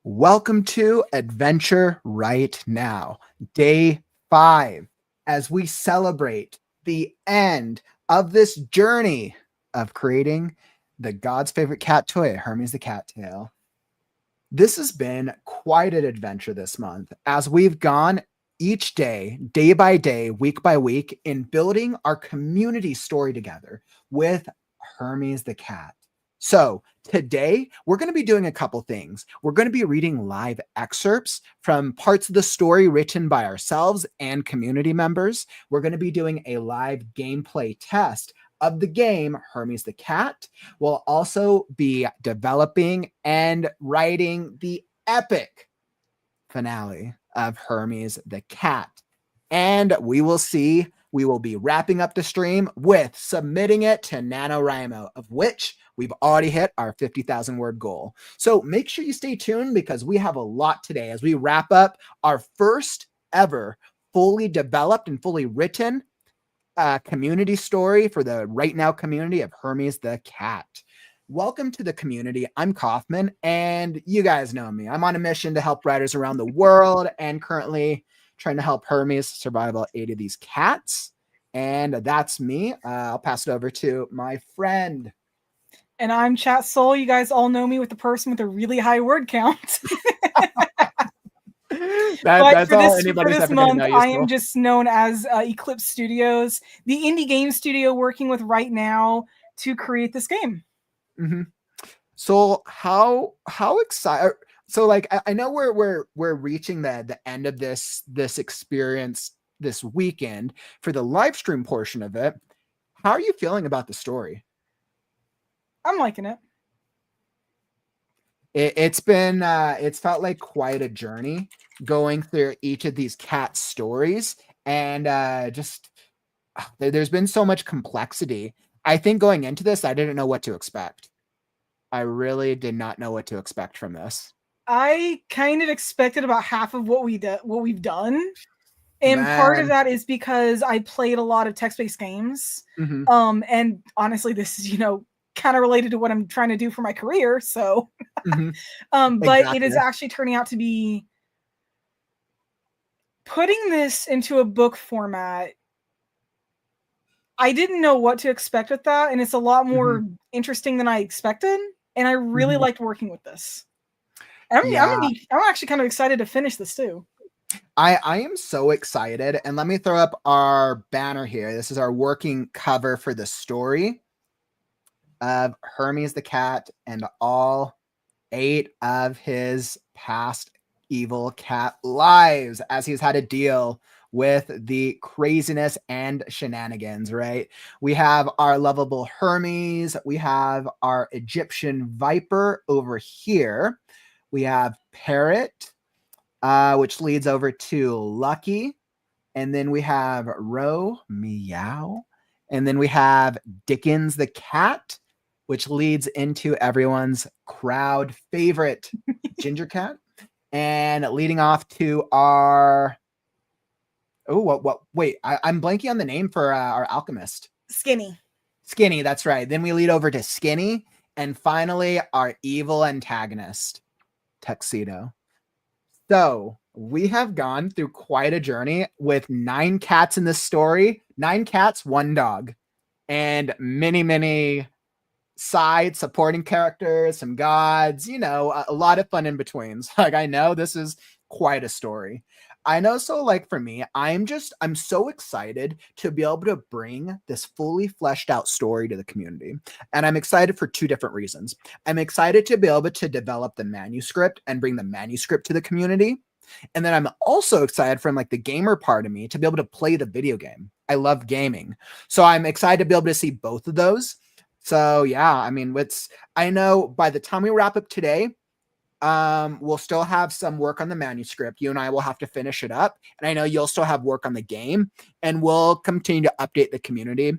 Welcome to Adventure Right Now, day 5, as we celebrate the end of this journey of creating the God's favorite cat toy, Hermes the Cat Tail. This has been quite an adventure this month as we've gone each day, day by day, week by week, in building our community story together with Hermes the Cat. So today we're going to be doing a couple things. We're going to be reading live excerpts from parts of the story written by ourselves and community members. We're going to be doing a live gameplay test of the game Hermes the Cat. We'll also be developing and writing the epic finale of Hermes the Cat. And we will be wrapping up the stream with submitting it to NaNoWriMo, of which we've already hit our 50,000 word goal. So make sure you stay tuned because we have a lot today as we wrap up our first ever fully developed and fully written community story for the WriteNow community of Hermes the Cat. Welcome to the community. I'm Kaufman, and you guys know me. I'm on a mission to help writers around the world and currently trying to help Hermes survive all 8 of these cats. And that's me. I'll pass it over to my friend. And I'm Chat Soul. You guys all know me with the person with a really high word count. That's for all this, anybody's for this ever month, know you, I am just known as Eclipse Studios, the indie game studio working with RightNow to create this game. Mm-hmm. So how excited? So like I know we're reaching the end of this experience this weekend for the live stream portion of it. How are you feeling about the story? I'm liking it. It's felt like quite a journey going through each of these cat stories, and there's been so much complexity. I think going into this, I didn't know what to expect. I really did not know what to expect from this. I kind of expected about half of what we've done. And part of that is because I played a lot of text-based games. Mm-hmm. And honestly, this is, kind of related to what I'm trying to do for my career. So, mm-hmm. But Exactly. it is actually turning out to be putting this into a book format. I didn't know what to expect with that. And it's a lot more interesting than I expected. And I really liked working with this. I'm actually kind of excited to finish this too. I am so excited. And let me throw up our banner here. This is our working cover for the story of Hermes the Cat and all 8 of his past evil cat lives as he's had to deal with the craziness and shenanigans, right? We have our lovable Hermes. We have our Egyptian Viper over here. We have Parrot, which leads over to Lucky. And then we have Row Meow. And then we have Dickens the Cat, which leads into everyone's crowd favorite Ginger Cat. And leading off to our... wait, I'm blanking on the name for our alchemist. Skinny. Skinny, that's right. Then we lead over to Skinny. And finally, our evil antagonist, Tuxedo. So we have gone through quite a journey with 9 cats in this story. 9 cats, 1 dog. And many, many side supporting characters, some gods, a lot of fun in betweens. Like, I know this is quite a story. I know. So like for me, I'm so excited to be able to bring this fully fleshed out story to the community. And I'm excited for 2 different reasons. I'm excited to be able to develop the manuscript and bring the manuscript to the community. And then I'm also excited from like the gamer part of me to be able to play the video game. I love gaming. So I'm excited to be able to see both of those. So yeah, I mean, I know by the time we wrap up today, we'll still have some work on the manuscript. You and I will have to finish it up. And I know you'll still have work on the game, and we'll continue to update the community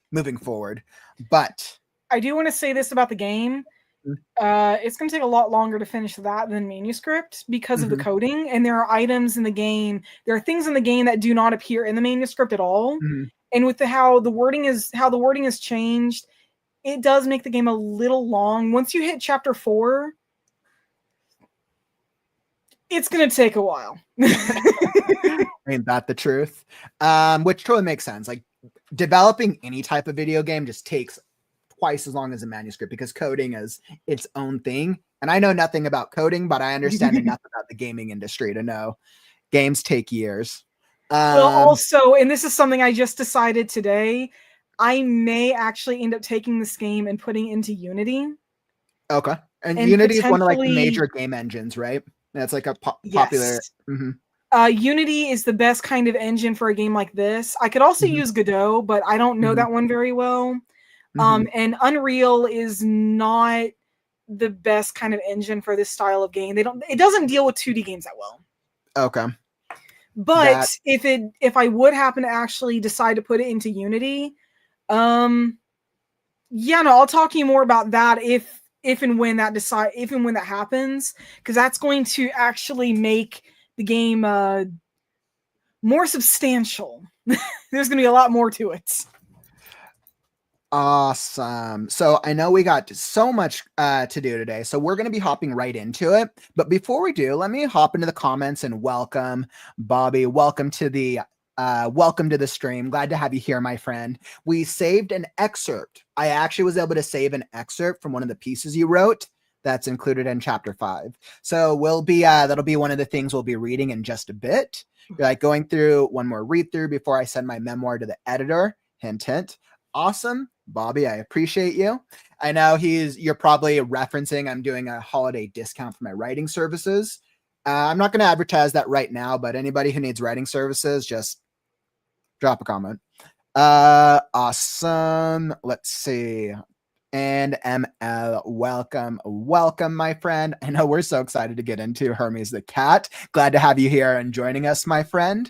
moving forward. But I do want to say this about the game. It's going to take a lot longer to finish that than manuscript because of the coding. And there are items in the game. There are things in the game that do not appear in the manuscript at all. And with how the wording is changed, it does make the game a little long. Once you hit chapter 4, It's going to take a while. Ain't that the truth? Which totally makes sense. Like developing any type of video game just takes twice as long as a manuscript because coding is its own thing. And I know nothing about coding, but I understand enough about the gaming industry to know games take years. Well, also, and this is something I just decided today, I may actually end up taking this game and putting it into Unity. Okay. And Unity is one of like the major game engines, right? That's like a popular. Yes. Unity is the best kind of engine for a game like this. I could also use Godot, but I don't know that one very well. And Unreal is not the best kind of engine for this style of game. It doesn't deal with 2D games that well. Okay. But if I would happen to actually decide to put it into Unity, yeah, no, I'll talk to you more about that if and when that happens, because that's going to actually make the game more substantial. There's going to be a lot more to it. Awesome. So I know we got so much to do today, so we're going to be hopping right into it. But before we do, let me hop into the comments and welcome Bobby. Welcome to the stream. Glad to have you here, my friend. We saved an excerpt. I actually was able to save an excerpt from one of the pieces you wrote that's included in chapter 5. So we'll be that'll be one of the things we'll be reading in just a bit. Like going through one more read through before I send my memoir to the editor. Hint, hint. Awesome. Bobby, I appreciate you. I know you're probably referencing I'm doing a holiday discount for my writing services. I'm not going to advertise that right now, but anybody who needs writing services, just drop a comment. Awesome. Let's see. And ML, welcome, my friend. I know we're so excited to get into Hermes the Cat. Glad to have you here and joining us, my friend.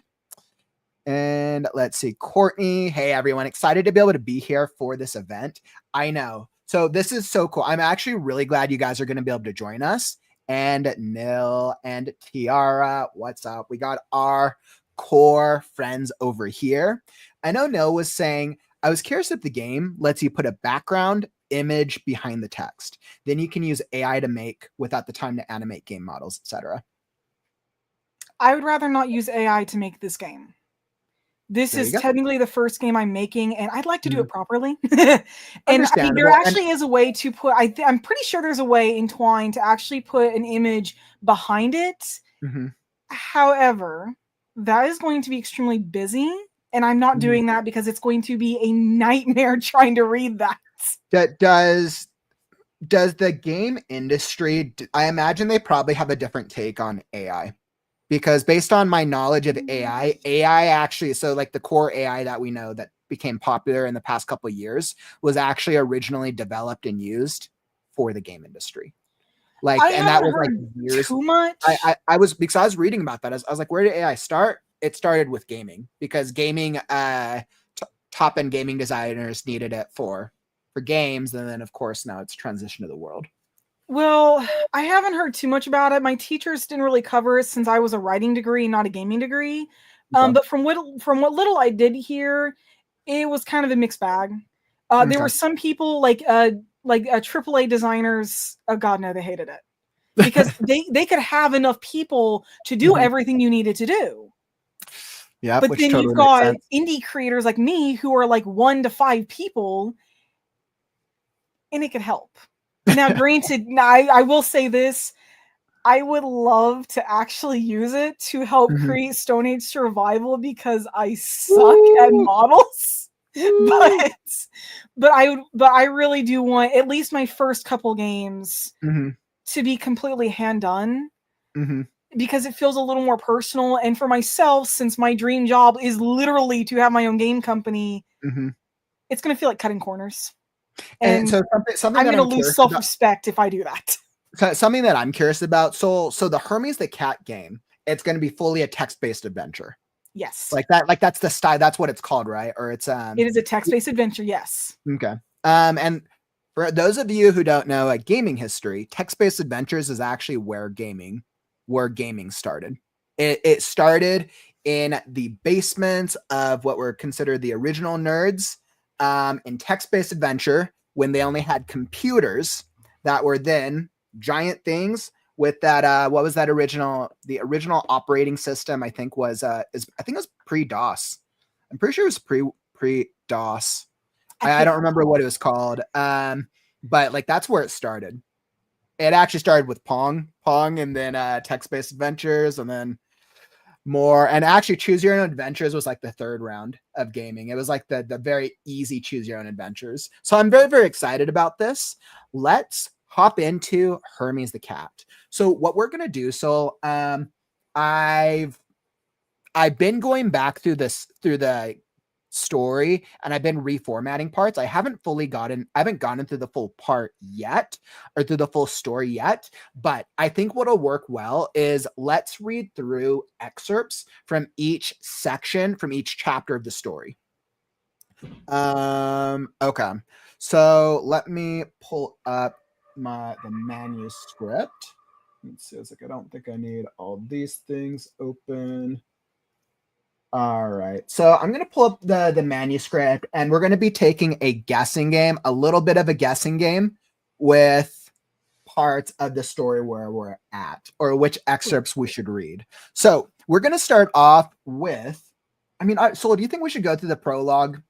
And let's see, Courtney. Hey, everyone. Excited to be able to be here for this event. I know. So this is so cool. I'm actually really glad you guys are going to be able to join us. And Nil and Tiara, what's up? We got our core friends over here. I know Nil was saying, I was curious if the game lets you put a background image behind the text. Then you can use AI to make without the time to animate game models, etc. I would rather not use AI to make this game. This is technically the first game I'm making, and I'd like to do it properly. And I mean, there actually is a way to put, I'm pretty sure there's a way in Twine to actually put an image behind it. However, that is going to be extremely busy, and I'm not doing that because it's going to be a nightmare trying to read that. Does the game industry, I imagine they probably have a different take on AI. Because based on my knowledge of AI actually, so like the core AI that we know that became popular in the past couple of years was actually originally developed and used for the game industry. Like, and that was like years. Too much. I was reading about that. I was like, where did AI start? It started with gaming because gaming, top end gaming designers needed it for games, and then of course now it's transitioned to the world. Well, I haven't heard too much about it. My teachers didn't really cover it since I was a writing degree, not a gaming degree. But from what little I did hear, it was kind of a mixed bag. There were some people like AAA designers. Oh God, no, they hated it because they could have enough people to do everything you needed to do. Yeah, but then you've got indie creators like me who are like 1 to 5 people, and it could help. Now, granted, I will say this. I would love to actually use it to help create Stone Age Survival because I suck at models. But I really do want at least my first couple games to be completely hand done because it feels a little more personal. And for myself, since my dream job is literally to have my own game company, it's going to feel like cutting corners. And so something I'm going to lose self-respect if I do that. So something that I'm curious about. So the Hermes the Cat game, it's going to be fully a text-based adventure. Yes. Like that. Like that's the style. That's what it's called, right? Or it's It is a text-based adventure. Yes. Okay. And for those of you who don't know, like gaming history, text-based adventures is actually where gaming started. It started in the basements of what were considered the original nerds. In text-based adventure, when they only had computers that were then giant things with that what was that original the original operating system I think was I think it was pre-DOS. I'm pretty sure it was pre-DOS. I don't remember what it was called. But like that's where it started. It actually started with Pong, and then text-based adventures, and then more. And actually, Choose Your Own Adventures was like the third round of gaming. It was like the very easy Choose Your Own Adventures. So I'm very, very excited about this. Let's hop into Hermes the Cat. So what we're gonna do? So I've been going back through the story, and I've been reformatting parts. I haven't gotten through the full part yet, or through the full story yet, but I think what'll work well is let's read through excerpts from each section, from each chapter of the story. Okay. So let me pull up the manuscript. Let's see. It's like I don't think I need all these things open. All right. So I'm going to pull up the manuscript, and we're going to be taking a guessing game, a little bit of a guessing game with parts of the story where we're at, or which excerpts we should read. So we're going to start off with, so do you think we should go through the prologue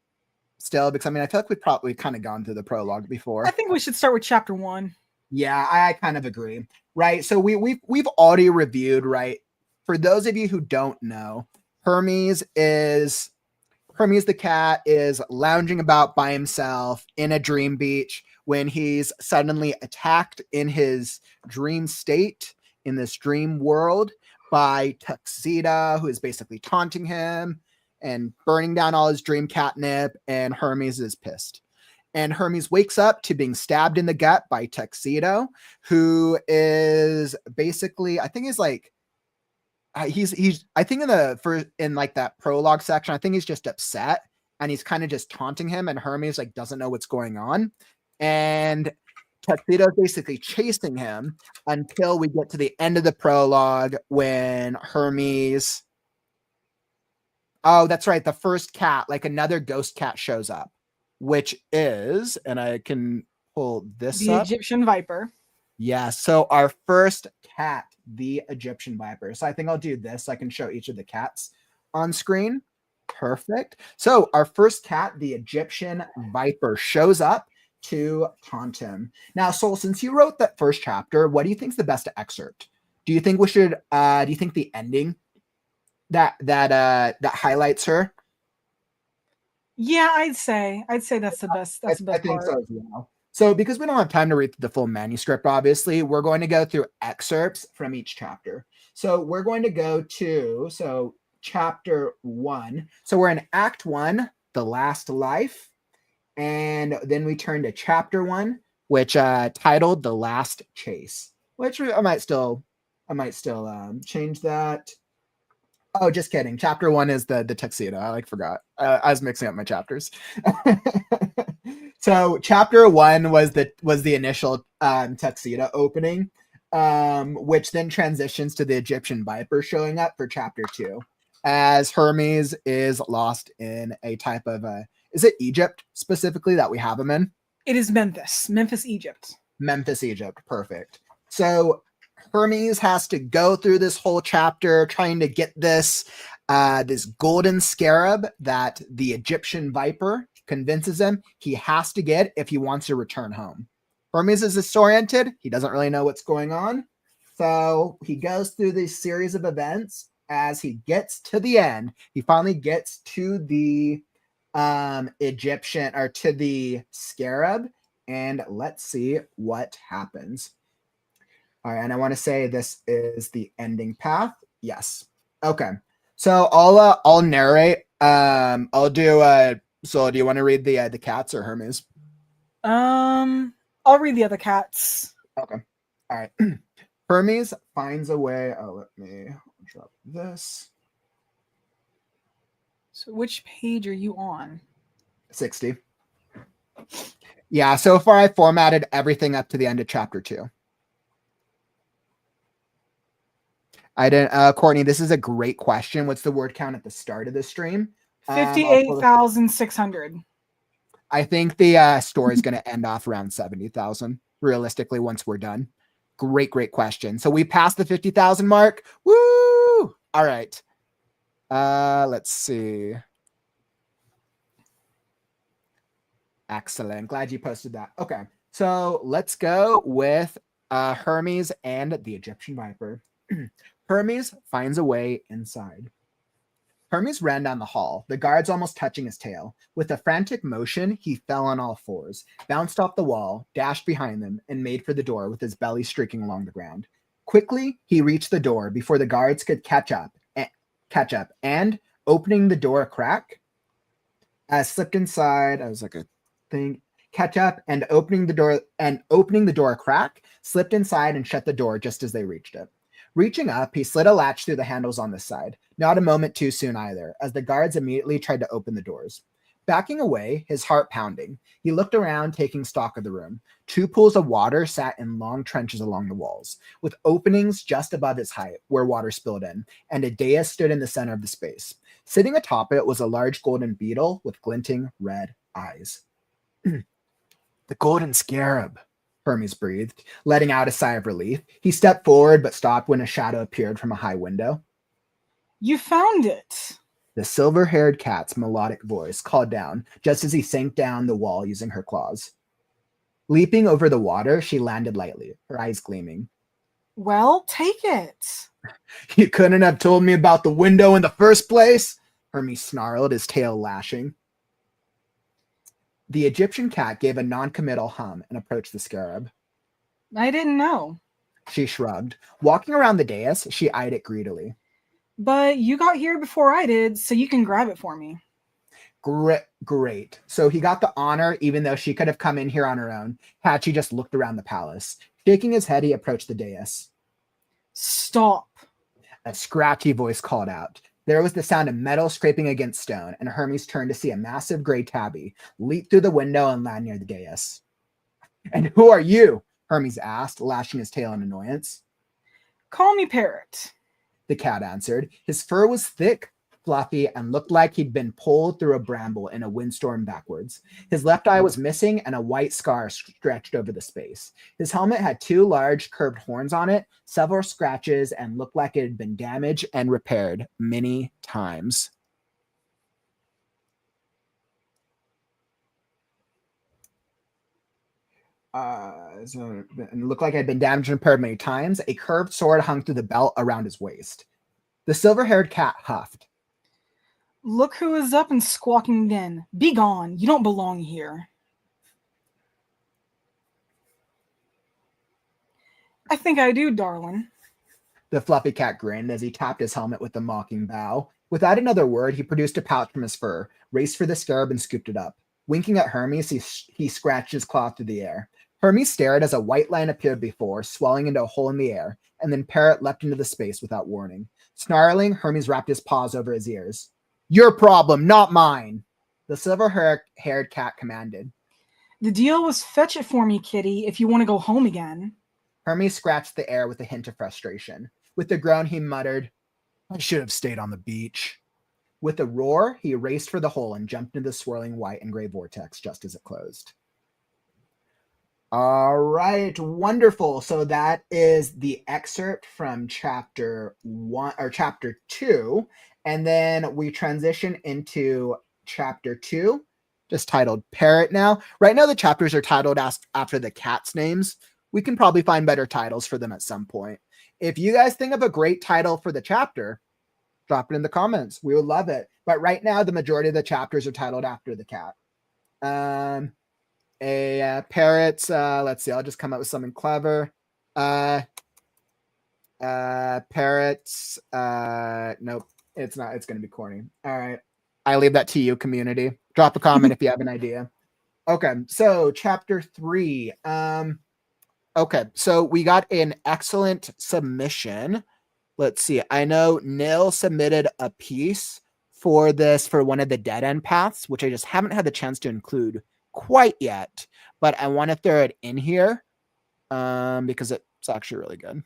still? Because I feel like we've probably kind of gone through the prologue before. I think we should start with chapter 1. Yeah, I kind of agree. Right. So we've already reviewed, right? For those of you who don't know, Hermes the Cat is lounging about by himself in a dream beach when he's suddenly attacked in his dream state, in this dream world, by Tuxedo, who is basically taunting him and burning down all his dream catnip, and Hermes is pissed. And Hermes wakes up to being stabbed in the gut by Tuxedo, who is basically, I think he's like, he's I think in like that prologue section, I think he's just upset, and he's kind of just taunting him, and Hermes like doesn't know what's going on, and Tuxedo's basically chasing him until we get to the end of the prologue when Hermes, oh, that's right, the first cat, like another ghost cat, shows up, which is, and I can pull this the up. Egyptian viper. Yeah, so our first cat, the Egyptian viper. So I think I'll do this so I can show each of the cats on screen. Perfect. So our first cat, the Egyptian viper, shows up to taunt him. Now, Sol, since you wrote that first chapter, what do you think is the best excerpt? Do you think we should do you think the ending that highlights her? Yeah, I'd say that's the best. That's the best I think part. so as well. So because we don't have time to read the full manuscript, obviously, we're going to go through excerpts from each chapter. So we're going to go to, chapter 1. So we're in Act 1, The Last Life. And then we turn to chapter 1, which titled The Last Chase, which I might still change that. Oh, just kidding. Chapter 1 is the tuxedo. I forgot. I was mixing up my chapters. So chapter 1 was the initial tuxedo opening, which then transitions to the Egyptian viper showing up for chapter 2, as Hermes is lost in a type of is it Egypt specifically that we have him in? It is Memphis, Egypt. Memphis, Egypt. Perfect. So Hermes has to go through this whole chapter trying to get this golden scarab that the Egyptian viper convinces him he has to get if he wants to return home. Hermes is disoriented. He doesn't really know what's going on. So he goes through this series of events. As he gets to the end, he finally gets to the Egyptian, or to the scarab, and let's see what happens. All right, and I want to say this is the ending path. Yes. Okay. So I'll narrate. I'll do so do you want to read the cats or Hermes? I'll read the other cats. Okay. All right. Hermes finds a way. Oh, let me drop this. So which page are you on? 60. Yeah, so far I formatted everything up to the end of chapter 2. I didn't, Courtney, this is a great question. What's the word count at the start of the stream? 58,600. I think the story is going to end off around 70,000, realistically, once we're done. Great question. So we passed the 50,000 mark. Woo! All right. Let's see. Excellent. Glad you posted that. Okay. So let's go with Hermes and the Egyptian Viper. Hermes finds a way inside. Hermes ran down the hall, the guards almost touching his tail. With a frantic motion, he fell on all fours, bounced off the wall, dashed behind them, and made for the door with his belly streaking along the ground. Quickly, he reached the door before the guards could catch up, and opening the door a crack, slipped inside. I was like a thing. Catch up and opening the door a crack, slipped inside and shut the door just as they reached it. Reaching up, he slid a latch through the handles on the side, not a moment too soon either, as the guards immediately tried to open the doors. Backing away, his heart pounding, he looked around, taking stock of the room. 2 pools of water sat in long trenches along the walls, with openings just above his height where water spilled in, and a dais stood in the center of the space. Sitting atop it was a large golden beetle with glinting red eyes. The golden scarab, Hermes breathed, letting out a sigh of relief. He stepped forward but stopped when a shadow appeared from a high window. You found it. The silver-haired cat's melodic voice called down just as he sank down the wall using her claws. Leaping over the water, she landed lightly, her eyes gleaming. Well, take it. You couldn't have told me about the window in the first place? Hermes snarled, his tail lashing. The Egyptian cat gave a non-committal hum and approached the scarab. I didn't know. She shrugged. Walking around the dais, she eyed it greedily. But you got here before I did, so you can grab it for me. Great. So he got the honor, even though she could have come in here on her own, had she just looked around the palace. Shaking his head, he approached the dais. Stop. A scratchy voice called out. There was the sound of metal scraping against stone, and Hermes turned to see a massive gray tabby leap through the window and land near the dais. And who are you? Hermes asked, lashing his tail in annoyance. Call me Parrot. The cat answered. His fur was thick, fluffy, and looked like he'd been pulled through a bramble in a windstorm backwards. His left eye was missing, and a white scar stretched over the space. His helmet had 2 large curved horns on it, several scratches, and looked like it had been damaged and repaired many times. It looked like it had been damaged and repaired many times. A curved sword hung through the belt around his waist. The silver-haired cat huffed. Look who is up and squawking again. Be gone. You don't belong here. I think I do, darling. The fluffy cat grinned as he tapped his helmet with a mocking bow. Without another word, he produced a pouch from his fur, raced for the scarab, and scooped it up. Winking at Hermes, he scratched his claw through the air. Hermes stared as a white line appeared before, swelling into a hole in the air, and then Parrot leapt into the space without warning. Snarling, Hermes wrapped his paws over his ears. Your problem, not mine, the silver-haired cat commanded. The deal was fetch it for me, kitty, if you want to go home again. Hermes scratched the air with a hint of frustration. With a groan, he muttered, I should have stayed on the beach. With a roar, he raced for the hole and jumped into the swirling white and gray vortex just as it closed. All right, wonderful. So that is the excerpt from chapter 2. And then we transition into chapter 2, just titled Parrot now. Right now, the chapters are titled after the cats' names. We can probably find better titles for them at some point. If you guys think of a great title for the chapter, drop it in the comments. We would love it. But right now, the majority of the chapters are titled after the cat. Parrots. Let's see. I'll just come up with something clever. Parrots. Nope. It's not. It's going to be corny. All right. I leave that to you, community. Drop a comment if you have an idea. Okay. So chapter 3. Okay. So we got an excellent submission. Let's see. I know Nil submitted a piece for this for one of the dead end paths, which I just haven't had the chance to include quite yet, but I want to throw it in here because it's actually really good.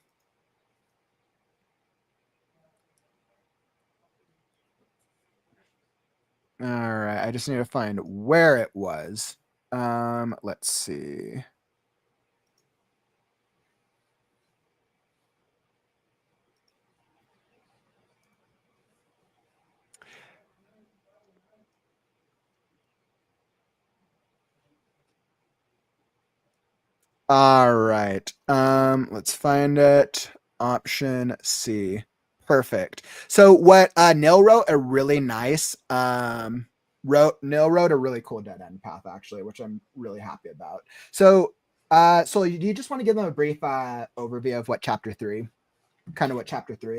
All right. I just need to find where it was. Let's see. All right. Let's find it. Option C. Perfect. So what Nil wrote a really nice Nil wrote a really cool dead end path actually, which I'm really happy about. So do you just want to give them a brief overview of what chapter 3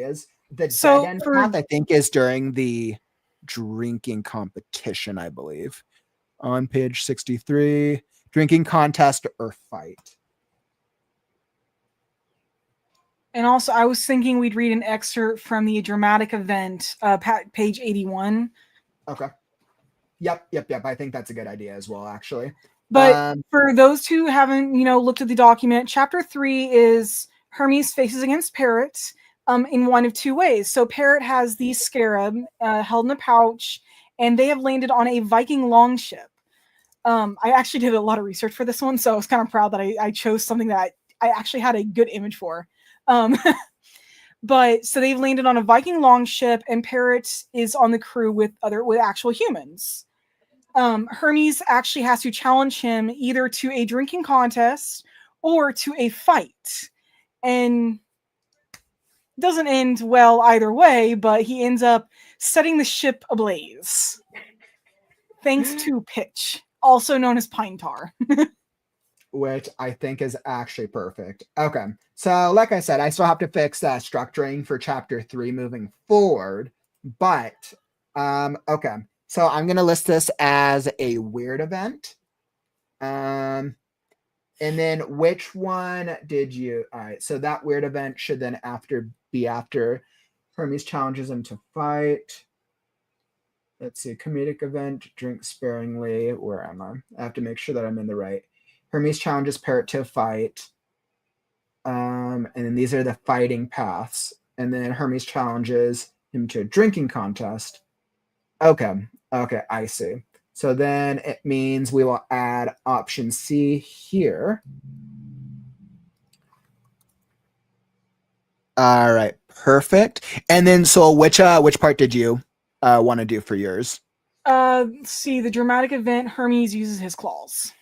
is? The dead end path I think is during the drinking competition, I believe. On page 63, drinking contest or fight. And also, I was thinking we'd read an excerpt from the dramatic event, page 81. Okay. Yep. I think that's a good idea as well, actually. But for those who haven't, looked at the document, chapter 3 is Hermes faces against Parrot in one of two ways. So Parrot has the scarab held in a pouch, and they have landed on a Viking longship. I actually did a lot of research for this one, so I was kind of proud that I chose something that I actually had a good image for. But so they've landed on a Viking longship, and Parrot is on the crew with actual humans. Hermes actually has to challenge him either to a drinking contest or to a fight, and doesn't end well either way. But he ends up setting the ship ablaze, thanks to pitch, also known as pine tar. Which I think is actually perfect. Okay, so like I said, I still have to fix structuring for chapter 3 moving forward, but okay, so I'm gonna list this as a weird event. And then which one did you? All right, so that weird event should then be after Hermes challenges him to fight. Let's see, comedic event, drink sparingly. Where am I? I have to make sure that I'm in the right. Hermes challenges Parrot to a fight. And then these are the fighting paths. And then Hermes challenges him to a drinking contest. Okay, I see. So then it means we will add option C here. All right, perfect. And then so which part did you want to do for yours? See, the dramatic event, Hermes uses his claws.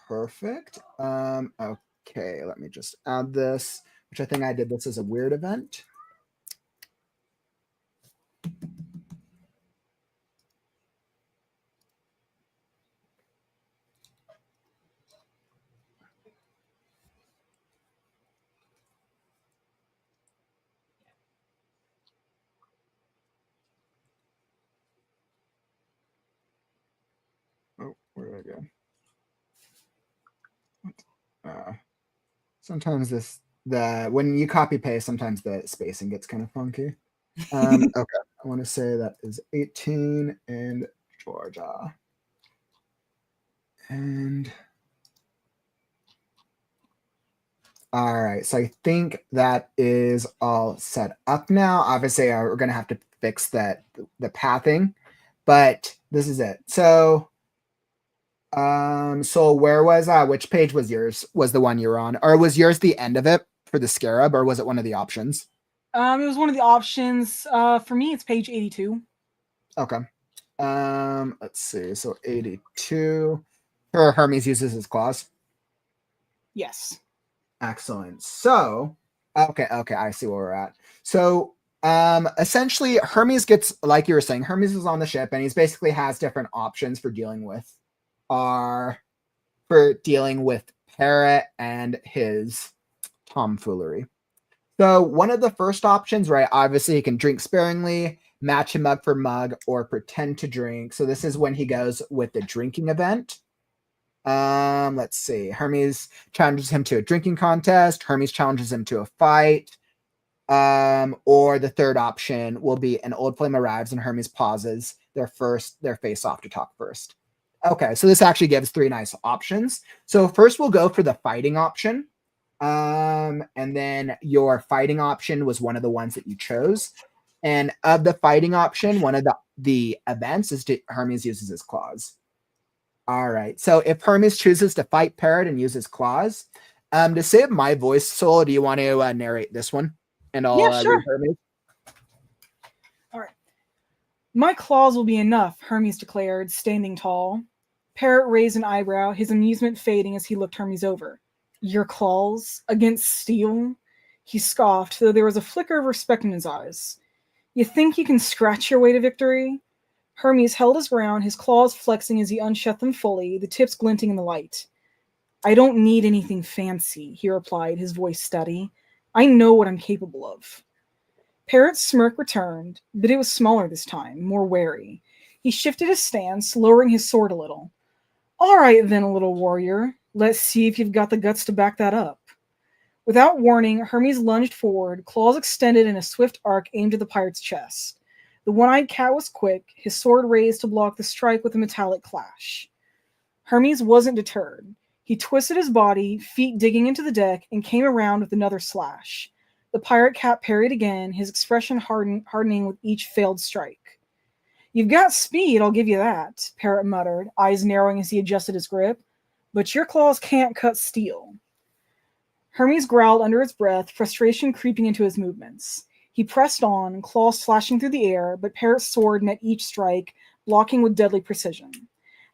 Perfect. Okay, let me just add this, which I think I did this as a weird event. Oh, where did I go? Sometimes when you copy paste, sometimes the spacing gets kind of funky. Okay, I want to say that is 18 and Georgia. And all right, so I think that is all set up now. Obviously, we're gonna have to fix the pathing, but this is it. So where was which page was yours? Was the one you were on, or was yours the end of it for the scarab, or was it one of the options? It was one of the options. For me, it's page 82. Okay. Let's see. So 82. Hermes uses his claws. Yes. Excellent. So, okay, I see where we're at. So, essentially, Hermes gets, like you were saying, Hermes is on the ship, and he's basically has different options for dealing with Parrot and his tomfoolery. So, one of the first options, right? Obviously, he can drink sparingly, match him mug for mug, or pretend to drink. So, this is when he goes with the drinking event. Let's see. Hermes challenges him to a drinking contest. Hermes challenges him to a fight. Or the third option will be an old flame arrives and Hermes pauses their face off to talk first. Okay, so this actually gives 3 nice options. So first we'll go for the fighting option. And then your fighting option was one of the ones that you chose. And of the fighting option, one of the events is Hermes uses his claws. All right. So if Hermes chooses to fight Parrot and uses claws, to save my voice, Soul, do you want to narrate this one? And I'll read Hermes. All right. My claws will be enough, Hermes declared, standing tall. Parrot raised an eyebrow, his amusement fading as he looked Hermes over. Your claws? Against steel? He scoffed, though there was a flicker of respect in his eyes. You think you can scratch your way to victory? Hermes held his ground, his claws flexing as he unshut them fully, the tips glinting in the light. I don't need anything fancy, he replied, his voice steady. I know what I'm capable of. Parrot's smirk returned, but it was smaller this time, more wary. He shifted his stance, lowering his sword a little. All right then, little warrior. Let's see if you've got the guts to back that up. Without warning, Hermes lunged forward, claws extended in a swift arc aimed at the pirate's chest. The one-eyed cat was quick, his sword raised to block the strike with a metallic clash. Hermes wasn't deterred. He twisted his body, feet digging into the deck, and came around with another slash. The pirate cat parried again, his expression hardening with each failed strike. You've got speed, I'll give you that, Parrot muttered, eyes narrowing as he adjusted his grip. But your claws can't cut steel. Hermes growled under his breath, frustration creeping into his movements. He pressed on, claws slashing through the air, but Parrot's sword met each strike, blocking with deadly precision.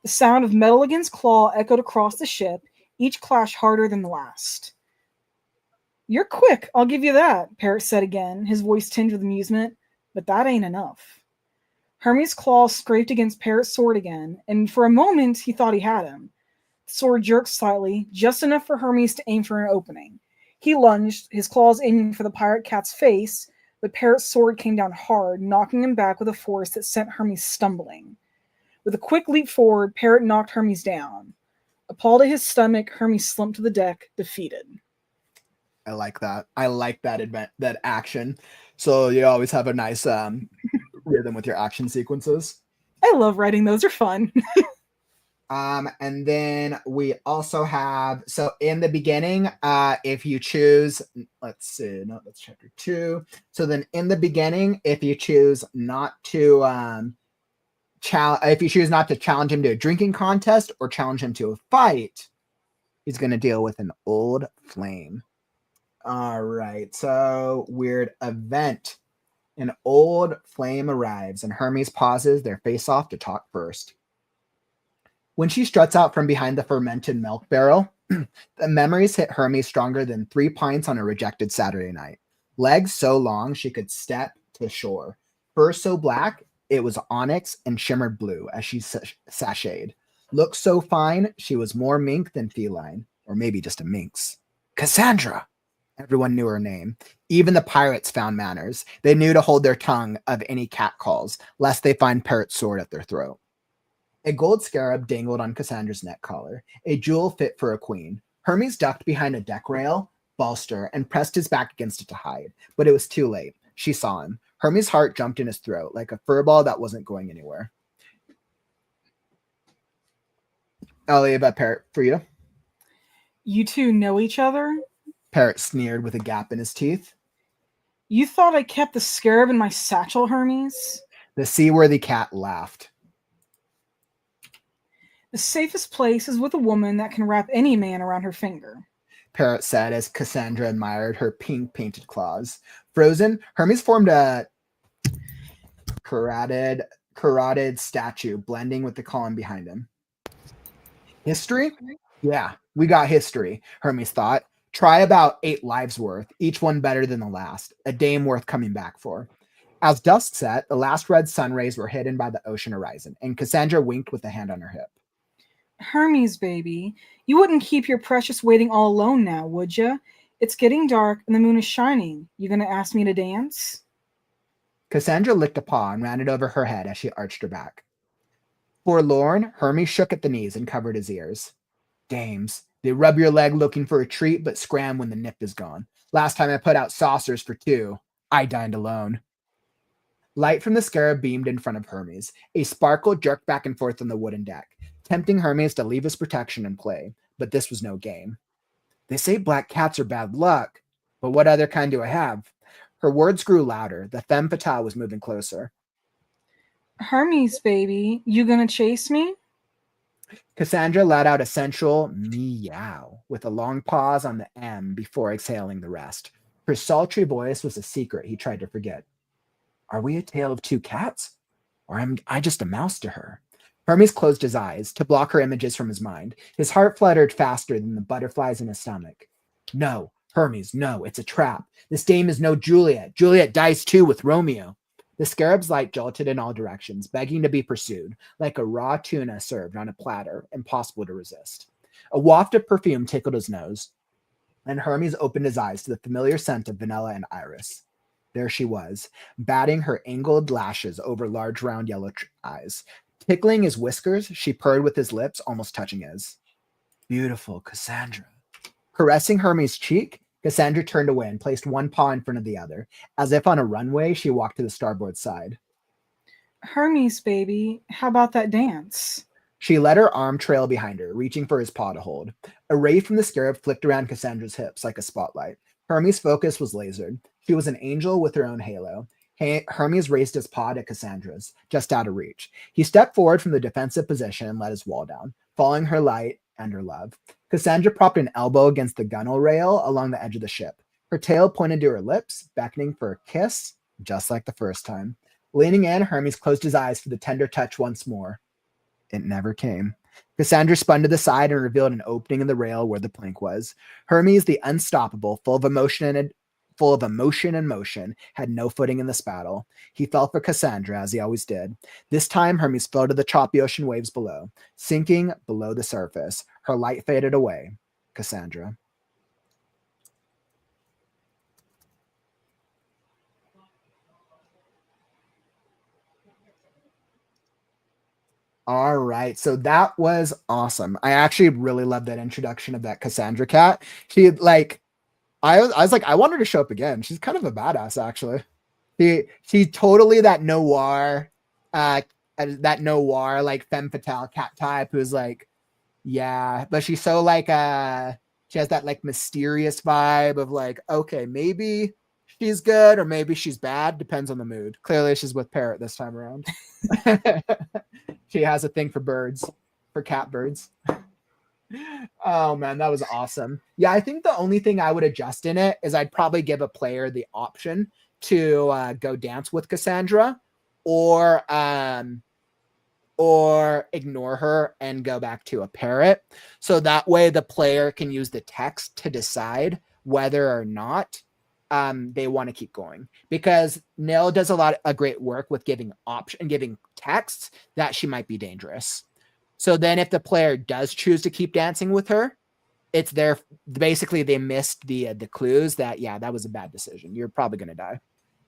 The sound of metal against claw echoed across the ship, each clash harder than the last. You're quick, I'll give you that, Parrot said again, his voice tinged with amusement, but that ain't enough. Hermes' claws scraped against Parrot's sword again, and for a moment he thought he had him. The sword jerked slightly, just enough for Hermes to aim for an opening. He lunged, his claws aiming for the pirate cat's face, but Parrot's sword came down hard, knocking him back with a force that sent Hermes stumbling. With a quick leap forward, Parrot knocked Hermes down. Appalled at his stomach, Hermes slumped to the deck, defeated. I like that. I like that action. So you always have a nice rhythm with your action sequences. I love writing those. They're fun. And then we also have, so in the beginning, if you choose, let's see, no, that's chapter 2. So then in the beginning, if you choose not to challenge him to a drinking contest or challenge him to a fight, he's going to deal with an old flame. All right, so weird event. An old flame arrives and Hermes pauses their face off to talk first. When she struts out from behind the fermented milk barrel, the memories hit Hermes stronger than 3 pints on a rejected Saturday night. Legs so long she could step to shore. Fur so black it was onyx and shimmered blue as she sashayed. Look so fine she was more mink than feline, or maybe just a minx. Cassandra! Everyone knew her name. Even the pirates found manners. They knew to hold their tongue of any cat calls, lest they find Parrot's sword at their throat. A gold scarab dangled on Cassandra's neck collar, a jewel fit for a queen. Hermes ducked behind a deck rail, bolster, and pressed his back against it to hide. But it was too late. She saw him. Hermes' heart jumped in his throat, like a furball that wasn't going anywhere. I'll leave that Parrot for you. You two know each other? Parrot sneered with a gap in his teeth. You thought I kept the scarab in my satchel, Hermes? The seaworthy cat laughed. The safest place is with a woman that can wrap any man around her finger, Parrot said as Cassandra admired her pink painted claws. Frozen, Hermes formed a carotid statue blending with the column behind him. History? Yeah, we got history, Hermes thought. Try about 8 lives worth, each one better than the last, a dame worth coming back for. As dusk set, the last red sun rays were hidden by the ocean horizon, and Cassandra winked with a hand on her hip. Hermes, baby, you wouldn't keep your precious waiting all alone now, would ya? It's getting dark and the moon is shining. You gonna ask me to dance? Cassandra licked a paw and ran it over her head as she arched her back. Forlorn, Hermes shook at the knees and covered his ears. Dames, they rub your leg looking for a treat, but scram when the nip is gone. Last time I put out saucers for 2, I dined alone. Light from the scarab beamed in front of Hermes. A sparkle jerked back and forth on the wooden deck, tempting Hermes to leave his protection and play, but this was no game. They say black cats are bad luck, but what other kind do I have? Her words grew louder. The femme fatale was moving closer. Hermes, baby, you gonna chase me? Cassandra let out a sensual meow with a long pause on the M before exhaling the rest. Her sultry voice was a secret he tried to forget. Are we a tale of 2 cats? Or am I just a mouse to her? Hermes closed his eyes to block her images from his mind. His heart fluttered faster than the butterflies in his stomach. No, Hermes, no, it's a trap. This dame is no Juliet. Juliet dies too with Romeo. The scarab's light jolted in all directions, begging to be pursued, like a raw tuna served on a platter, impossible to resist. A waft of perfume tickled his nose, and Hermes opened his eyes to the familiar scent of vanilla and iris. There she was, batting her angled lashes over large round yellow eyes. Tickling his whiskers, she purred with his lips, almost touching his. Beautiful Cassandra. Caressing Hermes' cheek, Cassandra turned away and placed one paw in front of the other. As if on a runway, she walked to the starboard side. Hermes, baby, how about that dance? She let her arm trail behind her, reaching for his paw to hold. A ray from the scarab flicked around Cassandra's hips like a spotlight. Hermes' focus was lasered. She was an angel with her own halo. Hermes raised his paw to Cassandra's, just out of reach. He stepped forward from the defensive position and let his wall down, following her light and her love. Cassandra propped an elbow against the gunwale rail along the edge of the ship. Her tail pointed to her lips, beckoning for a kiss, just like the first time. Leaning in, Hermes closed his eyes for the tender touch once more. It never came. Cassandra spun to the side and revealed an opening in the rail where the plank was. Hermes, the unstoppable, full of emotion and motion, had no footing in this battle. He fell for Cassandra, as he always did. This time, Hermes fell to the choppy ocean waves below, sinking below the surface. Her light faded away. Cassandra. All right, so that was awesome. I actually really love that introduction of that Cassandra cat. She I was like, I want her to show up again. She's kind of a badass, actually. She's totally that noir like femme fatale cat type who's like, yeah, but she's so like she has that like mysterious vibe of like, okay, maybe she's good or maybe she's bad, depends on the mood. Clearly she's with Parrot this time around. She has a thing for birds, for catbirds. Oh man, that was awesome. Yeah, I think the only thing I would adjust in it is I'd probably give a player the option to go dance with Cassandra or ignore her and go back to a Parrot. So that way the player can use the text to decide whether or not they want to keep going, because Nell does a great work with giving texts that she might be dangerous. So then if the player does choose to keep dancing with her, it's their, basically they missed the clues that, yeah, that was a bad decision. You're probably going to die.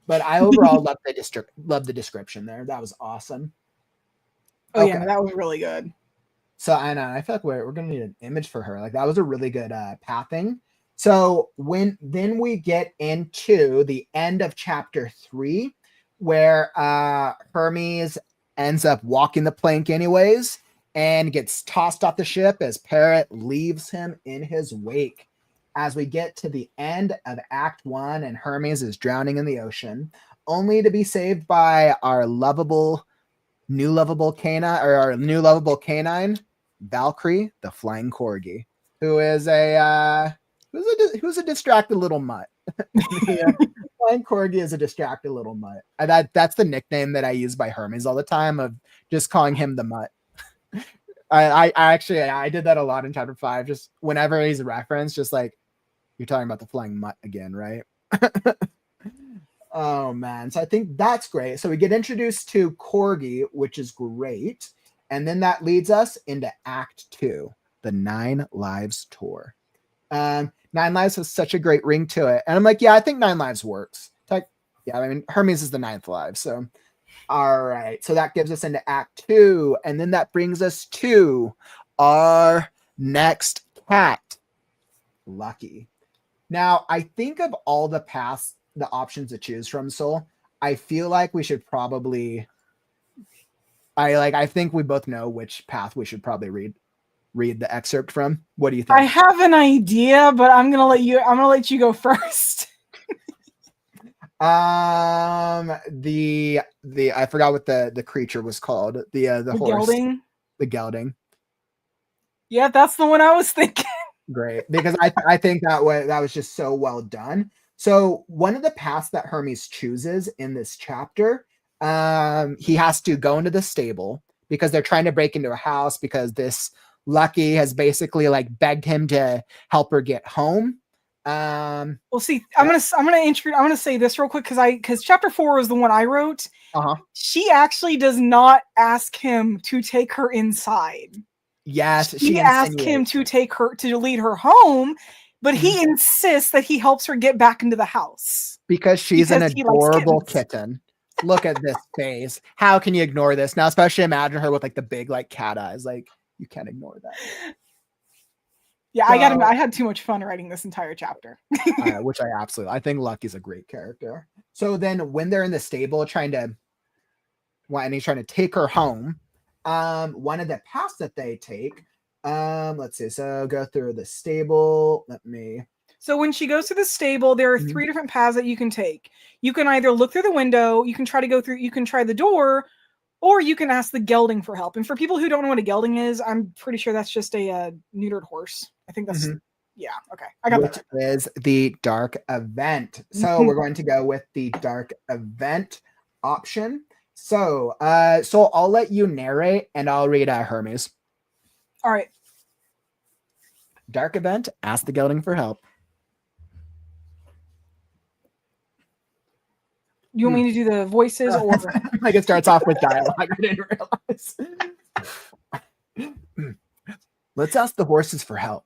But I overall love the description there. That was awesome. Oh okay. Yeah, that was really good. So I feel like we're going to need an image for her. Like that was a really good pathing. So then we get into the end of chapter 3, where Hermes ends up walking the plank anyways and gets tossed off the ship as Parrot leaves him in his wake. As we get to the end of Act 1 and Hermes is drowning in the ocean, only to be saved by our new lovable canine, Valkyrie, the flying corgi, who is who's a distracted little mutt. Yeah. Flying corgi is a distracted little mutt. That's the nickname that I use by Hermes all the time, of just calling him the mutt. I did that a lot in chapter 5. Just whenever he's referenced, just like, you're talking about the flying mutt again, right? Oh man, so I think that's great. So we get introduced to Corgi, which is great, and then that leads us into Act 2, the 9 Lives tour. 9 Lives has such a great ring to it, and I'm like, yeah, I think 9 Lives works. Yeah, I mean, Hermes is the 9th live, so all right. So that gives us into Act 2, and then that brings us to our next cat, Lucky. Now, I think of all the options to choose from, Soul, I feel like we should probably, I think we both know which path we should probably read the excerpt from. What do you think? I have an idea, but I'm gonna let you go first. The I forgot what the creature was called. The horse. Gelding. The gelding. Yeah, that's the one I was thinking. Great, because I think that was just so well done. So one of the paths that Hermes chooses in this chapter, he has to go into the stable because they're trying to break into a house because this Lucky has basically like begged him to help her get home. Well, see, I'm gonna say this real quick because chapter 4 is the one I wrote. She actually does not ask him to take her inside. Yes, she asked him to lead her home, but he insists that he helps her get back into the house because she's an adorable kitten. Look at this face. How can you ignore this? Now, especially imagine her with like the big like cat eyes. Like, you can't ignore that. Yeah, so, I had too much fun writing this entire chapter. Which I think Lucky's a great character. So then when they're in the stable and he's trying to take her home, one of the paths that they take, let's see, so go through the stable. So when she goes to the stable, there are 3 different paths that you can take. You can either look through the window, you can try the door, or you can ask the gelding for help. And for people who don't know what a gelding is, I'm pretty sure that's just a neutered horse. I think that's, yeah, okay. I got that. Which is the dark event. So we're going to go with the dark event option. So I'll let you narrate and I'll read Hermes. All right. Dark event, ask the gelding for help. You want me to do the voices or like it starts off with dialogue? I didn't realize. Let's ask the horses for help.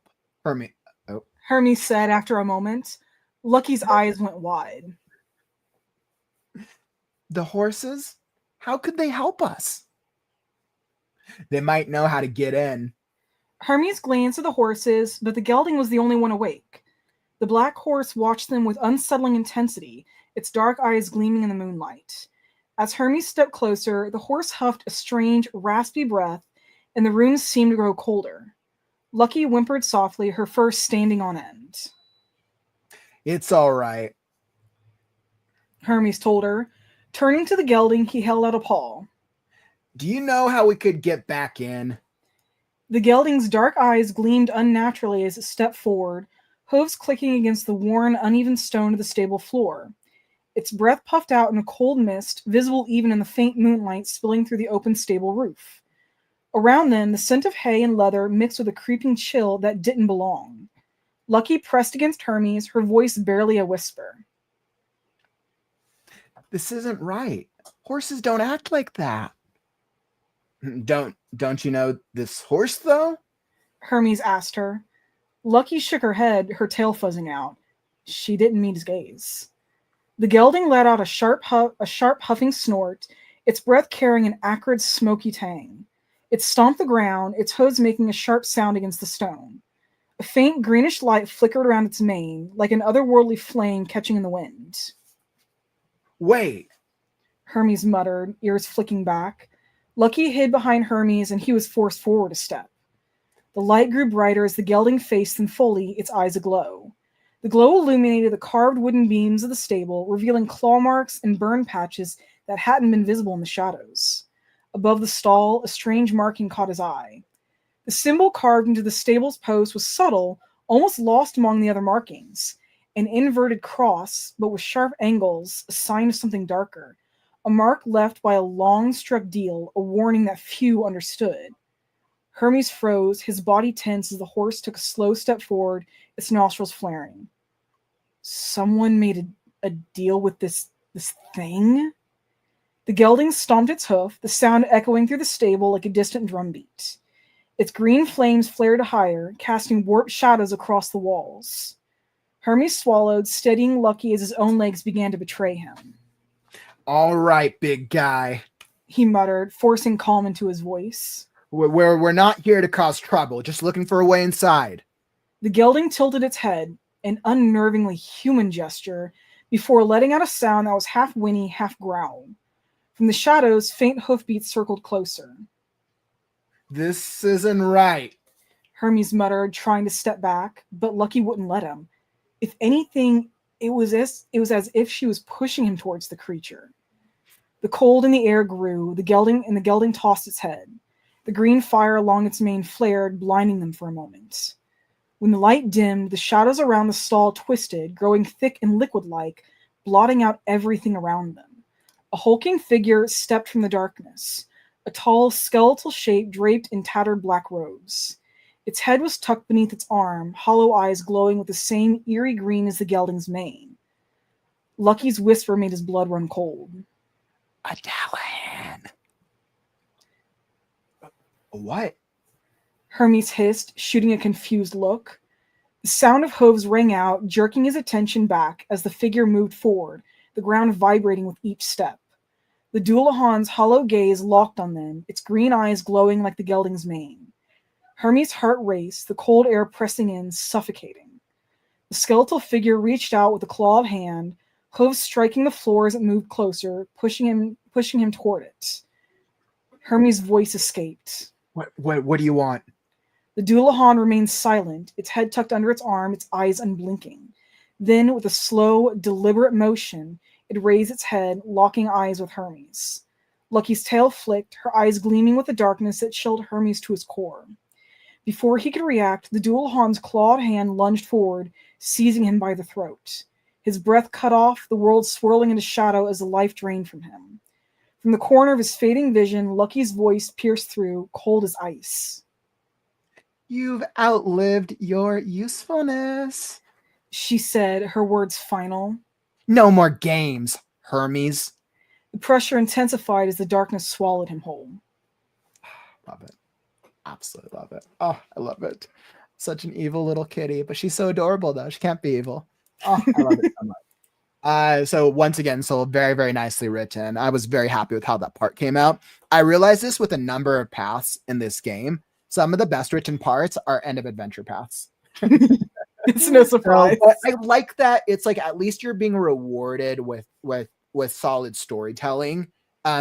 Hermes said after a moment. Lucky's eyes went wide. The horses? How could they help us? They might know how to get in. Hermes glanced at the horses, but the gelding was the only one awake. The black horse watched them with unsettling intensity, its dark eyes gleaming in the moonlight. As Hermes stepped closer, the horse huffed a strange, raspy breath, and the room seemed to grow colder. Lucky whimpered softly, her fur standing on end. It's all right, Hermes told her. Turning to the gelding, he held out a paw. Do you know how we could get back in? The gelding's dark eyes gleamed unnaturally as it stepped forward, hooves clicking against the worn, uneven stone of the stable floor. Its breath puffed out in a cold mist, visible even in the faint moonlight spilling through the open stable roof. Around them, the scent of hay and leather mixed with a creeping chill that didn't belong. Lucky pressed against Hermes, her voice barely a whisper. This isn't right. Horses don't act like that. Don't you know this horse, though? Hermes asked her. Lucky shook her head, her tail fuzzing out. She didn't meet his gaze. The gelding let out a sharp huffing snort, its breath carrying an acrid, smoky tang. It stomped the ground, its hooves making a sharp sound against the stone. A faint greenish light flickered around its mane, like an otherworldly flame catching in the wind. Wait, Hermes muttered, ears flicking back. Lucky hid behind Hermes, and he was forced forward a step. The light grew brighter as the gelding faced them fully, its eyes aglow. The glow illuminated the carved wooden beams of the stable, revealing claw marks and burn patches that hadn't been visible in the shadows. Above the stall, a strange marking caught his eye. The symbol carved into the stable's post was subtle, almost lost among the other markings. An inverted cross, but with sharp angles, a sign of something darker. A mark left by a long-struck deal, a warning that few understood. Hermes froze, his body tense as the horse took a slow step forward, its nostrils flaring. Someone made a deal with this thing? The gelding stomped its hoof, the sound echoing through the stable like a distant drumbeat. Its green flames flared higher, casting warped shadows across the walls. Hermes swallowed, steadying Lucky as his own legs began to betray him. All right, big guy, he muttered, forcing calm into his voice. We're not here to cause trouble, just looking for a way inside. The gelding tilted its head, an unnervingly human gesture, before letting out a sound that was half whinny, half growl. From the shadows, faint hoofbeats circled closer. This isn't right, Hermes muttered, trying to step back, but Lucky wouldn't let him. If anything, it was as if she was pushing him towards the creature. The cold in the air grew, the gelding tossed its head. The green fire along its mane flared, blinding them for a moment. When the light dimmed, the shadows around the stall twisted, growing thick and liquid-like, blotting out everything around them. A hulking figure stepped from the darkness. a tall, skeletal shape draped in tattered black robes. Its head was tucked beneath its arm, hollow eyes glowing with the same eerie green as the gelding's mane. Lucky's whisper made his blood run cold. AWN. What? Hermes hissed, shooting a confused look. The sound of hooves rang out, jerking his attention back as the figure moved forward, the ground vibrating with each step. The Dullahan's hollow gaze locked on them, its green eyes glowing like the gelding's mane. Hermes' heart raced, the cold air pressing in, suffocating. The skeletal figure reached out with a clawed hand, hooves striking the floor as it moved closer, pushing him toward it. Hermes' voice escaped. What do you want? The Dullahan remained silent, its head tucked under its arm, its eyes unblinking. Then, with a slow, deliberate motion, it raised its head, locking eyes with Hermes. Lucky's tail flicked, her eyes gleaming with a darkness that chilled Hermes to his core. Before he could react, the Dullahan's clawed hand lunged forward, seizing him by the throat. His breath cut off, the world swirling into shadow as the life drained from him. From the corner of his fading vision, Lucky's voice pierced through, cold as ice. You've outlived your usefulness, She said, her words final. No more games, Hermes. The pressure intensified as the darkness swallowed him whole. Love it. Absolutely love it. Oh, I love it. Such an evil little kitty, but she's so adorable though. She can't be evil. Oh, I love it so much. So once again, so very, very nicely written. I was very happy with how that part came out. I realized this with a number of paths in this game. Some of the best written parts are end of adventure paths. It's no surprise. So, I like that. It's like at least you're being rewarded with solid storytelling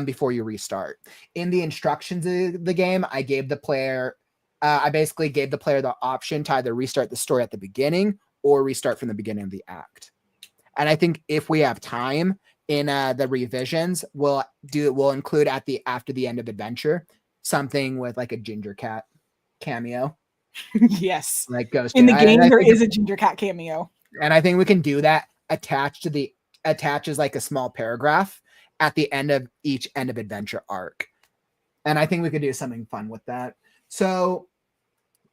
before you restart. In the instructions of the game, I gave the player, I basically gave the player the option to either restart the story at the beginning or restart from the beginning of the act. And I think if we have time in the revisions, we'll include after the end of adventure something with like a ginger cat cameo. Yes. Like Ghost. In the game, there is a ginger cat cameo. And I think we can do that attached as like a small paragraph at the end of each end of adventure arc. And I think we could do something fun with that. So,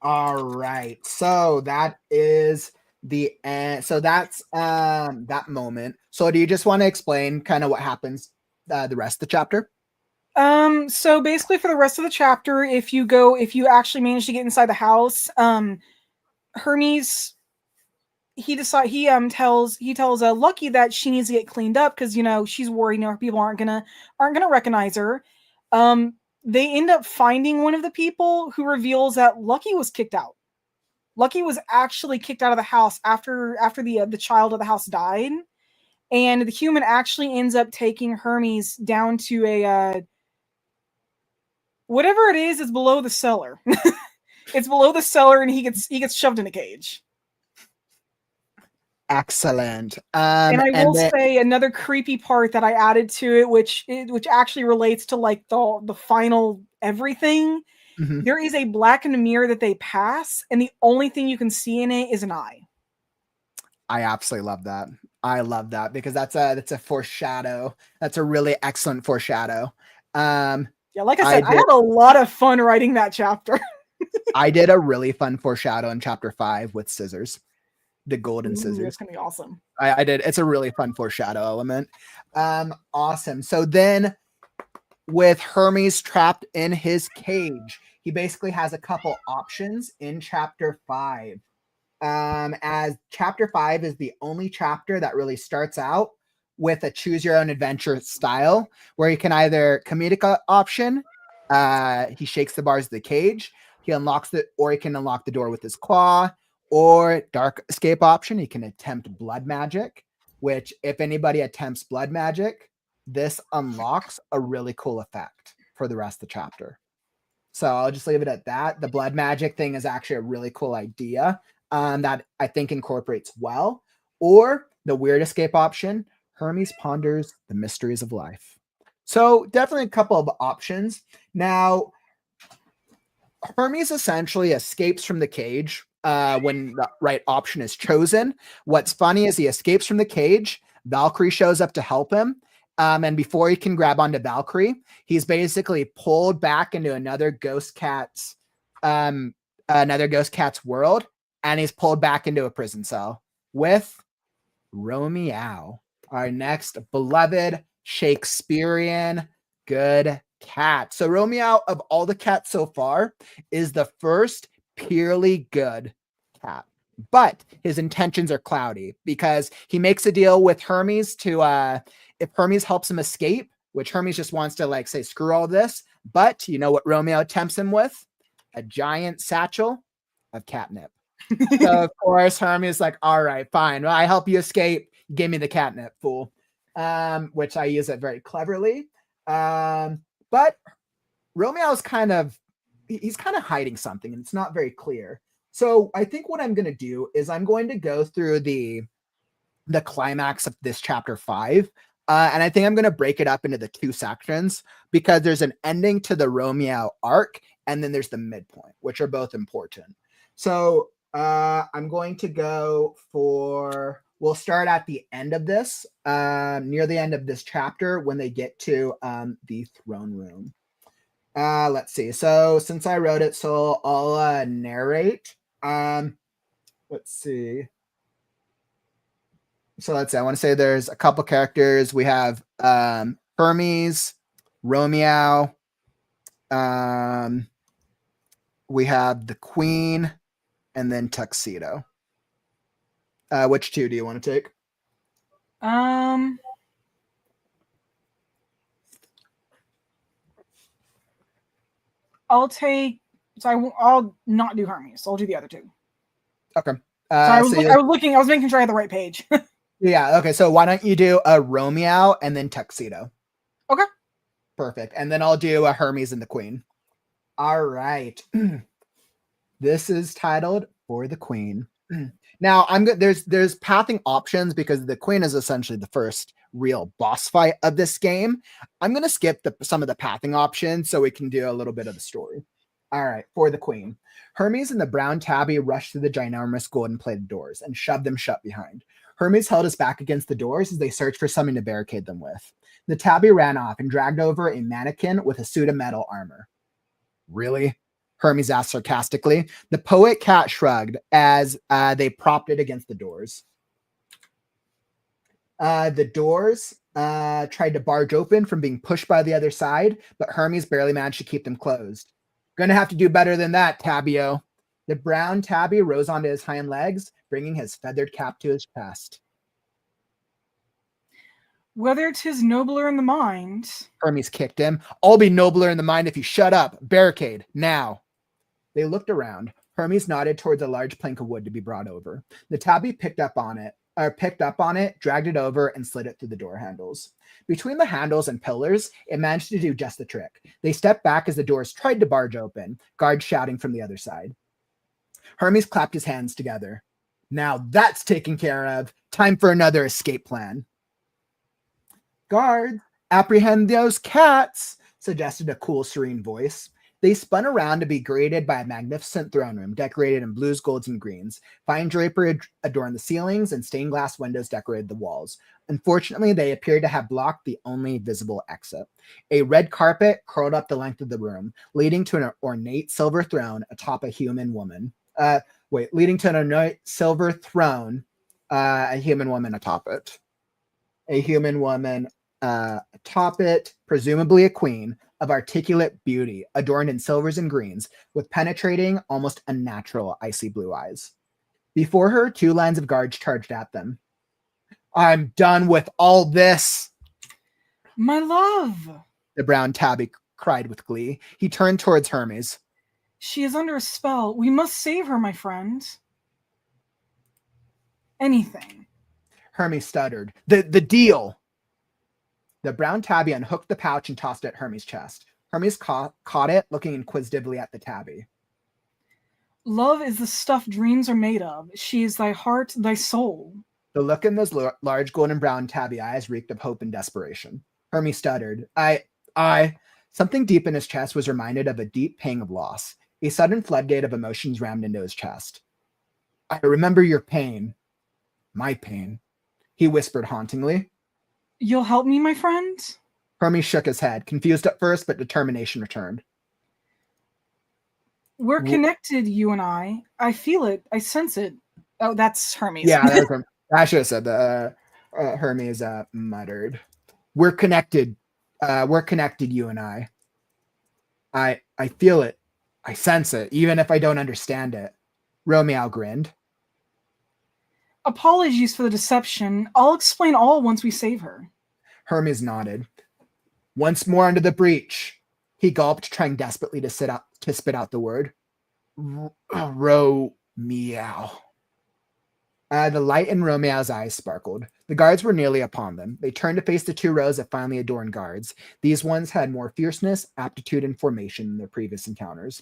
all right. So that is the end. So that's that moment. So do you just want to explain kind of what happens the rest of the chapter? So basically for the rest of the chapter, if you actually manage to get inside the house, Hermes, he tells Lucky that she needs to get cleaned up because she's worried people aren't gonna recognize her. They end up finding one of the people who reveals that Lucky was kicked out. Lucky was actually kicked out of the house after the child of the house died, and the human actually ends up taking Hermes down to a whatever it is below the cellar. It's below the cellar, and he gets shoved in a cage. Excellent. And I will say another creepy part that I added to it, which actually relates to like the final everything. Mm-hmm. There is a blackened mirror that they pass, and the only thing you can see in it is an eye. I absolutely love that. I love that because that's a foreshadow. That's a really excellent foreshadow. Yeah, like I said, I had a lot of fun writing that chapter. I did a really fun foreshadow in chapter 5 with scissors, the golden scissors. It's gonna be awesome. I did. It's a really fun foreshadow element. Awesome. So then, with Hermes trapped in his cage, he basically has a couple options in chapter 5. As chapter 5 is the only chapter that really starts out with a choose your own adventure style, where you can either comedic option, he shakes the bars of the cage, he can unlock the door with his claw, or dark escape option, he can attempt blood magic, which if anybody attempts blood magic, this unlocks a really cool effect for the rest of the chapter. So I'll just leave it at that. The blood magic thing is actually a really cool idea that I think incorporates well. Or the weird escape option, Hermes ponders the mysteries of life. So definitely a couple of options. Now, Hermes essentially escapes from the cage when the right option is chosen. What's funny is he escapes from the cage. Valkyrie shows up to help him. And before he can grab onto Valkyrie, he's basically pulled back into another ghost cat's world, and he's pulled back into a prison cell with Romeo, our next beloved Shakespearean good cat. So Romeo, of all the cats so far, is the first purely good cat. But his intentions are cloudy because he makes a deal with Hermes to if Hermes helps him escape, which Hermes just wants to like say screw all this, but you know what Romeo tempts him with? A giant satchel of catnip. So of course Hermes is like, all right, fine. Well, I help you escape. Give me the catnip, fool. Which I use it very cleverly. But Romeo's he's kind of hiding something, and it's not very clear. So I think what I'm going to do is I'm going to go through the climax of this chapter 5. And I think I'm going to break it up into the 2 sections because there's an ending to the Romeo arc, and then there's the midpoint, which are both important. So I'm going to go we'll start at the end of this, near the end of this chapter when they get to the throne room. Let's see. So since I wrote it, so I'll narrate. Let's see. So let's see. I want to say there's a couple characters. We have Hermes, Romeo. We have the Queen, and then Tuxedo. Which 2 do you want to take? I'll take. So I'll not do Hermes. I'll do the other 2. Okay. I was looking. I was making sure I had the right page. Yeah. Okay. So why don't you do a Romeo and then Tuxedo? Okay. Perfect. And then I'll do a Hermes and the Queen. All right. This is titled For the Queen. Now there's pathing options because the Queen is essentially the first real boss fight of this game. I'm going to skip some of the pathing options so we can do a little bit of the story. All right, For the Queen. Hermes and the brown tabby rushed through the ginormous golden plated doors and shoved them shut behind. Hermes held his back against the doors as they searched for something to barricade them with. The tabby ran off and dragged over a mannequin with a suit of metal armor. Really? Hermes asked sarcastically. The poet cat shrugged as they propped it against the doors. The doors tried to barge open from being pushed by the other side, but Hermes barely managed to keep them closed. Gonna have to do better than that, Tabio. The brown tabby rose onto his hind legs, bringing his feathered cap to his chest. Whether 'tis nobler in the mind. Hermes kicked him. I'll be nobler in the mind if you shut up. Barricade, now. They looked around. Hermes nodded towards a large plank of wood to be brought over. The tabby picked up on it, dragged it over, and slid it through the door handles. Between the handles and pillars, it managed to do just the trick. They stepped back as the doors tried to barge open, guards shouting from the other side. Hermes clapped his hands together. Now that's taken care of. Time for another escape plan. Guards, apprehend those cats, suggested a cool, serene voice. They spun around to be greeted by a magnificent throne room decorated in blues, golds, and greens. Fine drapery adorned the ceilings, and stained glass windows decorated the walls. Unfortunately, they appeared to have blocked the only visible exit. A red carpet curled up the length of the room, leading to an ornate silver throne atop a human woman. Leading to an ornate silver throne, a human woman atop it. A human woman atop it, presumably a queen, of articulate beauty, adorned in silvers and greens, with penetrating, almost unnatural, icy blue eyes. Before her, 2 lines of guards charged at them. I'm done with all this. My love, the brown tabby cried with glee. He turned towards Hermes. She is under a spell. We must save her, my friend. Anything. Hermes stuttered. The deal. The brown tabby unhooked the pouch and tossed it at Hermes' chest. Hermes caught it, looking inquisitively at the tabby. Love is the stuff dreams are made of. She is thy heart, thy soul. The look in those large golden brown tabby eyes reeked of hope and desperation. Hermes stuttered. Something deep in his chest was reminded of a deep pang of loss. A sudden floodgate of emotions rammed into his chest. I remember your pain. My pain, he whispered hauntingly. You'll help me, my friend? Hermes shook his head, confused at first, but determination returned. We're connected, you and I. I feel it. I sense it. Oh, that's Hermes. Yeah, that was I should have said that. Hermes muttered. We're connected. We're connected, you and I. I feel it. I sense it, even if I don't understand it. Romeo grinned. Apologies for the deception. I'll explain all once we save her. Hermes nodded. Once more under the breach. He gulped, trying desperately to spit out the word. Romeo. The light in Romeo's eyes sparkled. The guards were nearly upon them. They turned to face the 2 rows of finely adorned guards. These ones had more fierceness, aptitude, and formation than their previous encounters.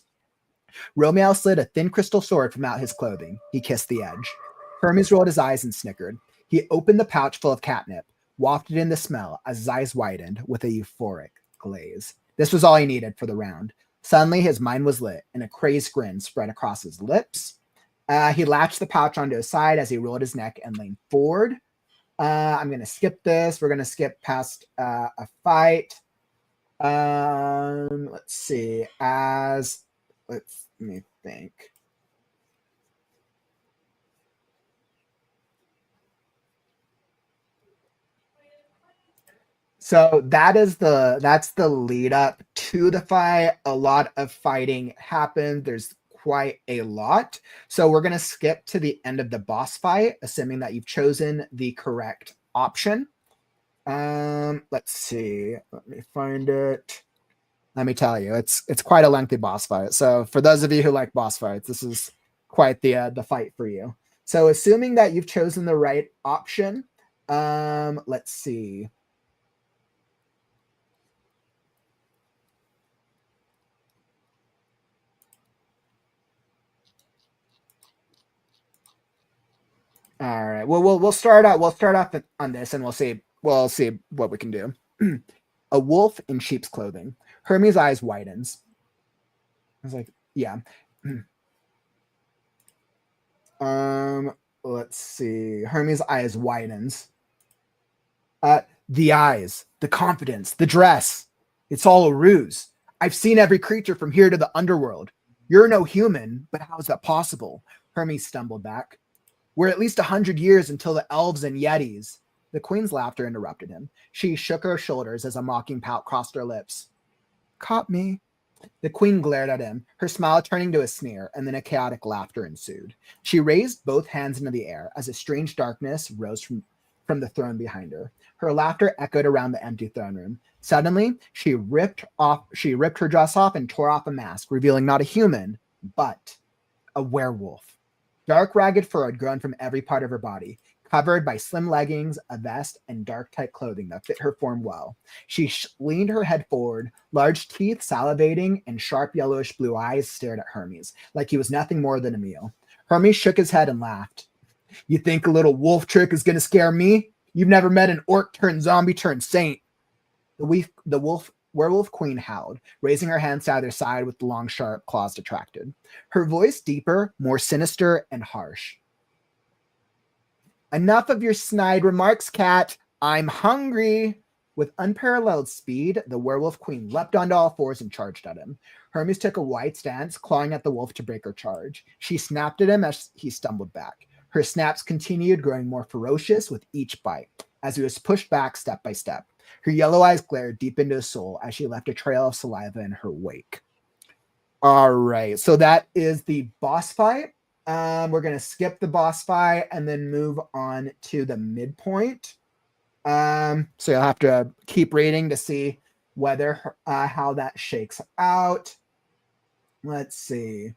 Romeo slid a thin crystal sword from out his clothing. He kissed the edge. Hermes rolled his eyes and snickered. He opened the pouch full of catnip, wafted in the smell as his eyes widened with a euphoric glaze. This was all he needed for the round. Suddenly, his mind was lit, and a crazed grin spread across his lips. He latched the pouch onto his side as he rolled his neck and leaned forward. I'm going to skip this. We're going to skip past a fight. Let's see. Let me think. So that's the lead up to the fight. A lot of fighting happened. There's quite a lot. So we're going to skip to the end of the boss fight, assuming that you've chosen the correct option. Let's see. Let me find it. Let me tell you, it's quite a lengthy boss fight. So for those of you who like boss fights, this is quite the fight for you. So assuming that you've chosen the right option, let's see. All right. Well, we'll start out. We'll start off on this, and we'll see what we can do. A wolf in sheep's clothing. Hermes' eyes widens. I was like, yeah. Let's see. Hermes' eyes widens. The eyes, the confidence, the dress. It's all a ruse. I've seen every creature from here to the underworld. You're no human, but how is that possible? Hermes stumbled back. We're at least 100 years until the elves and yetis. The queen's laughter interrupted him. She shook her shoulders as a mocking pout crossed her lips. Caught me. The queen glared at him, her smile turning to a sneer, and then a chaotic laughter ensued. She raised both hands into the air as a strange darkness rose from the throne behind her. Her laughter echoed around the empty throne room. Suddenly, she ripped her dress off and tore off a mask, revealing not a human, but a werewolf. Dark, ragged fur had grown from every part of her body, covered by slim leggings, a vest, and dark, tight clothing that fit her form well. She leaned her head forward, large teeth salivating, and sharp yellowish blue eyes stared at Hermes, like he was nothing more than a meal. Hermes shook his head and laughed. You think a little wolf trick is going to scare me? You've never met an orc turned zombie turned saint. The werewolf queen howled, raising her hands to either side with the long, sharp claws retracted. Her voice deeper, more sinister, and harsh. Enough of your snide remarks, cat. I'm hungry. With unparalleled speed, the werewolf queen leapt onto all fours and charged at him. Hermes took a wide stance, clawing at the wolf to break her charge. She snapped at him as he stumbled back. Her snaps continued, growing more ferocious with each bite, as he was pushed back step by step. Her yellow eyes glared deep into his soul as she left a trail of saliva in her wake. All right, so that is the boss fight. We're going to skip the boss fight and then move on to the midpoint. So you'll have to keep reading to see whether how that shakes out. Let's see.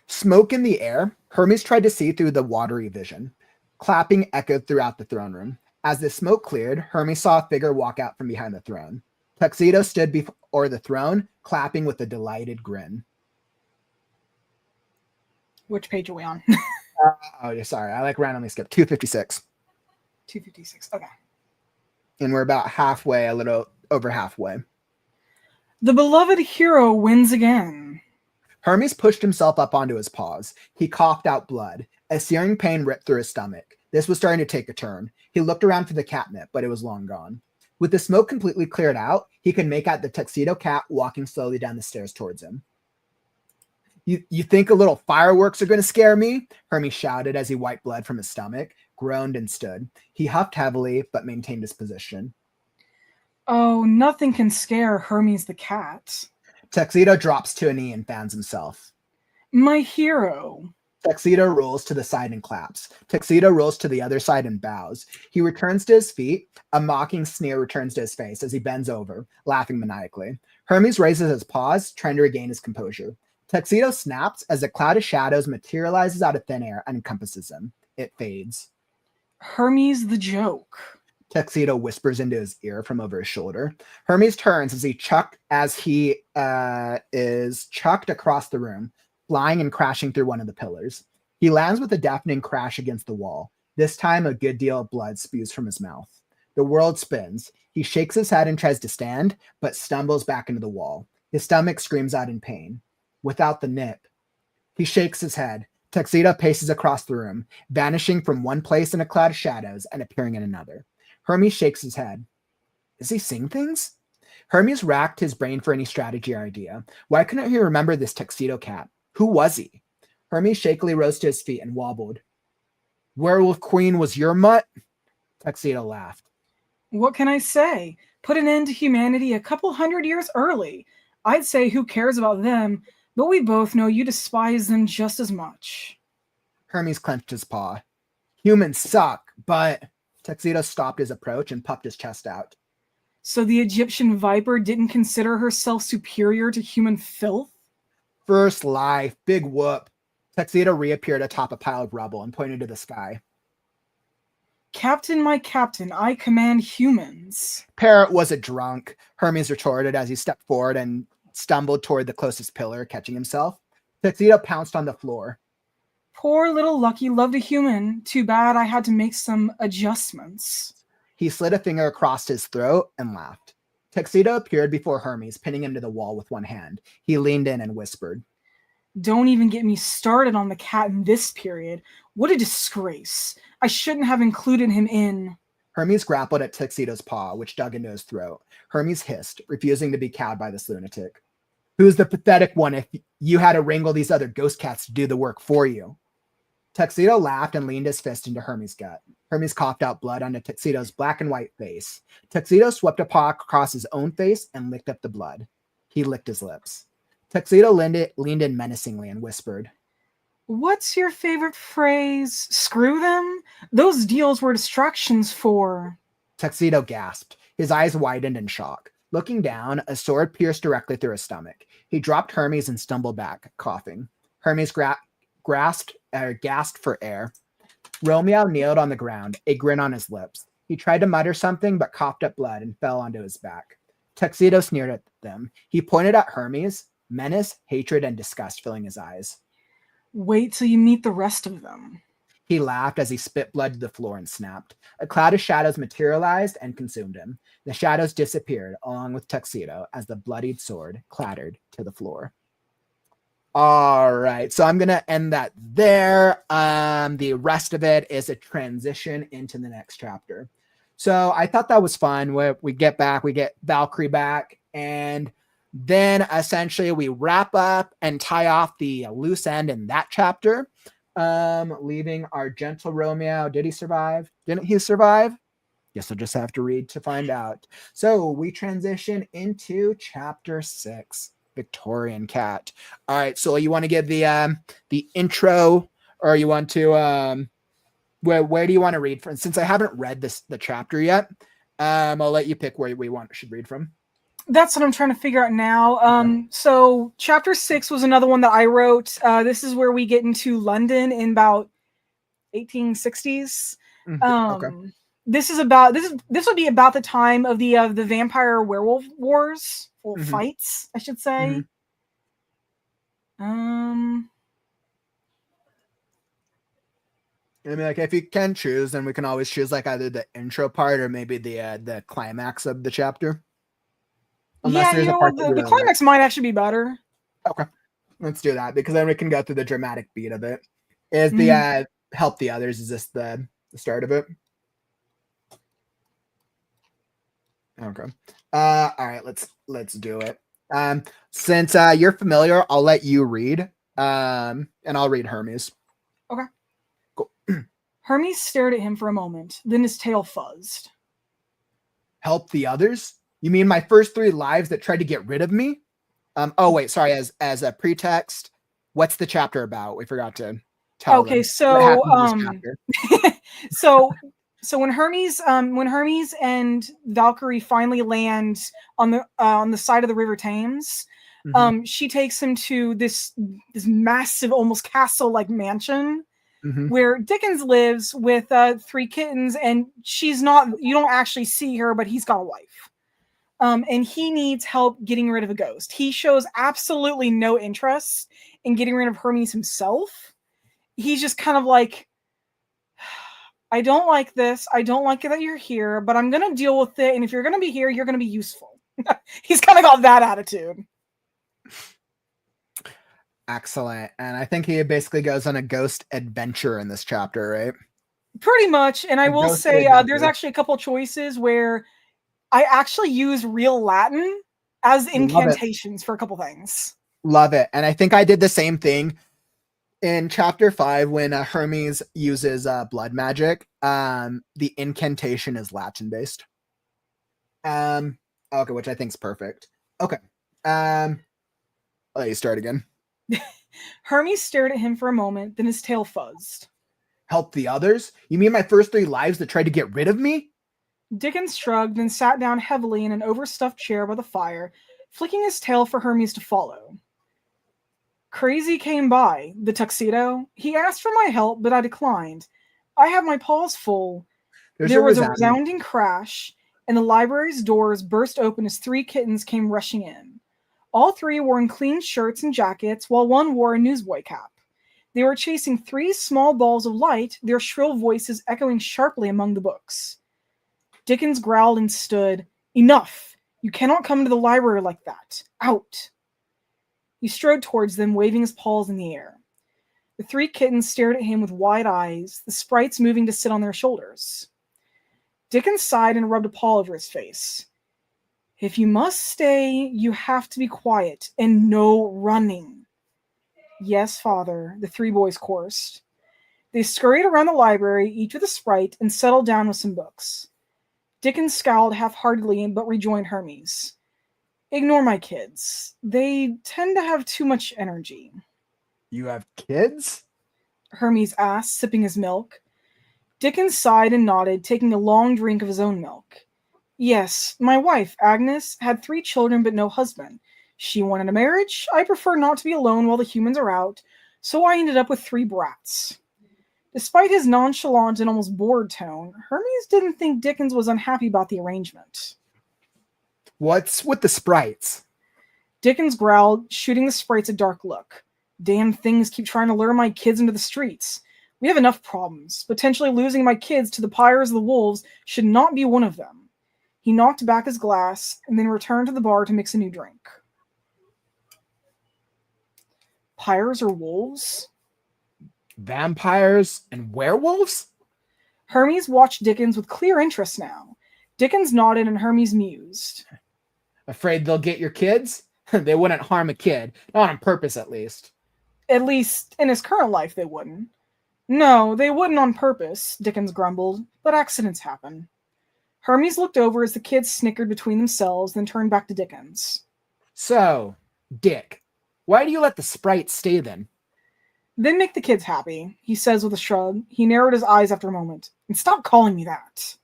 Smoke in the air. Hermes tried to see through the watery vision. Clapping echoed throughout the throne room. As the smoke cleared, Hermes saw a figure walk out from behind the throne. Tuxedo stood before the throne, clapping with a delighted grin. Which page are we on? Sorry. I randomly skipped. 256. 256. Okay. And we're about halfway, a little over halfway. The beloved hero wins again. Hermes pushed himself up onto his paws. He coughed out blood. A searing pain ripped through his stomach. This was starting to take a turn. He looked around for the catnip, but it was long gone. With the smoke completely cleared out, he could make out the tuxedo cat walking slowly down the stairs towards him. You think a little fireworks are going to scare me? Hermes shouted as he wiped blood from his stomach, groaned, and stood. He huffed heavily, but maintained his position. Oh, nothing can scare Hermes the Cat. Tuxedo drops to a knee and fans himself. My hero. Tuxedo rolls to the side and claps. Tuxedo rolls to the other side and bows. He returns to his feet. A mocking sneer returns to his face as he bends over, laughing maniacally. Hermes raises his paws, trying to regain his composure. Tuxedo snaps as a cloud of shadows materializes out of thin air and encompasses him. It fades. Hermes the joke. Tuxedo whispers into his ear from over his shoulder. Hermes turns as he is chucked across the room, flying and crashing through one of the pillars. He lands with a deafening crash against the wall. This time, a good deal of blood spews from his mouth. The world spins. He shakes his head and tries to stand, but stumbles back into the wall. His stomach screams out in pain. Without the nip. He shakes his head. Tuxedo paces across the room, vanishing from one place in a cloud of shadows and appearing in another. Hermes shakes his head. Is he seeing things? Hermes racked his brain for any strategy or idea. Why couldn't he remember this tuxedo cat? Who was he? Hermes shakily rose to his feet and wobbled. Werewolf Queen was your mutt? Tuxedo laughed. What can I say? Put an end to humanity a couple hundred years early. I'd say who cares about them, but we both know you despise them just as much. Hermes clenched his paw. Humans suck, but... Tuxedo stopped his approach and puffed his chest out. So the Egyptian viper didn't consider herself superior to human filth? First life, big whoop. Tuxedo reappeared atop a pile of rubble and pointed to the sky. Captain, my captain, I command humans. Parrot was a drunk, Hermes retorted as he stepped forward and stumbled toward the closest pillar, catching himself. Tuxedo pounced on the floor. Poor little Lucky loved a human. Too bad I had to make some adjustments. He slid a finger across his throat and laughed. Tuxedo appeared before Hermes, pinning him to the wall with one hand. He leaned in and whispered. Don't even get me started on the cat in this period. What a disgrace. I shouldn't have included him in... Hermes grappled at Tuxedo's paw, which dug into his throat. Hermes hissed, refusing to be cowed by this lunatic. Who's the pathetic one if you had to wrangle these other ghost cats to do the work for you? Tuxedo laughed and leaned his fist into Hermes' gut. Hermes coughed out blood onto Tuxedo's black and white face. Tuxedo swept a paw across his own face and licked up the blood. He licked his lips. Tuxedo leaned in menacingly and whispered. What's your favorite phrase? Screw them? Those deals were distractions for... Tuxedo gasped. His eyes widened in shock. Looking down, a sword pierced directly through his stomach. He dropped Hermes and stumbled back, coughing. Hermes gasped for air. Romeo kneeled on the ground, a grin on his lips. He tried to mutter something, but coughed up blood and fell onto his back. Tuxedo sneered at them. He pointed at Hermes, menace, hatred, and disgust filling his eyes. Wait till you meet the rest of them. He laughed as he spit blood to the floor and snapped. A cloud of shadows materialized and consumed him. The shadows disappeared along with Tuxedo as the bloodied sword clattered to the floor. All right, so I'm going to end that there. The rest of it is a transition into the next chapter. So I thought that was fun. We get Valkyrie back, and then essentially we wrap up and tie off the loose end in that chapter, leaving our gentle Romeo. Did he survive? Didn't he survive? Guess I'll just have to read to find out. So we transition into chapter 6. Victorian cat. All right, so you want to give the intro, or you want to where do you want to read from? Since I haven't read the chapter yet, I'll let you pick where we should read from. That's what I'm trying to figure out now. Okay. So chapter 6 was another one that I wrote. This is where we get into London in about 1860s. Okay. This would be about the time of the vampire werewolf wars. Or fights, I should say. I mean, like, if you can choose, then we can always choose like either the intro part or maybe the climax of the chapter. Unless there's a part the climax might actually be better. Okay. Let's do that because then we can go through the dramatic beat of it. Is the help the others? Is this the start of it? Okay. All right. Let's do it. Since you're familiar, I'll let you read. And I'll read Hermes. Okay. Cool. Hermes stared at him for a moment, then his tail fuzzed. Help the others? You mean my first 3 lives that tried to get rid of me? Oh wait, sorry. As a pretext, what's the chapter about? We forgot to tell Okay, them. so What happened in this chapter? so when Hermes and Valkyrie finally land on the side of the River Thames, she takes him to this massive, almost castle-like mansion where Dickens lives with 3 kittens, and she's not. You don't actually see her, but he's got a wife. And he needs help getting rid of a ghost. He shows absolutely no interest in getting rid of Hermes himself. He's just kind of like, I don't like this. I don't like it that you're here, but I'm going to deal with it. And if you're going to be here, you're going to be useful. He's kind of got that attitude. Excellent. And I think he basically goes on a ghost adventure in this chapter, right? Pretty much. And I will say there's actually a couple choices where I actually use real Latin as incantations for a couple things. Love it. And I think I did the same thing in chapter 5 when Hermes uses blood magic. The incantation is Latin based. Okay, which I think is perfect. Okay. I'll let you start again. Hermes stared at him for a moment, then his tail fuzzed. Help the others? You mean my first 3 lives that tried to get rid of me? Dickens shrugged and sat down heavily in an overstuffed chair by the fire, flicking his tail for Hermes to follow. Crazy came by, the tuxedo. He asked for my help, but I declined. I have my paws full. There was a resounding crash, and the library's doors burst open as 3 kittens came rushing in. All 3 wore in clean shirts and jackets, while one wore a newsboy cap. They were chasing 3 small balls of light, their shrill voices echoing sharply among the books. Dickens growled and stood. Enough! You cannot come to the library like that. Out! He strode towards them, waving his paws in the air. The 3 kittens stared at him with wide eyes, the sprites moving to sit on their shoulders. Dickens sighed and rubbed a paw over his face. If you must stay, you have to be quiet, and no running. Yes, father, the 3 boys chorused. They scurried around the library, each with a sprite, and settled down with some books. Dickens scowled half-heartedly, but rejoined Hermes. Ignore my kids. They tend to have too much energy. You have kids? Hermes asked, sipping his milk. Dickens sighed and nodded, taking a long drink of his own milk. Yes, my wife, Agnes, had 3 children but no husband. She wanted a marriage. I prefer not to be alone while the humans are out, so I ended up with 3 brats. Despite his nonchalant and almost bored tone, Hermes didn't think Dickens was unhappy about the arrangement. What's with the sprites? Dickens growled, shooting the sprites a dark look. Damn things keep trying to lure my kids into the streets. We have enough problems. Potentially losing my kids to the pyres of the wolves should not be one of them. He knocked back his glass and then returned to the bar to mix a new drink. Pyres or wolves? Vampires and werewolves? Hermes watched Dickens with clear interest now. Dickens nodded and Hermes mused. Afraid they'll get your kids? They wouldn't harm a kid. Not on purpose, at least. At least, in his current life, they wouldn't. No, they wouldn't on purpose, Dickens grumbled, but accidents happen. Hermes looked over as the kids snickered between themselves, then turned back to Dickens. So, Dick, why do you let the sprites stay then? Then make the kids happy, he says with a shrug. He narrowed his eyes after a moment. And stop calling me that.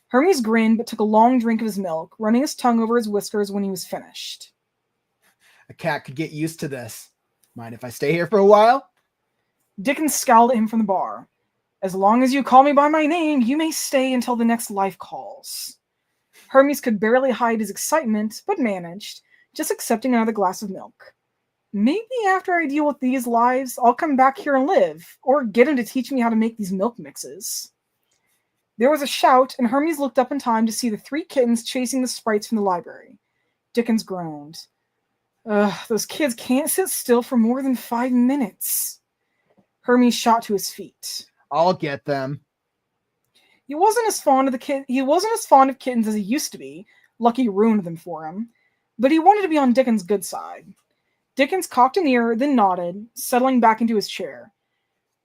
Hermes grinned but took a long drink of his milk, running his tongue over his whiskers when he was finished. A cat could get used to this. Mind if I stay here for a while? Dickens scowled at him from the bar. As long as you call me by my name, you may stay until the next life calls. Hermes could barely hide his excitement, but managed, just accepting another glass of milk. Maybe after I deal with these lives, I'll come back here and live, or get him to teach me how to make these milk mixes. There was a shout, and Hermes looked up in time to see the 3 kittens chasing the sprites from the library. Dickens groaned. Ugh, those kids can't sit still for more than 5 minutes. Hermes shot to his feet. I'll get them. He wasn't as fond of kittens as he used to be. Lucky ruined them for him. But he wanted to be on Dickens' good side. Dickens cocked an ear, then nodded, settling back into his chair.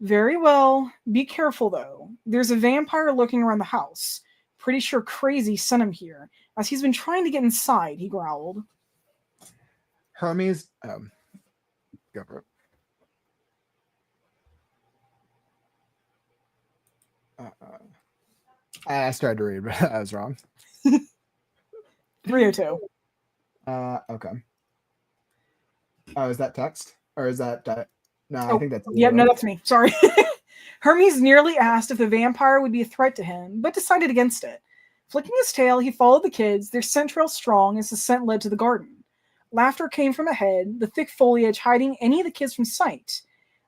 Very well. Be careful, though. There's a vampire lurking around the house. Pretty sure Crazy sent him here, as he's been trying to get inside, he growled. Hermes, go for it. I started to read, but I was wrong. 302. Okay. Oh, is that text? Or is that... no, I think that's... Yep, no, that's me. Sorry. Hermes nearly asked if the vampire would be a threat to him, but decided against it. Flicking his tail, he followed the kids, their scent trail strong as the scent led to the garden. Laughter came from ahead, the thick foliage hiding any of the kids from sight.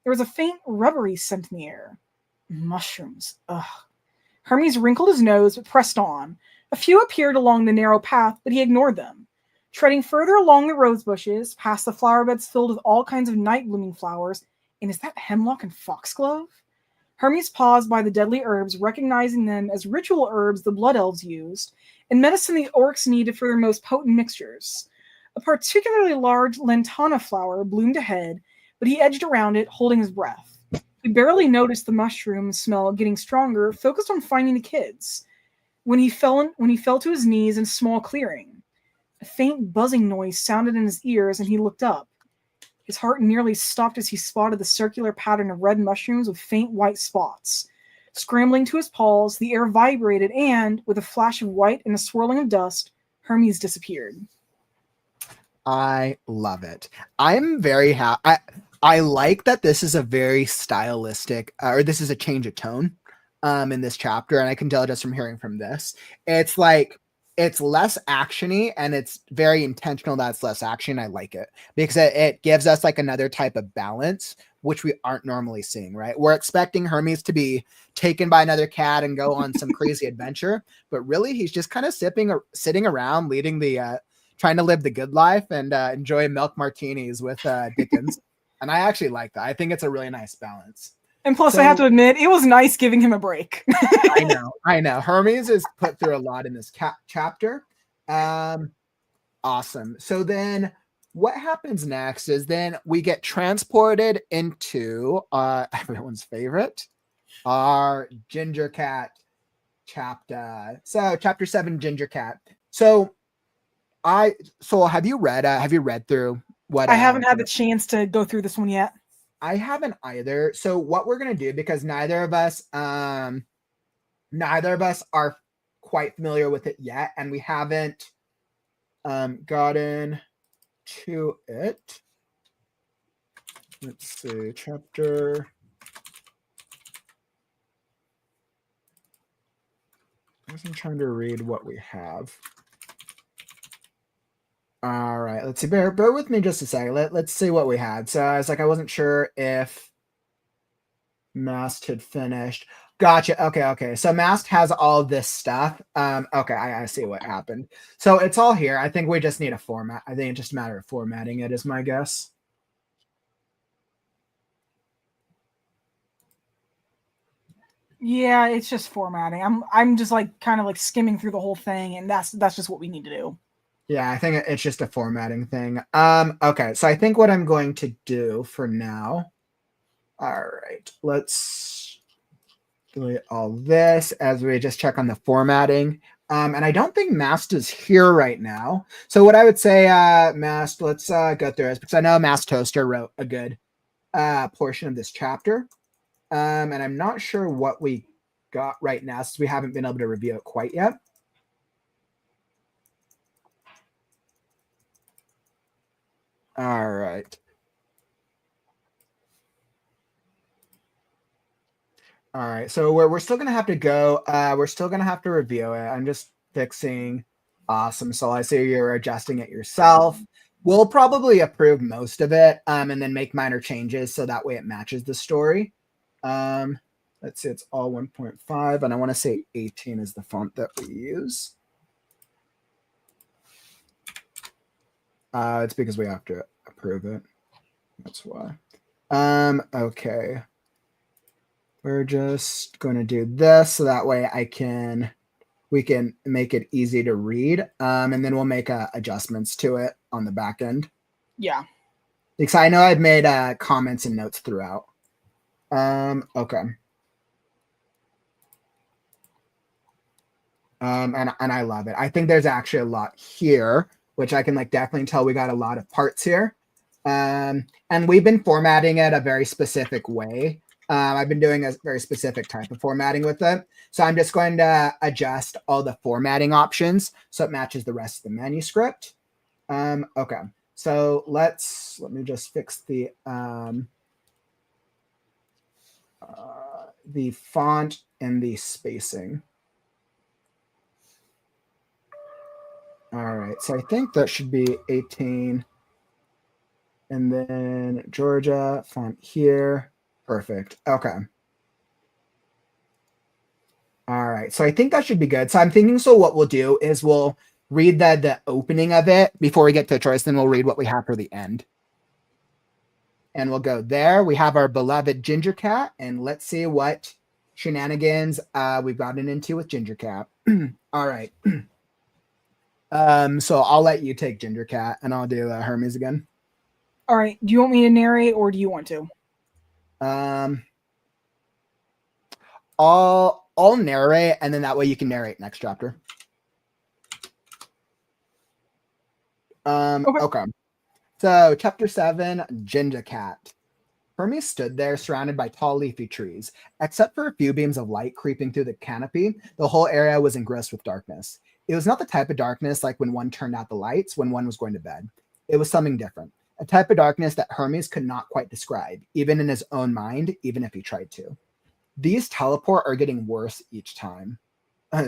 There was a faint, rubbery scent in the air. Mushrooms. Ugh. Hermes wrinkled his nose, but pressed on. A few appeared along the narrow path, but he ignored them. Treading further along the rose bushes, past the flower beds filled with all kinds of night-blooming flowers, and is that hemlock and foxglove? Hermes paused by the deadly herbs, recognizing them as ritual herbs the blood elves used, and medicine the orcs needed for their most potent mixtures. A particularly large lantana flower bloomed ahead, but he edged around it, holding his breath. He barely noticed the mushroom smell getting stronger, focused on finding the kids. When he fell to his knees in a small clearing, a faint buzzing noise sounded in his ears, and he looked up. His heart nearly stopped as he spotted the circular pattern of red mushrooms with faint white spots. Scrambling to his paws, the air vibrated, and, with a flash of white and a swirling of dust, Hermes disappeared. I love it. I'm very happy. I like that this is a very stylistic, or this is a change of tone in this chapter, and I can tell just from hearing from this. It's like, it's less actiony, and it's very intentional that it's less action. I like it because it gives us like another type of balance, which we aren't normally seeing, right? We're expecting Hermes to be taken by another cat and go on some crazy adventure, but really he's just kind of sitting around, leading the, trying to live the good life and enjoy milk martinis with Dickens. And I actually like that. I think it's a really nice balance. And plus, I have to admit, it was nice giving him a break. I know. Hermes is put through a lot in this chapter. Awesome. So then what happens next is then we get transported into everyone's favorite, our Ginger Cat chapter. So chapter 7, Ginger Cat. So have you read through what I haven't had the chance to go through this one yet. I haven't either. So what we're gonna do, because neither of us are quite familiar with it yet, and we haven't gotten to it. Let's see, chapter. I'm trying to read what we have. All right, let's see. Bear with me just a second. Let's see what we had. So I wasn't sure if Mast had finished. Gotcha. Okay. So Mast has all this stuff. Okay, I see what happened. So it's all here. I think we just need a format. I think it's just a matter of formatting it, is my guess. Yeah, it's just formatting. I'm just like kind of like skimming through the whole thing, and that's just what we need to do. Yeah, I think it's just a formatting thing. Okay, so I think what I'm going to do for now. All right, let's delete all this as we just check on the formatting. And I don't think Mast is here right now. So what I would say, Mast, let's go through this, because I know Mast Toaster wrote a good portion of this chapter. And I'm not sure what we got right now, since we haven't been able to review it quite yet. All right. All right. So we're still going to have to go. We're still going to have to review it. I'm just fixing. Awesome. So I see you're adjusting it yourself. We'll probably approve most of it and then make minor changes so that way it matches the story. Let's see. It's all 1.5. And I want to say 18 is the font that we use. It's because we have to approve it. That's why. Okay. We're just going to do this so that way we can make it easy to read. And then we'll make adjustments to it on the back end. Yeah. Because I know I've made comments and notes throughout. Okay. And I love it. I think there's actually a lot here, which I can like definitely tell we got a lot of parts here. And we've been formatting it a very specific way. I've been doing a very specific type of formatting with it. So I'm just going to adjust all the formatting options so it matches the rest of the manuscript. Okay. So let me just fix the font and the spacing. All right. So I think that should be 18. And then Georgia font here. Perfect. Okay. All right. So I think that should be good. So I'm thinking, so what we'll do is we'll read the opening of it before we get to the choice. Then we'll read what we have for the end. And we'll go there. We have our beloved Ginger Cat. And let's see what shenanigans we've gotten into with Ginger Cat. All right. So I'll let you take Ginger Cat and I'll do Hermes again. All right. Do you want me to narrate or do you want to? I'll narrate, and then that way you can narrate next chapter. Okay. So chapter 7, Ginger Cat. Hermes stood there surrounded by tall leafy trees. Except for a few beams of light creeping through the canopy, the whole area was engrossed with darkness. It was not the type of darkness like when one turned out the lights when one was going to bed. It was something different. A type of darkness that Hermes could not quite describe, even in his own mind, even if he tried to. These teleport are getting worse each time,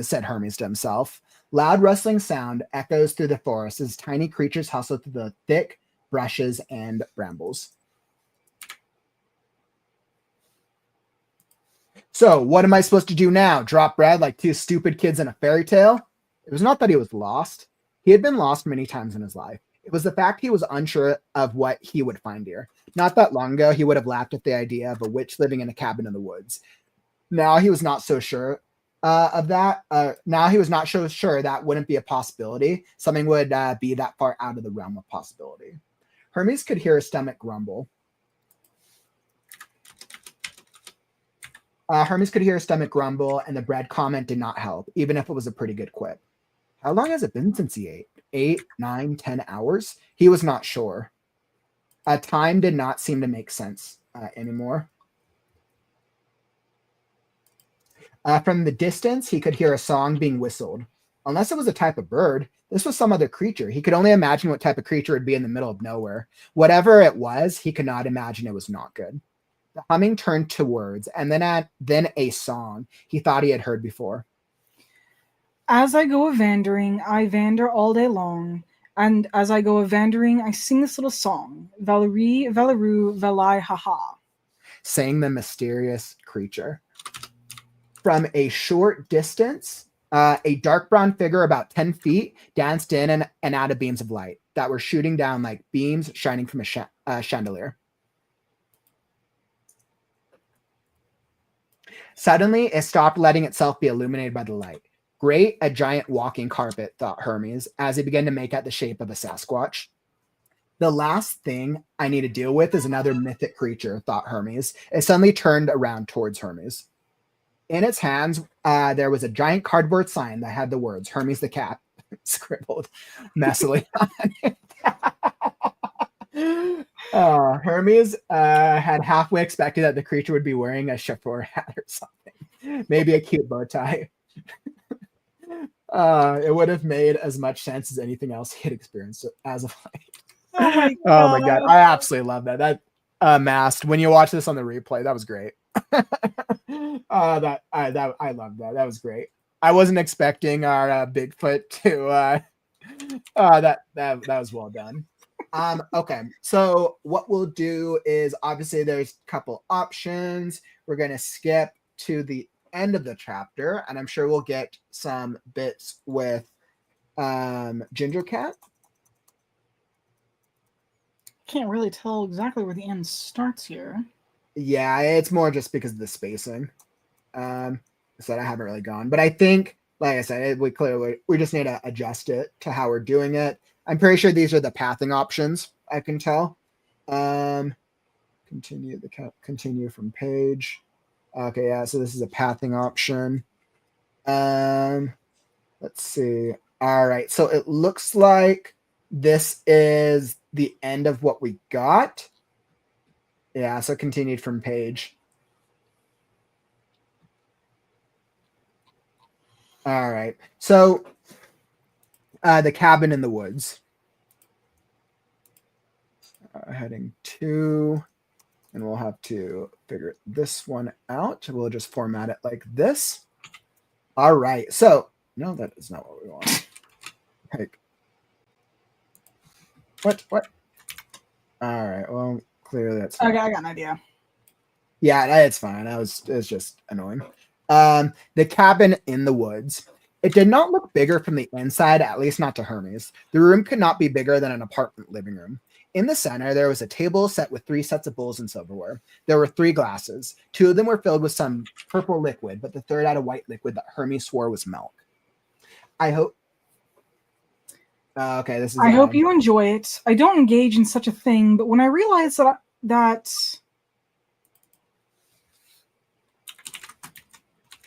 said Hermes to himself. Loud rustling sound echoes through the forest as tiny creatures hustle through the thick brushes and brambles. So, what am I supposed to do now? Drop bread like two stupid kids in a fairy tale? It was not that he was lost. He had been lost many times in his life. It was the fact he was unsure of what he would find here. Not that long ago, he would have laughed at the idea of a witch living in a cabin in the woods. Now he was not so sure of that. Now he was not so sure that wouldn't be a possibility. Something would be that far out of the realm of possibility. Hermes could hear his stomach grumble. Hermes could hear his stomach grumble, and the bread comment did not help, even if it was a pretty good quip. How long has it been since he ate? 8, 9, 10 hours? He was not sure. Time did not seem to make sense anymore. From the distance, he could hear a song being whistled. Unless it was a type of bird, this was some other creature. He could only imagine what type of creature would be in the middle of nowhere. Whatever it was, he could not imagine it was not good. The humming turned to words, and then a song he thought he had heard before. As I go a-vandering, I wander all day long, and as I go a-vandering, I sing this little song, Valerie, Valeroo, Valai, haha. Sang the mysterious creature. From a short distance, a dark brown figure about 10 feet danced in and out of beams of light that were shooting down like beams shining from a chandelier. Suddenly, it stopped letting itself be illuminated by the light. Great, a giant walking carpet, thought Hermes, as he began to make out the shape of a Sasquatch. The last thing I need to deal with is another mythic creature, thought Hermes. It suddenly turned around towards Hermes. In its hands, there was a giant cardboard sign that had the words Hermes the Cat scribbled messily on it. Hermes had halfway expected that the creature would be wearing a chauffeur hat or something. Maybe a cute bow tie. It would have made as much sense as anything else he had experienced as of late. Oh my god. I absolutely love that. That masked. When you watch this on the replay, that was great. I love that. That was great. I wasn't expecting our Bigfoot to that was well done. Okay, so what we'll do is obviously there's a couple options. We're gonna skip to the end of the chapter, and I'm sure we'll get some bits with Ginger Cat. Can't really tell exactly where the end starts here. Yeah, it's more just because of the spacing. So I haven't really gone, but I think, like I said, we just need to adjust it to how we're doing it. I'm pretty sure these are the pathing options. I can tell. Continue from page. Okay, yeah. So this is a pathing option. Let's see. All right. So it looks like this is the end of what we got. Yeah. So continued from page. All right. So the cabin in the woods. Heading 2. And we'll have to figure this one out. We'll just format it like this. All right. So, no, that is not what we want. Like, what? All right. Well, clearly that's. Okay, I got an idea. Yeah, it's fine. It's just annoying. The cabin in the woods. It did not look bigger from the inside, at least not to Hermes. The room could not be bigger than an apartment living room. In the center, there was a table set with 3 sets of bowls and silverware. There were 3 glasses. 2 of them were filled with some purple liquid, but the third had a white liquid that Hermes swore was milk. I hope. Okay, this is. I hope you enjoy it. I don't engage in such a thing, but when I realized that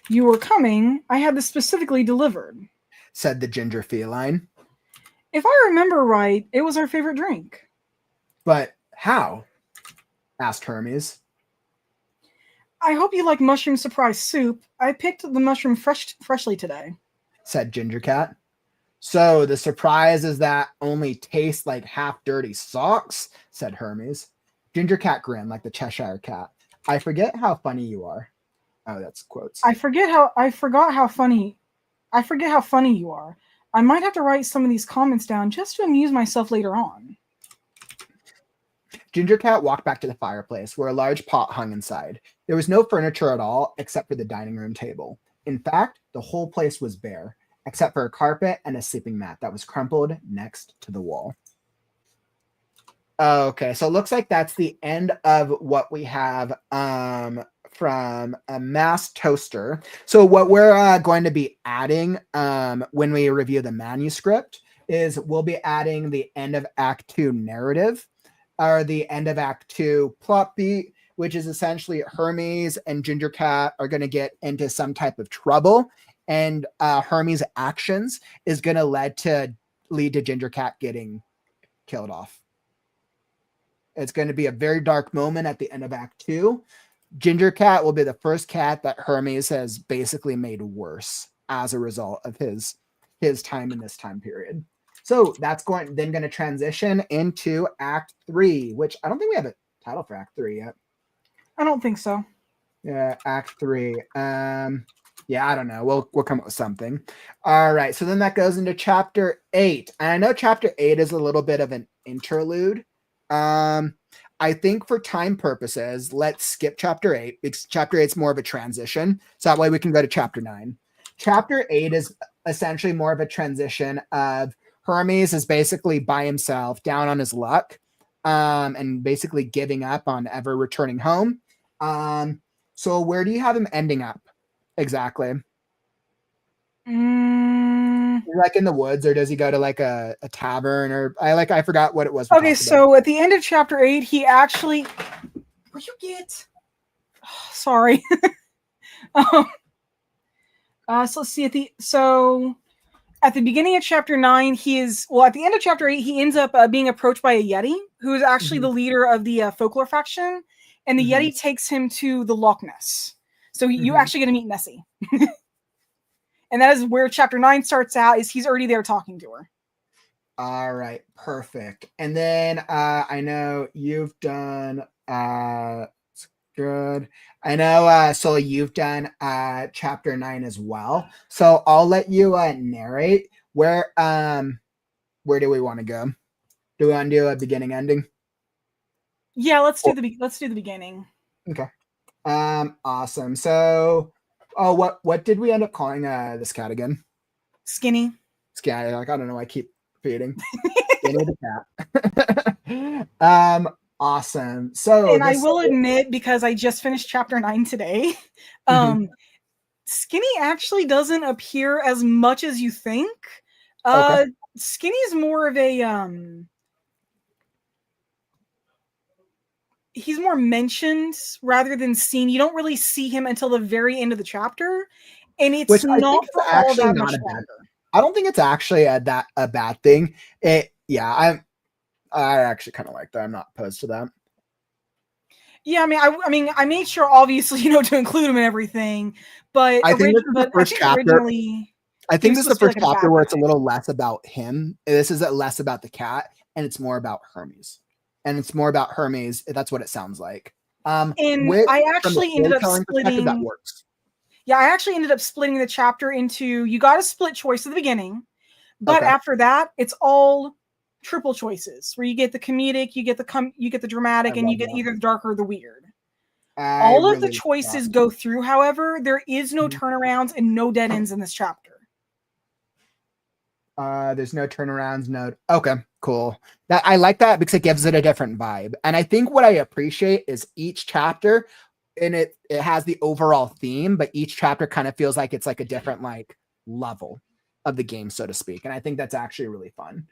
you were coming, I had this specifically delivered, said the ginger feline. If I remember right, it was our favorite drink. But how? Asked Hermes. I hope you like mushroom surprise soup. I picked the mushroom freshly today, said Ginger Cat. So the surprise is that only tastes like half dirty socks, said Hermes. Ginger Cat grinned like the Cheshire Cat. I forget how funny you are. Oh, that's quotes. I forget how funny you are. I might have to write some of these comments down just to amuse myself later on. Ginger Cat walked back to the fireplace where a large pot hung inside. There was no furniture at all except for the dining room table. In fact, the whole place was bare, except for a carpet and a sleeping mat that was crumpled next to the wall. Okay, so it looks like that's the end of what we have from a mass toaster. So what we're going to be adding when we review the manuscript is we'll be adding the end of Act 2 narrative, or the end of Act 2 plot beat, which is essentially Hermes and Ginger Cat are going to get into some type of trouble, and Hermes' actions is going to lead to Ginger Cat getting killed off. It's going to be a very dark moment at the end of Act 2. Ginger Cat will be the first cat that Hermes has basically made worse as a result of his time in this time period. So that's going to transition into Act 3, which I don't think we have a title for Act 3 yet. I don't think so. Yeah, Act 3. Yeah, I don't know. We'll come up with something. All right. So then that goes into Chapter 8. And I know Chapter 8 is a little bit of an interlude. I think for time purposes, let's skip Chapter 8 because Chapter 8 is more of a transition. So that way we can go to Chapter 9. Chapter 8 is essentially more of a transition of Hermes is basically by himself, down on his luck, and basically giving up on ever returning home. So where do you have him ending up exactly? Like in the woods, or does he go to like a tavern, or I forgot what it was. Okay, so at the end of Chapter 8, he actually. Where'd you get? Oh, sorry. So let's see at the beginning of Chapter 9, at the end of Chapter 8, he ends up being approached by a Yeti, who is actually the leader of the folklore faction, and the Yeti takes him to the Loch Ness. So you actually get to meet Nessie. And that is where Chapter 9 starts out, is he's already there talking to her. All right, perfect. And then I know you've done it's good. I know so you've done Chapter 9 as well. So I'll let you narrate where do we want to go? Do we want to do a beginning ending? Yeah, let's do the beginning. Okay. Awesome. So what did we end up calling this cat again? Skinny. Skinny. I don't know. I keep feeding. Skinny the cat. Awesome. So And I will admit, because I just finished chapter 9 today, Skinny actually doesn't appear as much as you think. Okay. Skinny's more of a he's more mentioned rather than seen. You don't really see him until the very end of the chapter, and it's not for all that much longer. I don't think it's actually a bad thing. I actually kind of like that. I'm not opposed to that. Yeah, I mean, I made sure, obviously, to include him in everything, but I think this is the first chapter. Originally, I think this is the first chapter where it's a little less about him. This is less about the cat, and it's more about Hermes. And it's more about Hermes. That's what it sounds like. And I actually ended up splitting. That works. Yeah, I actually ended up splitting the chapter into, you got a split choice at the beginning, but after that, it's all triple choices where you get the comedic, you get the dramatic, and you get either the dark or the weird. All of the choices go through. However, there is no turnarounds and no dead ends in this chapter. There's no turnarounds. No. Okay, cool. That I like that because it gives it a different vibe. And I think what I appreciate is each chapter, and it has the overall theme, but each chapter kind of feels like it's like a different like level of the game, so to speak. And I think that's actually really fun.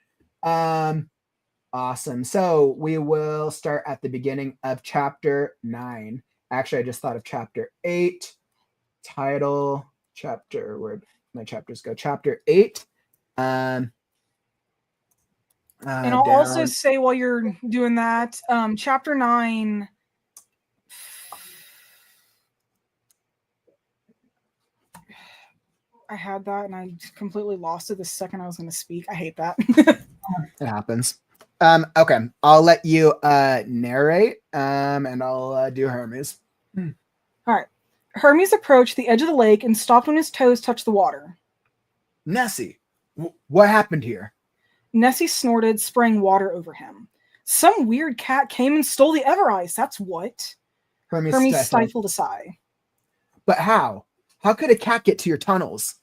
Awesome. So we will start at the beginning of chapter 9. Actually, I just thought of chapter 8. Title, chapter, where'd my chapters go? Chapter 8. And I'll also say, while you're doing that, chapter 9. I had that and I completely lost it the second I was going to speak. I hate that. It happens. Okay, I'll let you narrate, and I'll do Hermes. All right. Hermes approached the edge of the lake and stopped when his toes touched the water. Nessie, what happened here? Nessie snorted, spraying water over him. Some weird cat came and stole the Ever Ice, that's what. Hermes stifled a sigh. But how? How could a cat get to your tunnels?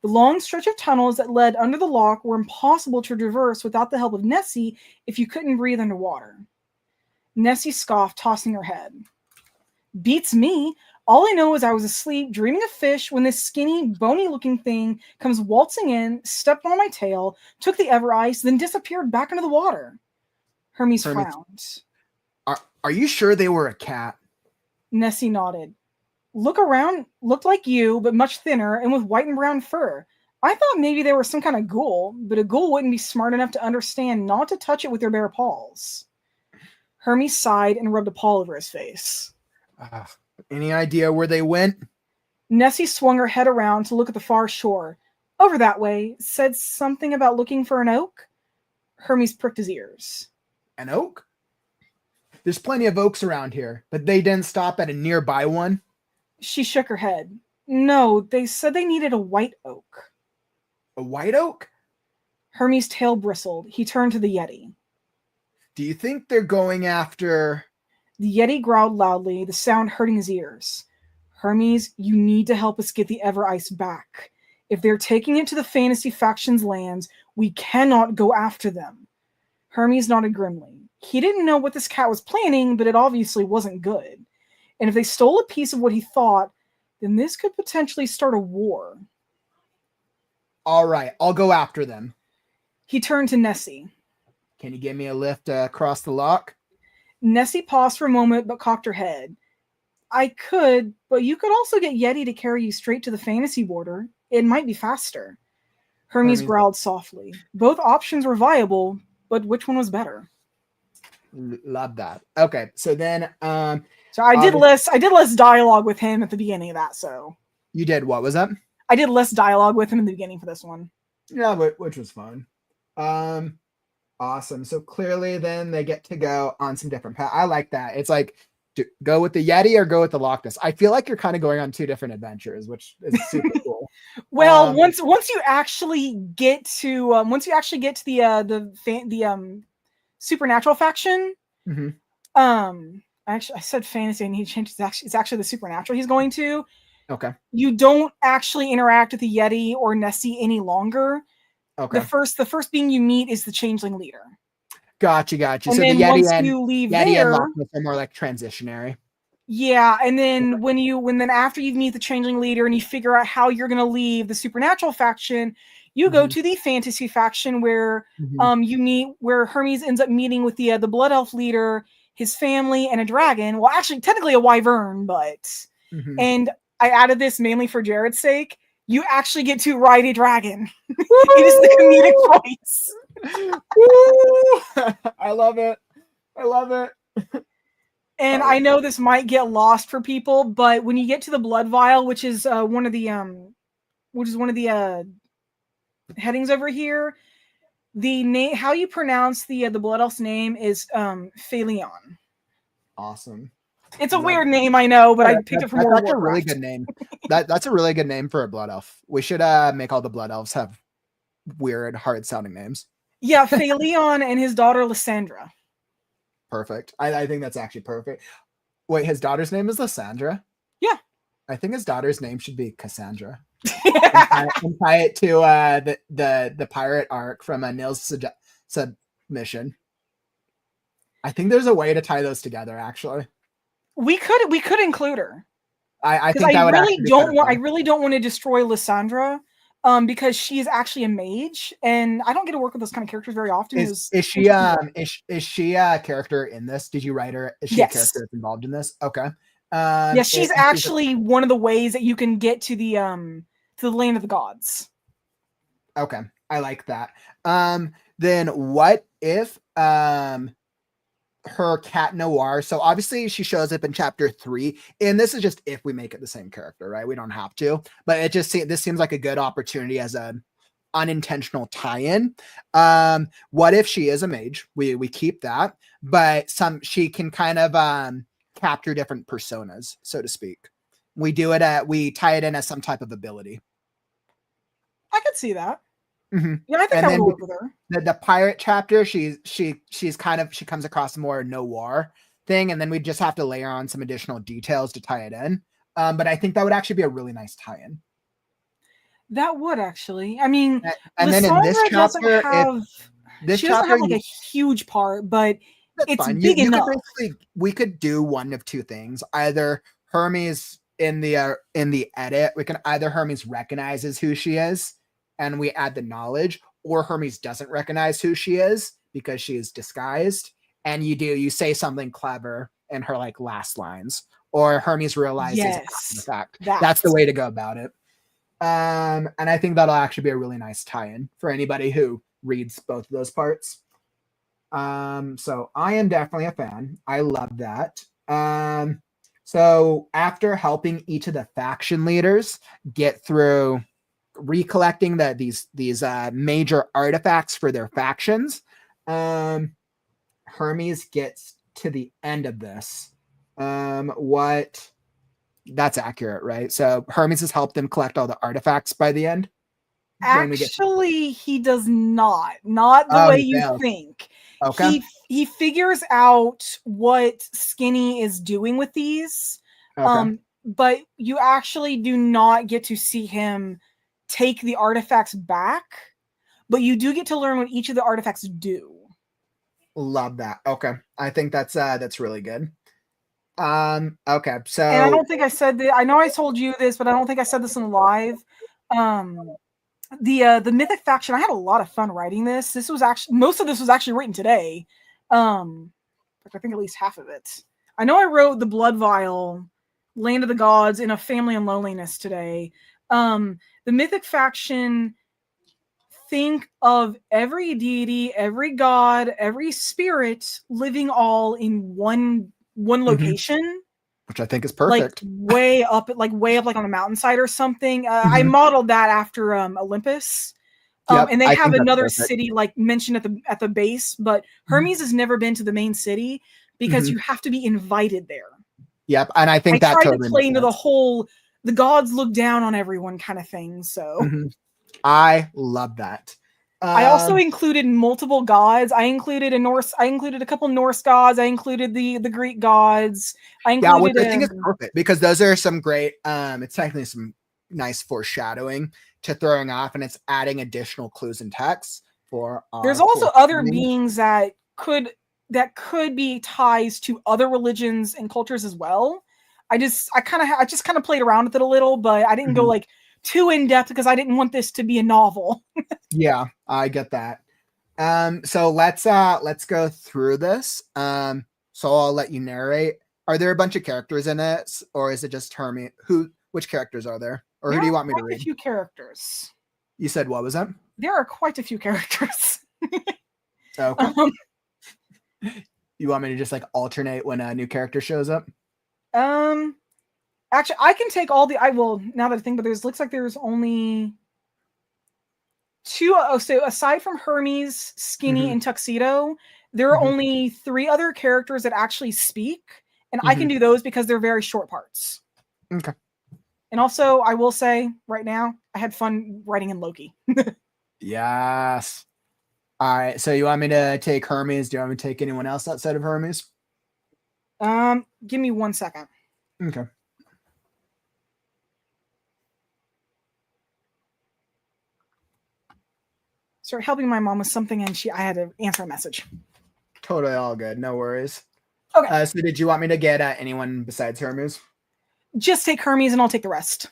The long stretch of tunnels that led under the lock were impossible to traverse without the help of Nessie if you couldn't breathe underwater. Nessie scoffed, tossing her head. Beats me. All I know is I was asleep, dreaming of fish, when this skinny, bony-looking thing comes waltzing in, stepped on my tail, took the Ever Ice, then disappeared back into the water. Hermes frowned. Are you sure they were a cat? Nessie nodded. Look around, looked like you, but much thinner and with white and brown fur. I thought maybe they were some kind of ghoul, but a ghoul wouldn't be smart enough to understand not to touch it with their bare paws. Hermes sighed and rubbed a paw over his face. Any idea where they went? Nessie swung her head around to look at the far shore. Over that way. Said something about looking for an oak? Hermes pricked his ears. An oak? There's plenty of oaks around here, but they didn't stop at a nearby one? She shook her head. No, they said they needed a white oak. A white oak? Hermes' tail bristled. He turned to the Yeti. Do you think they're going after... The Yeti growled loudly, the sound hurting his ears. Hermes, you need to help us get the Ever Ice back. If they're taking it to the Fantasy Faction's lands, we cannot go after them. Hermes nodded grimly. He didn't know what this cat was planning, but it obviously wasn't good. And if they stole a piece of what he thought, then this could potentially start a war. All right, I'll go after them. He turned to Nessie. Can you give me a lift across the lock? Nessie paused for a moment, but cocked her head. I could, but you could also get Yeti to carry you straight to the fantasy border. It might be faster. Hermes growled softly. Both options were viable, but which one was better? Love that. Okay, so then... So I did less dialogue with him at the beginning of that, so... You did what? Was that? I did less dialogue with him in the beginning for this one. Yeah, which was fun. Awesome. So clearly then they get to go on some different paths. I like that. It's like, go with the Yeti or go with the Loch Ness. I feel like you're kind of going on two different adventures, which is super cool. Well, once you actually get to the supernatural faction, I said fantasy and he changed it's actually the supernatural he's going to. Okay. You don't actually interact with the Yeti or Nessie any longer. Okay. The first being you meet is the changeling leader. Gotcha. And So the then Yeti once and you leave Yeti and there, Loch Ness are more like transitionary. yeah, and then when after you meet the changeling leader and you figure out how you're gonna leave the supernatural faction, you go to the fantasy faction where you meet where Hermes ends up meeting with the blood elf leader, his family, and a dragon. Well, actually, technically a wyvern, but and I added this mainly for Jared's sake. You actually get to ride a dragon. It is the comedic voice. I love it. I love it. And I know this might get lost for people, but when you get to the blood vial, which is one of the headings over here, the name, how you pronounce the blood elf's name is Phaleon. Awesome. It's a weird name, I know, but I picked it from World of That's a really Warcraft. good name. That's a really good name for a blood elf. We should make all the blood elves have weird, hard sounding names. Yeah, Phaleon and his daughter Lysandra. Perfect. I think that's actually perfect. Wait, his daughter's name is Lysandra? Yeah. I think his daughter's name should be Cassandra. and tie it to the pirate arc from Neil's submission. I think there's a way to tie those together, actually. We could include her. I think that would really don't want I really don't want to destroy Lysandra. Because she is actually a mage, and I don't get to work with those kind of characters very often. Is she a character in this? Did you write her? Is she a character that's involved in this? Okay. Yeah, she's actually one of the ways that you can get to the land of the gods. Okay, I like that. Then what if her cat noir? So obviously she shows up in chapter 3, and this is just if we make it the same character, right? We don't have to, but this seems like a good opportunity as a unintentional tie-in. What if she is a mage? We keep that, but she can kind of capture different personas, so to speak. We tie it in as some type of ability. I could see that. Yeah, I think that would work with her. The pirate chapter, she comes across a more noir thing, and then we just have to layer on some additional details to tie it in. But I think that would actually be a really nice tie-in. That would actually. I mean, and then in this chapter, she doesn't have like a huge part, but it's fine. Big enough. We could do one of two things. Either Hermes in the edit, we can either Hermes recognizes who she is, and we add the knowledge, or Hermes doesn't recognize who she is because she is disguised, and you say something clever in her like last lines, or Hermes realizes the fact. That's the way to go about it. And I think that'll actually be a really nice tie-in for anybody who reads both of those parts. So I am definitely a fan. I love that. So after helping each of the faction leaders get through recollecting these major artifacts for their factions, Hermes gets to the end of this. That's accurate, right? So Hermes has helped them collect all the artifacts by the end. Actually, he does not the way you think. Okay. He figures out what Skinny is doing with these. Okay. But you actually do not get to see him take the artifacts back, but you do get to learn what each of the artifacts do. Love that. Okay. I think that's really good. Okay. So, and I don't think I said that. I know I told you this, but I don't think I said this in live. The Mythic faction, I had a lot of fun writing this. Most of this was actually written today. I think at least half of it. I know I wrote the Blood Vial, Land of the Gods, in A Family and Loneliness today. The Mythic faction, think of every deity, every god, every spirit living all in one location, which I think is perfect. Way up like on a mountainside or something. I modeled that after Olympus. And they have another city like mentioned at the base, but Hermes has never been to the main city because you have to be invited there. Yep, and I think that tried to play into the whole the gods look down on everyone kind of thing. So I love that. I also included multiple gods. I included a couple Norse gods. I included the Greek gods. I included which I think is perfect because those are some great. It's technically some nice foreshadowing to throwing off, and it's adding additional clues and text for our There's also other foreshadowing. beings that could be ties to other religions and cultures as well. I just kind of played around with it a little, but I didn't go like too in depth because I didn't want this to be a novel. Yeah, I get that. So let's go through this. So I'll let you narrate. Are there a bunch of characters in it, or is it just Hermes? Which characters are there, or who do you want me to Quite read? a few characters. You said what was that? There are quite a few characters. Okay. You want me to just like alternate when a new character shows up? Actually, I can take all the. I will now that I think, but looks like there's only two. Oh, so aside from Hermes, Skinny, and Tuxedo, there are only 3 other characters that actually speak, and I can do those because they're very short parts. Okay. And also, I will say right now, I had fun writing in Loki. Yes. All right. So you want me to take Hermes? Do you want me to take anyone else outside of Hermes? Give me 1 second. Okay. Started helping my mom with something, and I had to answer a message. Totally all good. No worries. Okay. So did you want me to get anyone besides Hermes? Just take Hermes, and I'll take the rest.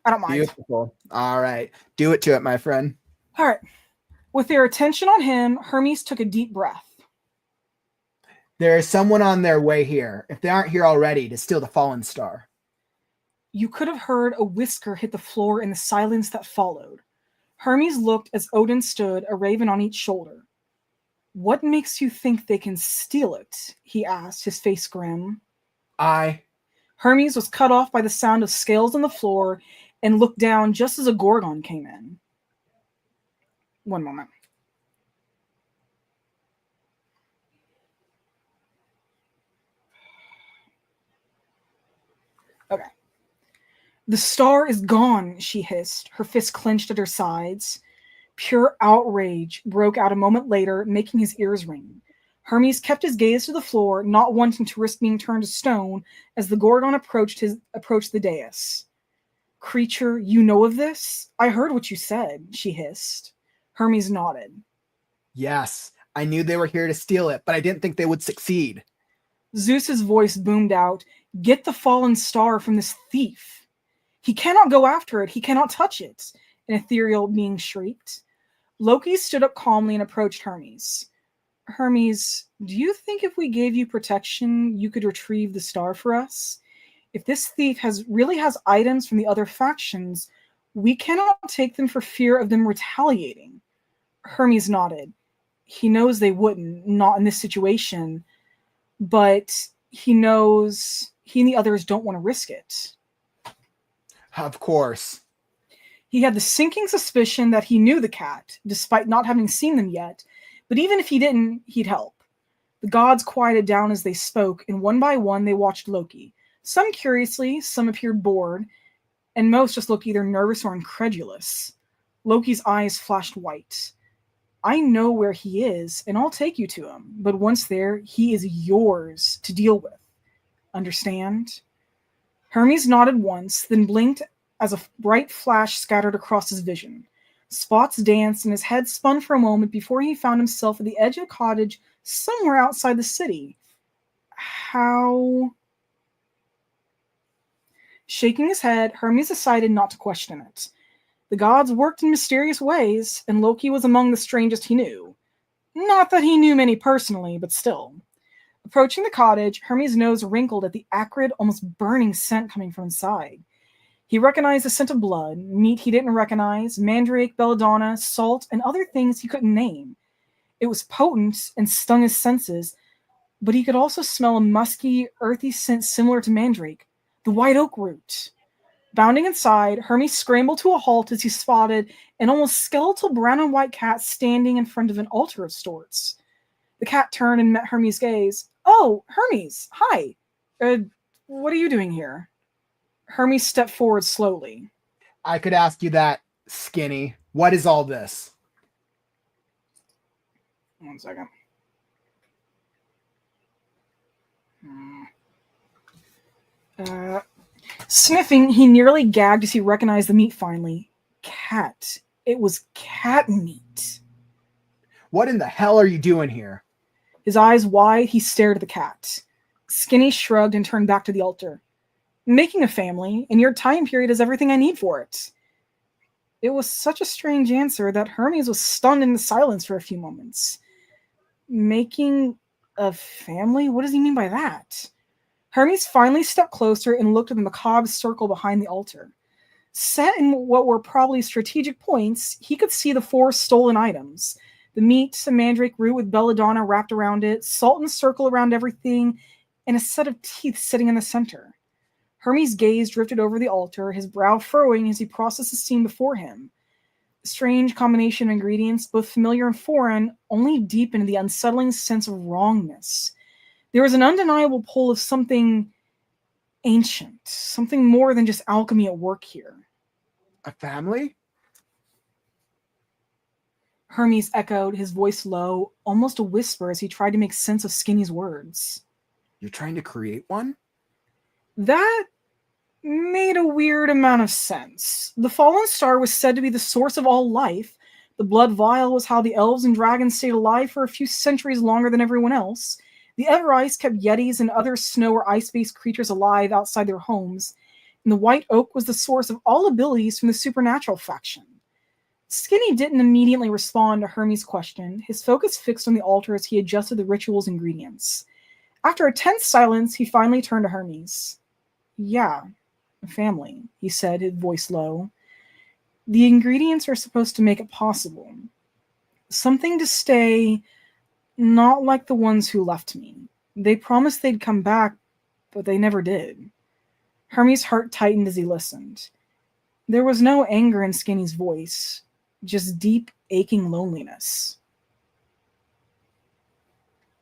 I don't mind. Beautiful. All right. Do it to it, my friend. All right. With their attention on him, Hermes took a deep breath. There is someone on their way here, if they aren't here already, to steal the fallen star. You could have heard a whisker hit the floor in the silence that followed. Hermes looked as Odin stood, a raven on each shoulder. What makes you think they can steal it? He asked, his face grim. Hermes was cut off by the sound of scales on the floor and looked down just as a Gorgon came in. One moment. Okay. The star is gone, she hissed, her fist clenched at her sides. Pure outrage broke out a moment later, making his ears ring. Hermes kept his gaze to the floor, not wanting to risk being turned to stone as the Gorgon approached the dais. Creature, you know of this? I heard what you said, she hissed. Hermes nodded. Yes, I knew they were here to steal it, but I didn't think they would succeed. Zeus's voice boomed out, Get the fallen star from this thief. He cannot go after it, he cannot touch it, an ethereal being shrieked. Loki stood up calmly and approached Hermes. Hermes, do you think if we gave you protection, you could retrieve the star for us? If this thief really has items from the other factions, we cannot take them for fear of them retaliating. Hermes nodded. He knows they wouldn't, not in this situation, but he knows he and the others don't want to risk it. Of course. He had the sinking suspicion that he knew the cat, despite not having seen them yet, but even if he didn't, he'd help. The gods quieted down as they spoke, and one by one they watched Loki. Some curiously, some appeared bored, and most just looked either nervous or incredulous. Loki's eyes flashed white. I know where he is, and I'll take you to him, but once there, he is yours to deal with. Understand? Hermes nodded once, then blinked as a bright flash scattered across his vision. Spots danced, and his head spun for a moment before he found himself at the edge of a cottage somewhere outside the city. How? Shaking his head, Hermes decided not to question it. The gods worked in mysterious ways, and Loki was among the strangest he knew. Not that he knew many personally, but still. Approaching the cottage, Hermes' nose wrinkled at the acrid, almost burning scent coming from inside. He recognized the scent of blood, meat he didn't recognize, mandrake, belladonna, salt, and other things he couldn't name. It was potent and stung his senses, but he could also smell a musky, earthy scent similar to mandrake, the white oak root. Bounding inside, Hermes scrambled to a halt as he spotted an almost skeletal brown and white cat standing in front of an altar of sorts. The cat turned and met Hermes' gaze. Oh, Hermes, hi. What are you doing here? Hermes stepped forward slowly. I could ask you that, Skinny. What is all this? 1 second. Sniffing, he nearly gagged as he recognized the meat finally. Cat. It was cat meat. What in the hell are you doing here? His eyes wide, he stared at the cat. Skinny shrugged and turned back to the altar. Making a family, and your time period is everything I need for it. It was such a strange answer that Hermes was stunned into silence for a few moments. Making a family? What does he mean by that? Hermes finally stepped closer and looked at the macabre circle behind the altar. Set in what were probably strategic points, he could see the 4 stolen items. The meat, a mandrake root with belladonna wrapped around it, salt and circle around everything, and a set of teeth sitting in the center. Hermes' gaze drifted over the altar, his brow furrowing as he processed the scene before him. A strange combination of ingredients, both familiar and foreign, only deepened the unsettling sense of wrongness. There was an undeniable pull of something ancient, something more than just alchemy at work here. A family? Hermes echoed, his voice low, almost a whisper as he tried to make sense of Skinny's words. You're trying to create one? That made a weird amount of sense. The fallen star was said to be the source of all life. The blood vial was how the elves and dragons stayed alive for a few centuries longer than everyone else. The Everice kept yetis and other snow or ice-based creatures alive outside their homes. And the white oak was the source of all abilities from the supernatural faction. Skinny didn't immediately respond to Hermes' question, his focus fixed on the altar as he adjusted the ritual's ingredients. After a tense silence, he finally turned to Hermes. Yeah, a family, he said, his voice low. The ingredients are supposed to make it possible. Something to stay not like the ones who left me. They promised they'd come back, but they never did. Hermes' heart tightened as he listened. There was no anger in Skinny's voice, just deep, aching loneliness.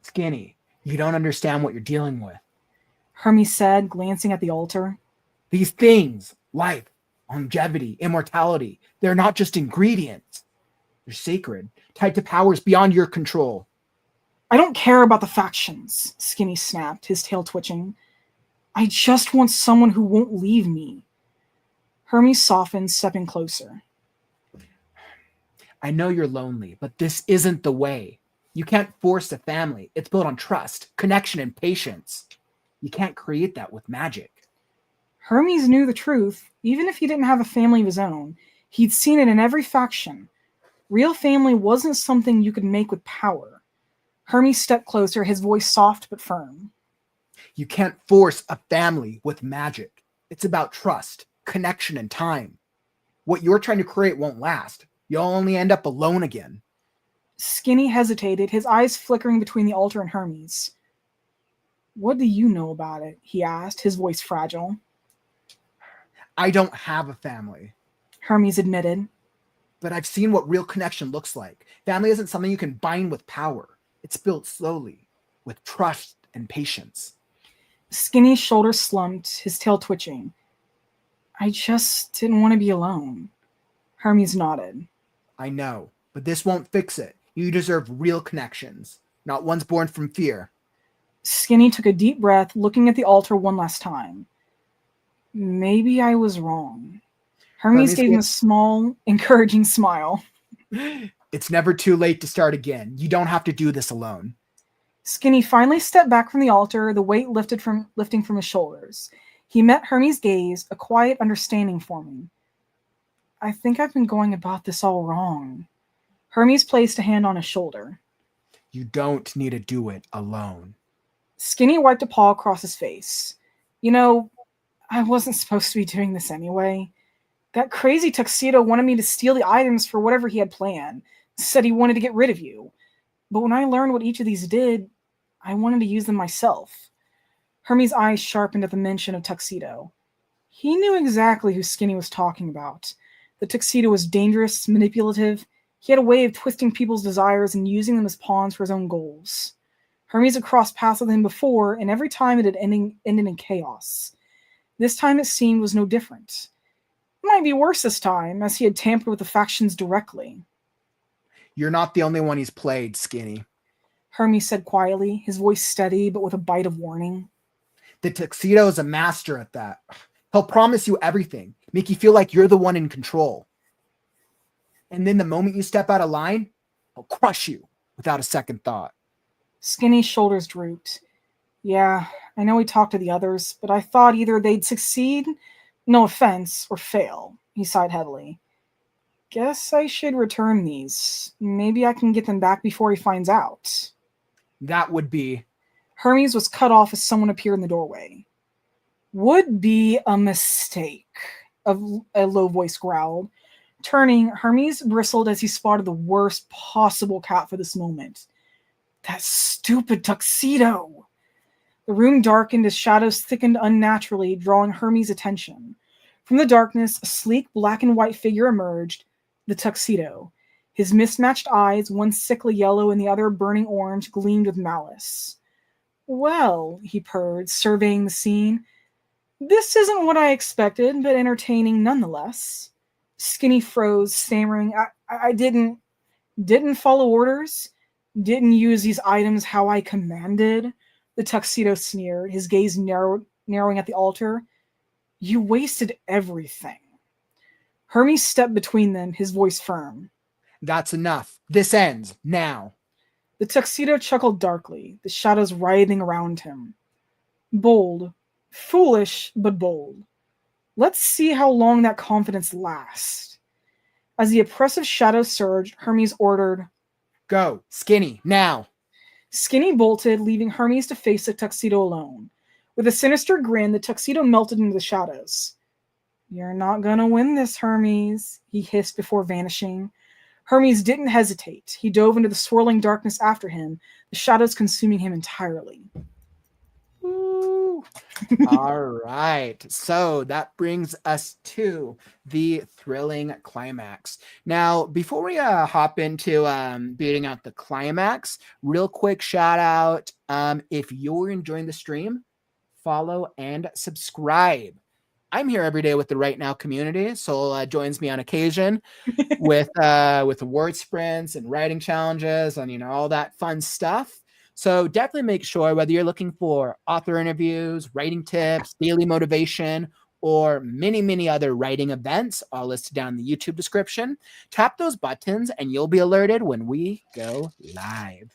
Skinny, you don't understand what you're dealing with. Hermes said, glancing at the altar. These things, life, longevity, immortality, they're not just ingredients. They're sacred, tied to powers beyond your control. I don't care about the factions, Skinny snapped, his tail twitching. I just want someone who won't leave me. Hermes softened, stepping closer. I know you're lonely, but this isn't the way. You can't force a family. It's built on trust, connection, and patience. You can't create that with magic. Hermes knew the truth. Even if he didn't have a family of his own, he'd seen it in every faction. Real family wasn't something you could make with power. Hermes stepped closer, his voice soft but firm. You can't force a family with magic. It's about trust, connection, and time. What you're trying to create won't last. You'll only end up alone again. Skinny hesitated, his eyes flickering between the altar and Hermes. What do you know about it? He asked, his voice fragile. I don't have a family, Hermes admitted. but I've seen what real connection looks like. Family isn't something you can bind with power. It's built slowly, with trust and patience. Skinny's shoulders slumped, his tail twitching. I just didn't want to be alone. Hermes nodded. I know, but this won't fix it. You deserve real connections, not ones born from fear. Skinny took a deep breath, looking at the altar one last time. Maybe I was wrong. Hermes gave him a small, encouraging smile. It's never too late to start again. You don't have to do this alone. Skinny finally stepped back from the altar, the weight lifting from his shoulders. He met Hermes' gaze, a quiet understanding forming. I think I've been going about this all wrong. Hermes placed a hand on his shoulder. You don't need to do it alone. Skinny wiped a paw across his face. You know, I wasn't supposed to be doing this anyway. That crazy tuxedo wanted me to steal the items for whatever he had planned. Said he wanted to get rid of you. But when I learned what each of these did, I wanted to use them myself. Hermes' eyes sharpened at the mention of tuxedo. He knew exactly who Skinny was talking about. The tuxedo was dangerous, manipulative. He had a way of twisting people's desires and using them as pawns for his own goals. Hermes had crossed paths with him before, and every time it had ended in chaos. This time it seemed was no different. It might be worse this time, as he had tampered with the factions directly. You're not the only one he's played, Skinny. Hermes said quietly, his voice steady but with a bite of warning. The tuxedo is a master at that. He'll promise you everything, make you feel like you're the one in control. And then the moment you step out of line, he'll crush you without a second thought. Skinny's shoulders drooped. Yeah, I know he talked to the others, but I thought either they'd succeed, no offense, or fail. He sighed heavily. Guess I should return these. Maybe I can get them back before he finds out. That would be. Hermes was cut off as someone appeared in the doorway. Would be a mistake, a low voice growled. Turning, Hermes bristled as he spotted the worst possible cat for this moment. That stupid tuxedo! The room darkened as shadows thickened unnaturally, drawing Hermes' attention. From the darkness, a sleek black and white figure emerged, the tuxedo. His mismatched eyes, one sickly yellow and the other burning orange, gleamed with malice. Well, he purred, surveying the scene. This isn't what I expected, but entertaining nonetheless. Skinny froze, stammering, I didn't follow orders, didn't use these items how I commanded. The tuxedo sneered, his gaze narrowing at the altar. You wasted everything. Hermes stepped between them, his voice firm. That's enough. This ends now. The tuxedo chuckled darkly, the shadows writhing around him. Bold. Foolish, but bold. Let's see how long that confidence lasts. As the oppressive shadows surged, Hermes ordered, Go, Skinny, now. Skinny bolted, leaving Hermes to face the tuxedo alone. With a sinister grin, the tuxedo melted into the shadows. You're not gonna win this, Hermes, he hissed before vanishing. Hermes didn't hesitate. He dove into the swirling darkness after him, the shadows consuming him entirely. Ooh. All right. So that brings us to the thrilling climax. Now, before we hop into beating out the climax, real quick shout out. If you're enjoying the stream, follow and subscribe. I'm here every day with the WriteNow community. So joins me on occasion with word sprints and writing challenges and all that fun stuff. So definitely make sure, whether you're looking for author interviews, writing tips, daily motivation, or many other writing events, all listed down in the YouTube description, tap those buttons and you'll be alerted when we go live.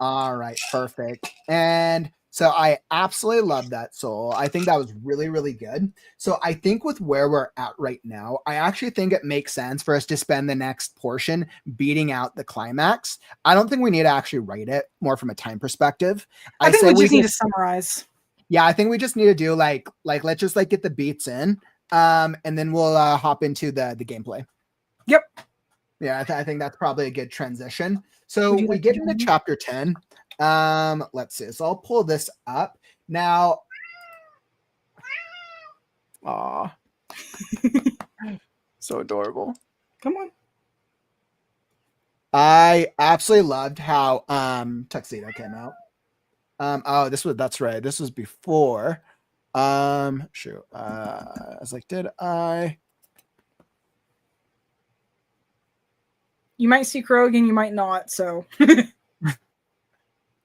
All right, perfect. And so I absolutely love that, Soul. I think that was really good. So I think with where we're at right now, I actually think it makes sense for us to spend the next portion beating out the climax. I don't think we need to actually write it more from a time perspective. I think we just need to summarize. Yeah, I think we just need to do like let's just get the beats in, and then we'll hop into the gameplay. Yep. Yeah, I think that's probably a good transition. So we get into chapter 10. Let's see. So I'll pull this up now. Aw. So adorable. Come on. I absolutely loved how Tuxedo came out. That's right. This was before. Shoot. I was like, did I? You might see Crow again, you might not, so.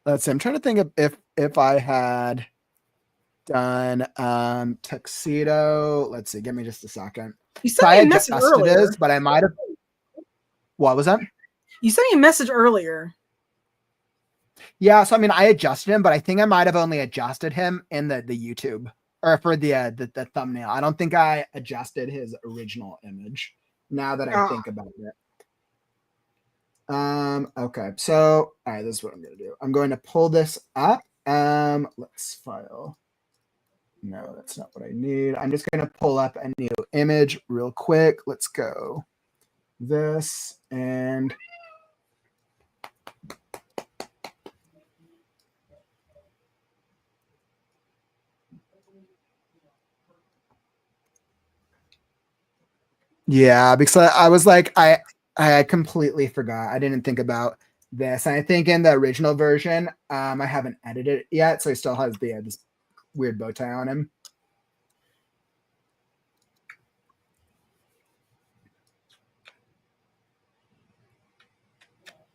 Let's see. I'm trying to think of if I had done Tuxedo. Let's see. Give me just a second. You sent me a message earlier. But I might have. What was that? You sent me a message earlier. Yeah, so I mean, I adjusted him, but I think I might have only adjusted him in the YouTube or for the thumbnail. I don't think I adjusted his original image. Now that I think about it. Okay, so all right, this is what I'm gonna do. I'm going to pull this up. Let's file. No, that's not what I need. I'm just gonna pull up a new image real quick. Let's go. This and yeah, because I was like, I completely forgot. I didn't think about this. And I think in the original version, I haven't edited it yet, so he still has this weird bow tie on him.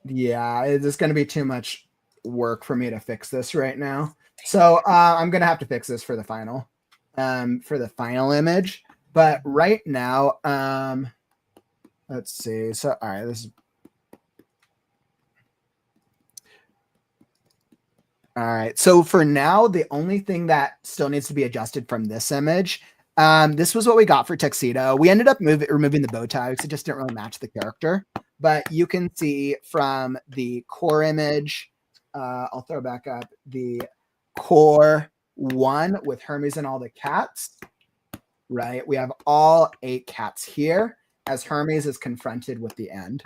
Yeah, it's just going to be too much work for me to fix this right now. So I'm going to have to fix this for the final. for the final image. But right now, let's see. So, all right, this is all right. So for now, the only thing that still needs to be adjusted from this image, this was what we got for Tuxedo. We ended up removing the bow tie because it just didn't really match the character. But you can see from the core image, I'll throw back up the core 1 with Hermes and all the cats, right? We have all 8 cats here as Hermes is confronted with the end.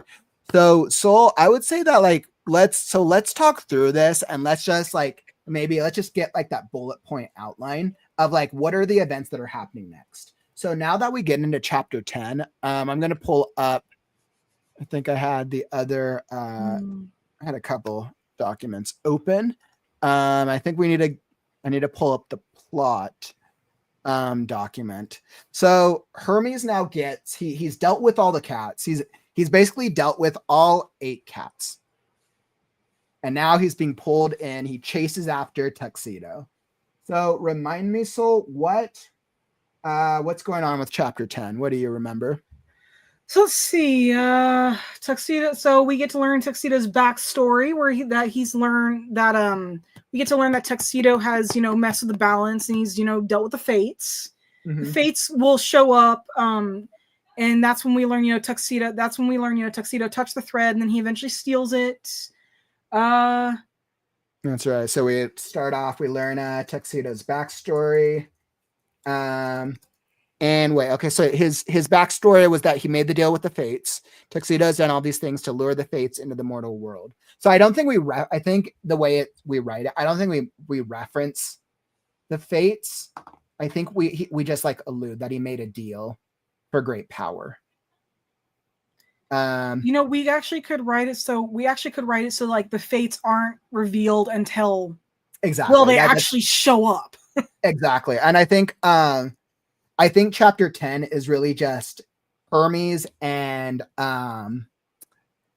So Soul, I would say that like let's talk through this and let's just get like that bullet point outline of like what are the events that are happening next. So now that we get into chapter 10, I'm gonna pull up. I think I had the other I had a couple documents open. I think I need to pull up the plot document. So Hermes now gets he's dealt with all the cats. He's basically dealt with all 8 cats. And now he's being pulled in. He chases after Tuxedo. So remind me, Soul, what's going on with chapter 10? What do you remember? So let's see. Tuxedo. So we get to learn Tuxedo's backstory, where he's learned that we get to learn that Tuxedo has messed with the balance, and he's dealt with the fates. Mm-hmm. The fates will show up, and that's when we learn Tuxedo. That's when we learn Tuxedo touched the thread, and then he eventually steals it. That's right. So we start off. We learn Tuxedo's backstory. And wait, okay, so his backstory was that he made the deal with the fates. Tuxedo's done all these things to lure the fates into the mortal world. So I don't think I think the way we write it, I don't think we reference the fates. I think we just like allude that he made a deal for great power. We actually could write it so like the fates aren't revealed until exactly they actually show up. Exactly. And I think chapter 10 is really just Hermes and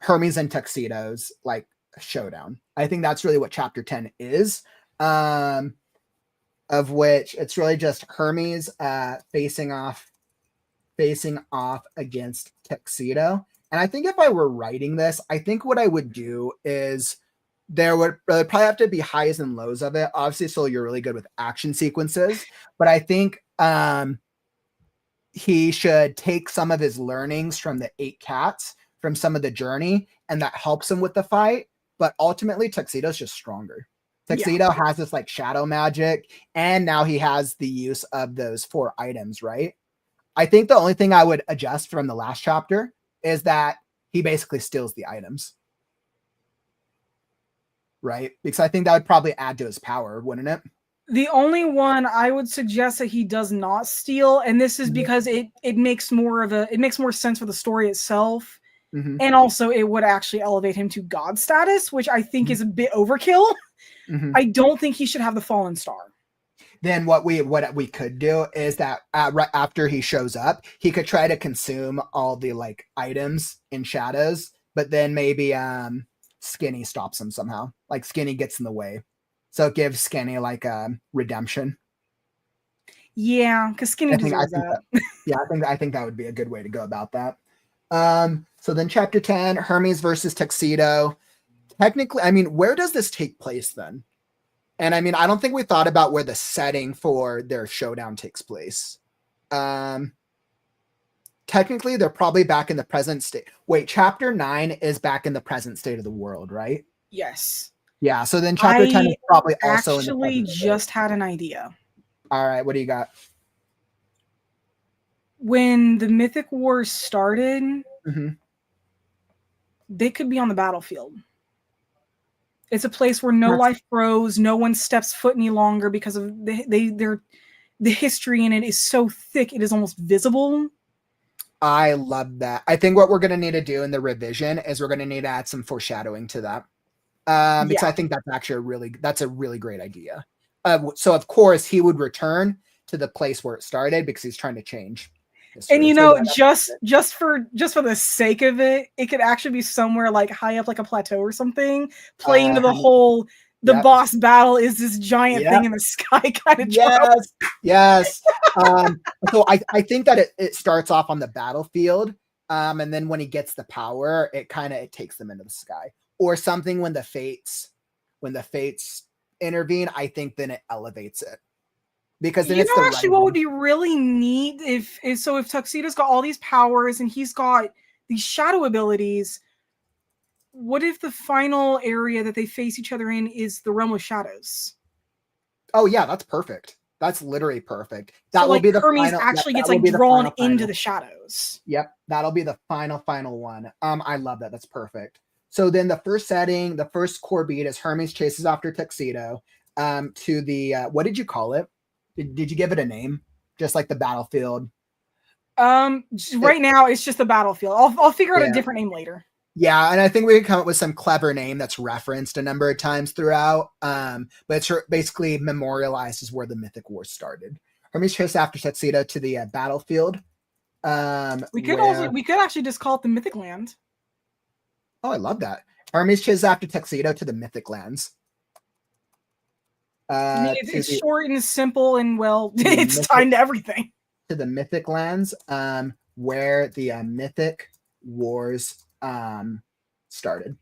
Tuxedo's like showdown. I think that's really what chapter 10 is. Of which it's really just Hermes facing off against Tuxedo. And I think if I were writing this, I think what I would do is there would probably have to be highs and lows of it. Obviously, so you're really good with action sequences, but I think he should take some of his learnings from the 8 cats, from some of the journey, and that helps him with the fight. But ultimately, Tuxedo's just stronger. Tuxedo has this like shadow magic, and now he has the use of those 4 items, right? I think the only thing I would adjust from the last chapter is that he basically steals the items. Right? Because I think that would probably add to his power, wouldn't it? The only one I would suggest that he does not steal, and this is because it makes more sense for the story itself, and also it would actually elevate him to god status, which I think is a bit overkill. I don't think he should have the fallen star. Then what we could do is that right after he shows up, he could try to consume all the like items in shadows, but then maybe Skinny stops him somehow. Like Skinny gets in the way. So it gives Skinny like a redemption. Yeah, because Skinny deserves that. I think that would be a good way to go about that. So then chapter 10, Hermes versus Tuxedo. Technically, I mean, where does this take place then? And I mean, I don't think we thought about where the setting for their showdown takes place. Technically, they're probably back in the present state. Wait, chapter 9 is back in the present state of the world, right? Yes. Yeah, so then chapter 10 is probably also actually just had an idea. All right, what do you got? When the Mythic Wars started, they could be on the battlefield. It's a place where no life grows, no one steps foot any longer because of the history in it is so thick it is almost visible. I love that. I think what we're going to need to do in the revision is we're going to need to add some foreshadowing to that. Because I think that's actually a really great idea. So of course he would return to the place where it started because he's trying to change history. And just for the sake of it, it could actually be somewhere like high up like a plateau or something, playing to the whole the Yep. boss battle is this giant Yep. thing in the sky kind of trope. Yes. Yes. So I think that it starts off on the battlefield. And then when he gets the power, it takes them into the sky. Or something when the fates intervene, I think then it elevates it. Because then You it's know, the actually, what would writing. be really neat if Tuxedo's got all these powers and he's got these shadow abilities, what if the final area that they face each other in is the realm of shadows? Oh yeah, that's perfect. That's literally perfect. So That will like be the Hermes final. actually That gets will like be the drawn final into final. the shadows. Yep, that'll be the final one. I love that. That's perfect. So then the first setting, the first core beat is Hermes chases after Tuxedo to the what did you call it? Did you give it a name? Just like the battlefield. Right now it's just the battlefield. I'll figure out a Yeah. different name later. Yeah, and I think we can come up with some clever name that's referenced a number of times throughout. But it's basically memorialized as where the Mythic Wars started. Hermes chases after Tuxedo to the battlefield. We could actually just call it the Mythic Land. Oh, I love that. Hermes chases after Tuxedo to the Mythic Lands. It's short and simple, and well, it's tied to everything. To the Mythic Lands, where the Mythic Wars started,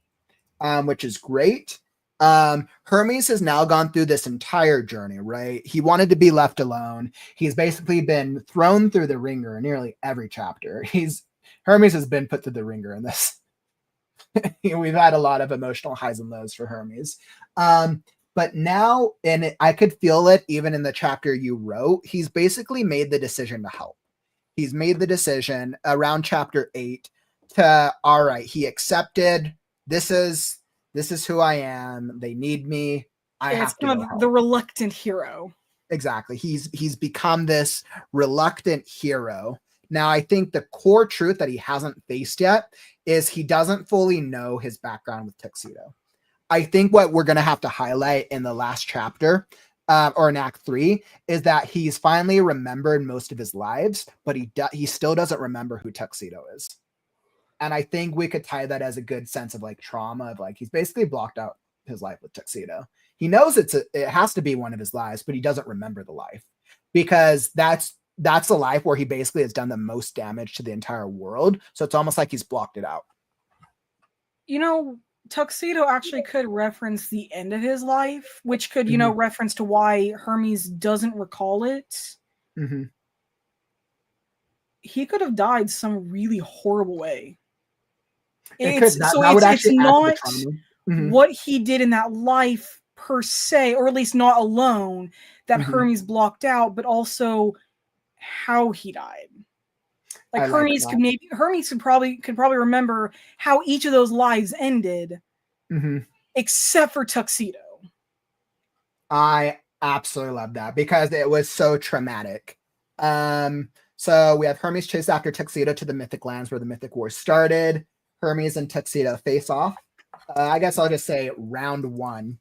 which is great. Hermes has now gone through this entire journey, right? He wanted to be left alone. He's basically been thrown through the ringer in nearly every chapter. Hermes has been put through the ringer in this. We've had a lot of emotional highs and lows for Hermes. But now, and I could feel it even in the chapter you wrote, he's basically made the decision to help. He's made the decision around chapter 8 to, all right, he accepted, this is who I am. They need me. I have to go help. The reluctant hero. Exactly. He's become this reluctant hero. Now, I think the core truth that he hasn't faced yet is he doesn't fully know his background with Tuxedo. I think what we're going to have to highlight in the last chapter or in Act 3 is that he's finally remembered most of his lives, but he still doesn't remember who Tuxedo is. And I think we could tie that as a good sense of like trauma of like he's basically blocked out his life with Tuxedo. He knows it has to be one of his lives, but he doesn't remember the life because that's a life where he basically has done the most damage to the entire world. So it's almost like he's blocked it out. You know, Tuxedo actually could reference the end of his life, which could, you know, reference to why Hermes doesn't recall it. Mm-hmm. He could have died some really horrible way. It's not what he did in that life per se, or at least not alone, that Hermes blocked out, but also how he died. Like Hermes could probably remember how each of those lives ended, except for Tuxedo. I absolutely love that because it was so traumatic. So we have Hermes chase after Tuxedo to the Mythic Lands where the Mythic Wars started. Hermes and Tuxedo face off. I guess I'll just say round 1.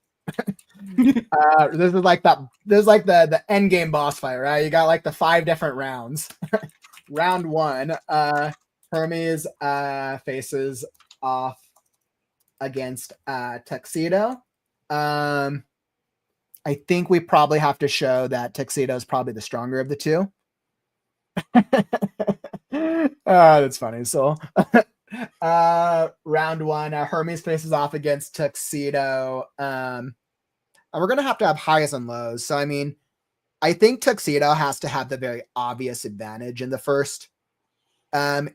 This is like the end game boss fight, right? You got like the 5 different rounds. Round 1, Hermes faces off against Tuxedo. I think we probably have to show that Tuxedo is probably the stronger of the two. That's funny. So round 1, Hermes faces off against Tuxedo. And we're going to have highs and lows. So, I mean, I think Tuxedo has to have the very obvious advantage in the first round.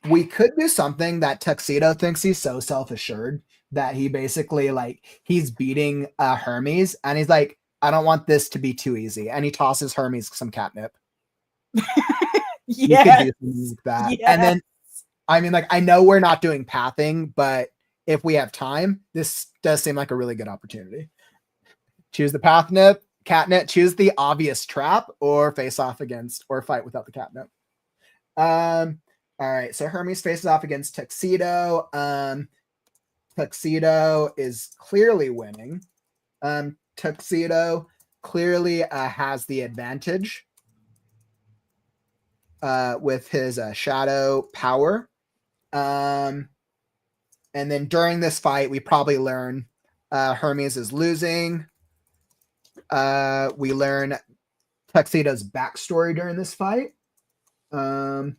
We could do something that Tuxedo thinks he's so self-assured that he basically like he's beating Hermes and he's like, I don't want this to be too easy. And he tosses Hermes some catnip. Yeah. You could do something like that. Yeah. And then, I mean, like, I know we're not doing pathing, but if we have time, this does seem like a really good opportunity. Choose the catnip, choose the obvious trap, or face off against, or fight without the catnip. All right, so Hermes faces off against Tuxedo. Tuxedo is clearly winning. Tuxedo clearly has the advantage with his shadow power. And And then during this fight, we probably learn Hermes is losing. We learn Tuxedo's backstory during this fight. Learn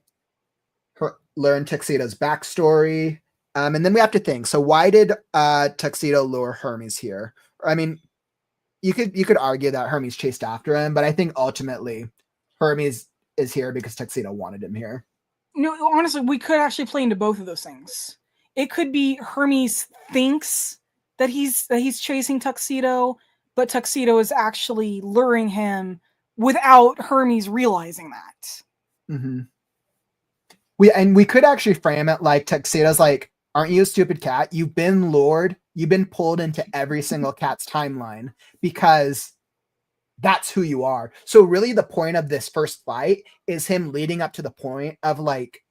Tuxedo's backstory. And then we have to think. So why did Tuxedo lure Hermes here? I mean, you could argue that Hermes chased after him, but I think ultimately Hermes is here because Tuxedo wanted him here. No, honestly, we could actually play into both of those things. It could be Hermes thinks that he's chasing Tuxedo, but Tuxedo is actually luring him without Hermes realizing that. Mm-hmm. We could actually frame it like Tuxedo's like, aren't you a stupid cat? You've been lured. You've been pulled into every single cat's timeline because that's who you are. So really the point of this first fight is him leading up to the point of like,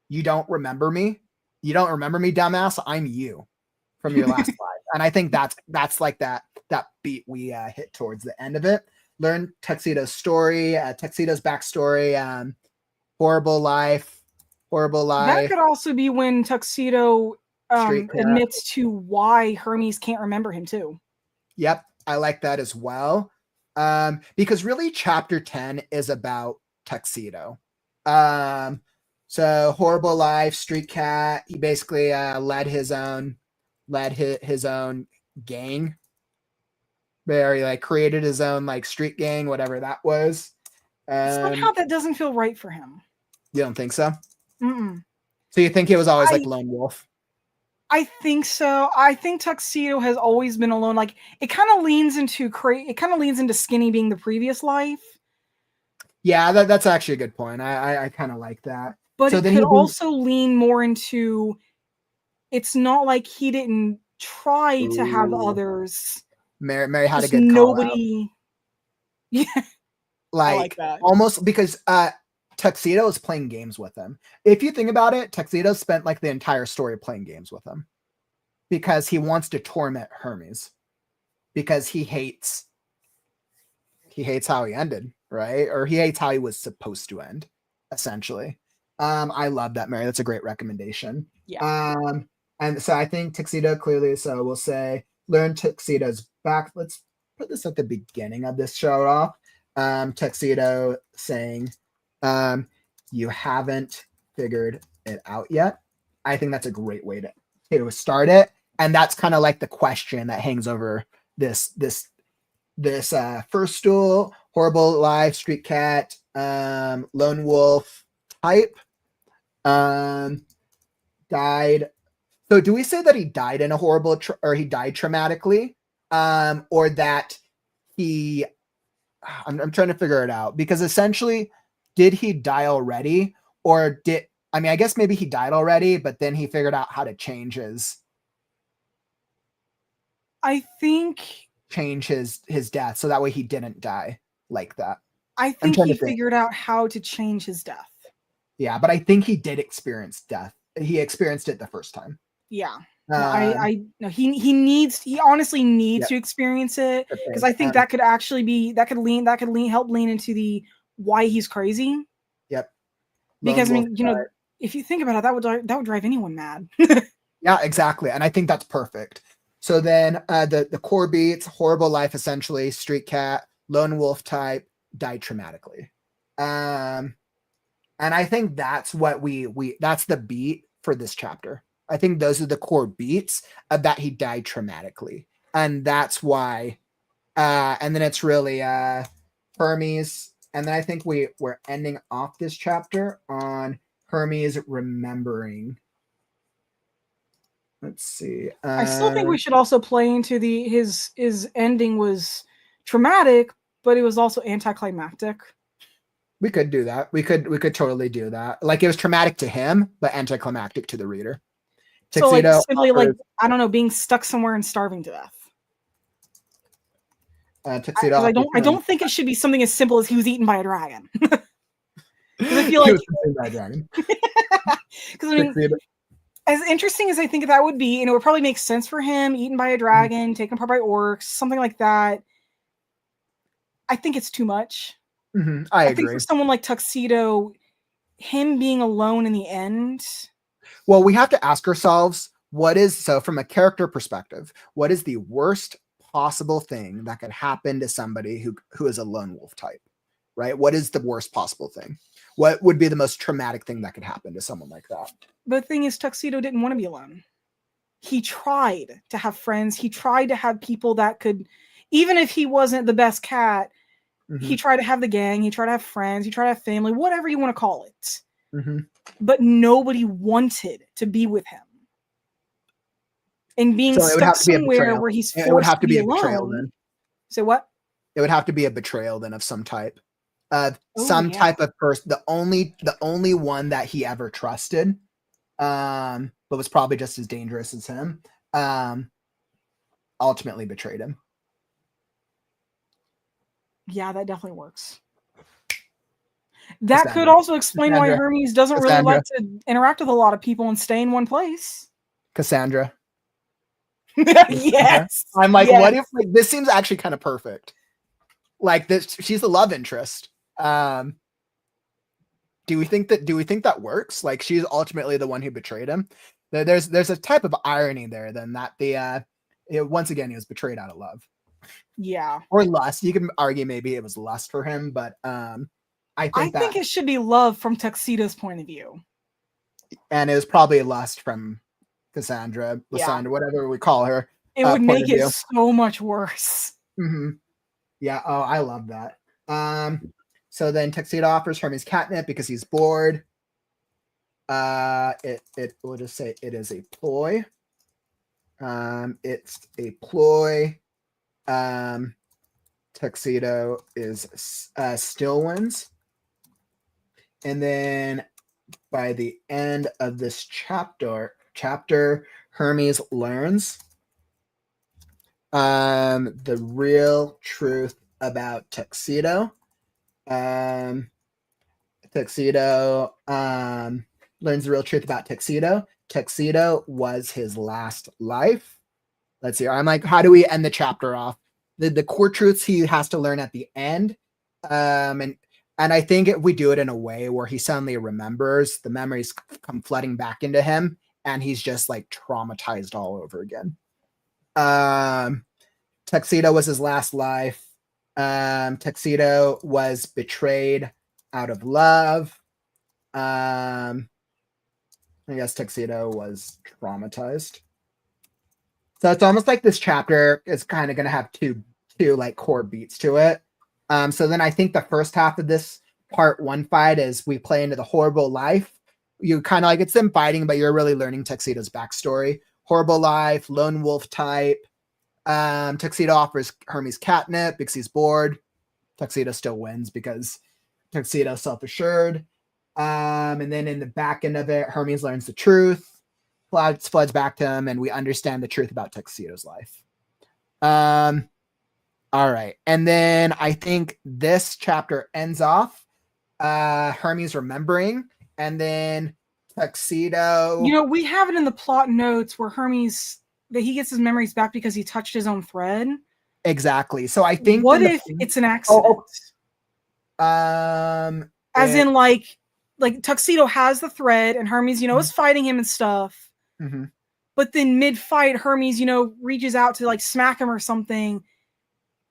you don't remember me? You don't remember me, dumbass? I'm you from your last fight. And I think that's like that beat we hit towards the end of it. Learn Tuxedo's story, Tuxedo's backstory, horrible life. That could also be when Tuxedo admits to why Hermes can't remember him too. Yep, I like that as well. Because really chapter 10 is about Tuxedo. So horrible life, street cat. He basically led his own gang. Where he like created his own like street gang, whatever that was. Somehow that doesn't feel right for him. You don't think so? Mm-mm. So you think he was always like lone wolf? I think so. I think Tuxedo has always been alone. Like it kind of leans into Skinny being the previous life. Yeah, that's actually a good point. I kind of like that. But so it could also lean more into it's not like he didn't try to have others. Mary had a good nobody. Yeah, like that. Almost because Tuxedo is playing games with him. If you think about it, Tuxedo spent like the entire story playing games with him because he wants to torment Hermes because he hates how he ended, right? Or he hates how he was supposed to end, essentially. I love that, Mary. That's a great recommendation. Yeah. And so I think Tuxedo clearly, so we'll say learn Tuxedo's back. Let's put this at the beginning of this show off. Tuxedo saying, you haven't figured it out yet. I think that's a great way to start it. And that's kind of like the question that hangs over this first duel, horrible life, street cat, lone wolf type, died. So do we say that he died in a horrible or he died traumatically, or that he? I'm trying to figure it out because essentially, did he die already, or I guess maybe he died already, but then he figured out how to change his. I think change his death so that way he didn't die like that. I think he figured out how to change his death. Yeah, but I think he did experience death. He experienced it the first time. Yeah. No, he honestly needs to experience it because I think that could actually help lean into the why he's crazy. Yep. Because if you think about it, that would drive anyone mad. Yeah, exactly. And I think that's perfect. So then the core beats, horrible life, essentially, street cat, lone wolf type, died traumatically. And I think that's what that's the beat for this chapter. I think those are the core beats of that he died traumatically. And that's why, and then it's really Hermes. And then I think we're ending off this chapter on Hermes remembering. Let's see. I still think we should also play into his ending was traumatic, but it was also anticlimactic. We could do that. We could totally do that. Like it was traumatic to him, but anticlimactic to the reader. So like simply like I don't know, being stuck somewhere and starving to death. Tuxedo. I don't think it should be something as simple as he was eaten by a dragon. Because I feel like because I mean, as interesting as I think that would be, and it would probably make sense for him, eaten by a dragon, taken apart by orcs, something like that. I think it's too much. Mm-hmm. I agree. think for someone like Tuxedo, him being alone in the end. Well, we have to ask ourselves, so from a character perspective, what is the worst possible thing that could happen to somebody who is a lone wolf type, right? What is the worst possible thing? What would be the most traumatic thing that could happen to someone like that? The thing is, Tuxedo didn't want to be alone. He tried to have friends. He tried to have people that could, even if he wasn't the best cat, he tried to have the gang. He tried to have friends. He tried to have family, whatever you want to call it. But nobody wanted to be with him. And being stuck somewhere where he's forced it would have to be alone. A betrayal then. Say what? It would have to be a betrayal then of some type. Type of person. The only one that he ever trusted, but was probably just as dangerous as him, ultimately betrayed him. Yeah, that definitely works. That could also explain why Hermes doesn't really like to interact with a lot of people and stay in one place. Cassandra. Yes. I'm like, what if this seems actually kind of perfect? Like this, she's the love interest. Do we think that works? Like she's ultimately the one who betrayed him. There's a type of irony there then that once again he was betrayed out of love. Yeah. Or lust. You can argue maybe it was lust for him, but I think it should be love from Tuxedo's point of view. And it was probably lust from Cassandra, whatever we call her. It would make it so much worse. Yeah. Oh, I love that. So then Tuxedo offers Hermes catnip because he's bored. We'll just say it is a ploy. It's a ploy. Tuxedo is still wins. And then by the end of this chapter, Hermes learns the real truth about Tuxedo. Tuxedo learns the real truth about Tuxedo. Tuxedo was his last life. Let's see. I'm like, how do we end the chapter off? The core truths he has to learn at the end. And I think if we do it in a way where he suddenly remembers, the memories come flooding back into him, and he's just like traumatized all over again. Tuxedo was his last life. Tuxedo was betrayed out of love. I guess Tuxedo was traumatized. So it's almost like this chapter is kind of going to have two like core beats to it. So then I think the first half of this part 1 fight is we play into the horrible life. You kind of like, it's them fighting, but you're really learning Tuxedo's backstory. Horrible life, lone wolf type. Tuxedo offers Hermes catnip because he's bored. Tuxedo still wins because Tuxedo's self-assured. And then in the back end of it, Hermes learns the truth. Floods back to him, and we understand the truth about Tuxedo's life. All right. And then I think this chapter ends off Hermes remembering, and then Tuxedo. You know, we have it in the plot notes where Hermes, that he gets his memories back because he touched his own thread. Exactly. So I think. What if it's an accident? As in, like Tuxedo has the thread, and Hermes, is fighting him and stuff. But then mid-fight, Hermes, reaches out to like smack him or something,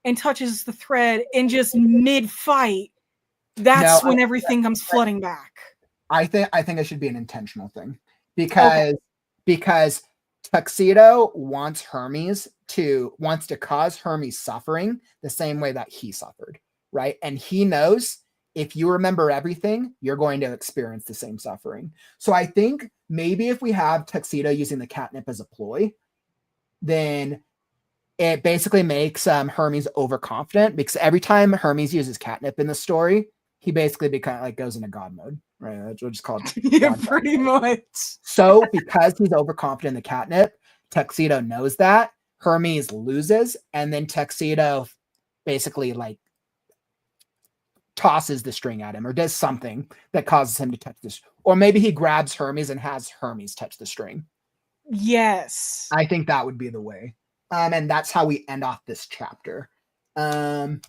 and touches the thread, and just mid-fight, that's when everything comes flooding back. I think it should be an intentional thing because Tuxedo wants to cause Hermes suffering the same way that he suffered, right? And he knows if you remember everything, you're going to experience the same suffering. So I think maybe if we have Tuxedo using the catnip as a ploy, then it basically makes Hermes overconfident, because every time Hermes uses catnip in the story, he basically goes into God mode, right? That's what it's called. Yeah, pretty much. So because he's overconfident in the catnip, Tuxedo knows that. Hermes loses, and then Tuxedo basically tosses the string at him or does something that causes him to touch this. Or maybe he grabs Hermes and has Hermes touch the string. Yes. I think that would be the way. And that's how we end off this chapter. And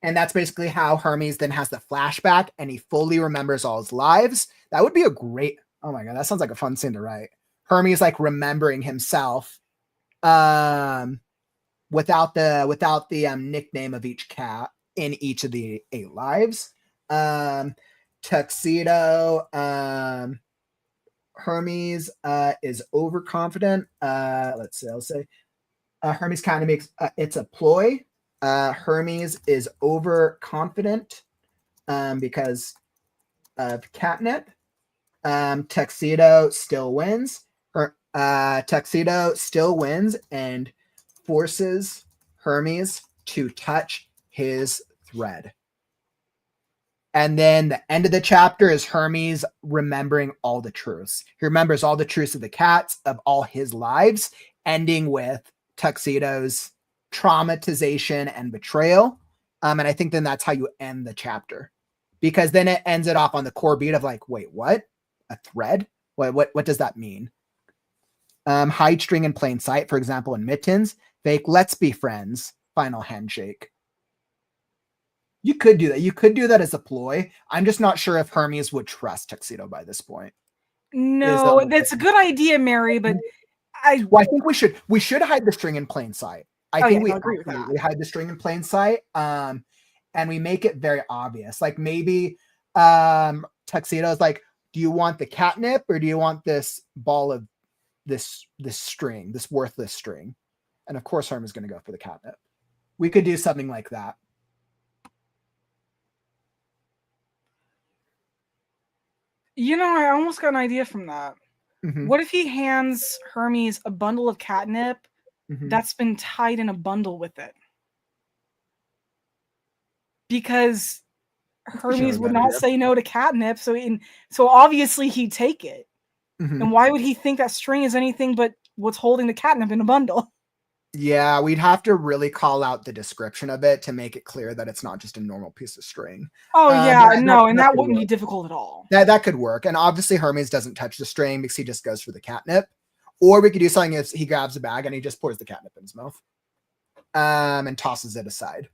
that's basically how Hermes then has the flashback and he fully remembers all his lives. That would be oh my God, that sounds like a fun scene to write. Hermes like remembering himself without the nickname of each cat in each of the 8 lives. Tuxedo, Hermes is overconfident. Let's see, I'll say Hermes kind of makes it's a ploy. Hermes is overconfident because of catnip. Tuxedo still wins. Tuxedo still wins and forces Hermes to touch his thread. And then the end of the chapter is Hermes remembering all the truths. He remembers all the truths of the cats of all his lives, ending with Tuxedo's traumatization and betrayal. And I think then that's how you end the chapter, because then it ends it off on the core beat of like, wait, what? A thread? What does that mean? Hide string in plain sight, for example, in Mittens. Fake, let's be friends. Final handshake. You could do that. You could do that as a ploy. I'm just not sure if Hermes would trust Tuxedo by this point. No, that's a good idea, Mary, but I think we should hide the string in plain sight. I think we agree with that. We hide the string in plain sight, and we make it very obvious. Like maybe Tuxedo is like, do you want the catnip or do you want this ball of this string, this worthless string? And of course, Hermes is going to go for the catnip. We could do something like that. You know, I almost got an idea from that. Mm-hmm. What if he hands Hermes a bundle of catnip that's been tied in a bundle with it? Because Hermes would not say no to catnip, so obviously he'd take it. And why would he think that string is anything but what's holding the catnip in a bundle? Yeah, we'd have to really call out the description of it to make it clear that it's not just a normal piece of string. Oh, yeah, that wouldn't be difficult at all. That could work. And obviously Hermes doesn't touch the string because he just goes for the catnip. Or we could do something if he grabs a bag and he just pours the catnip in his mouth and tosses it aside.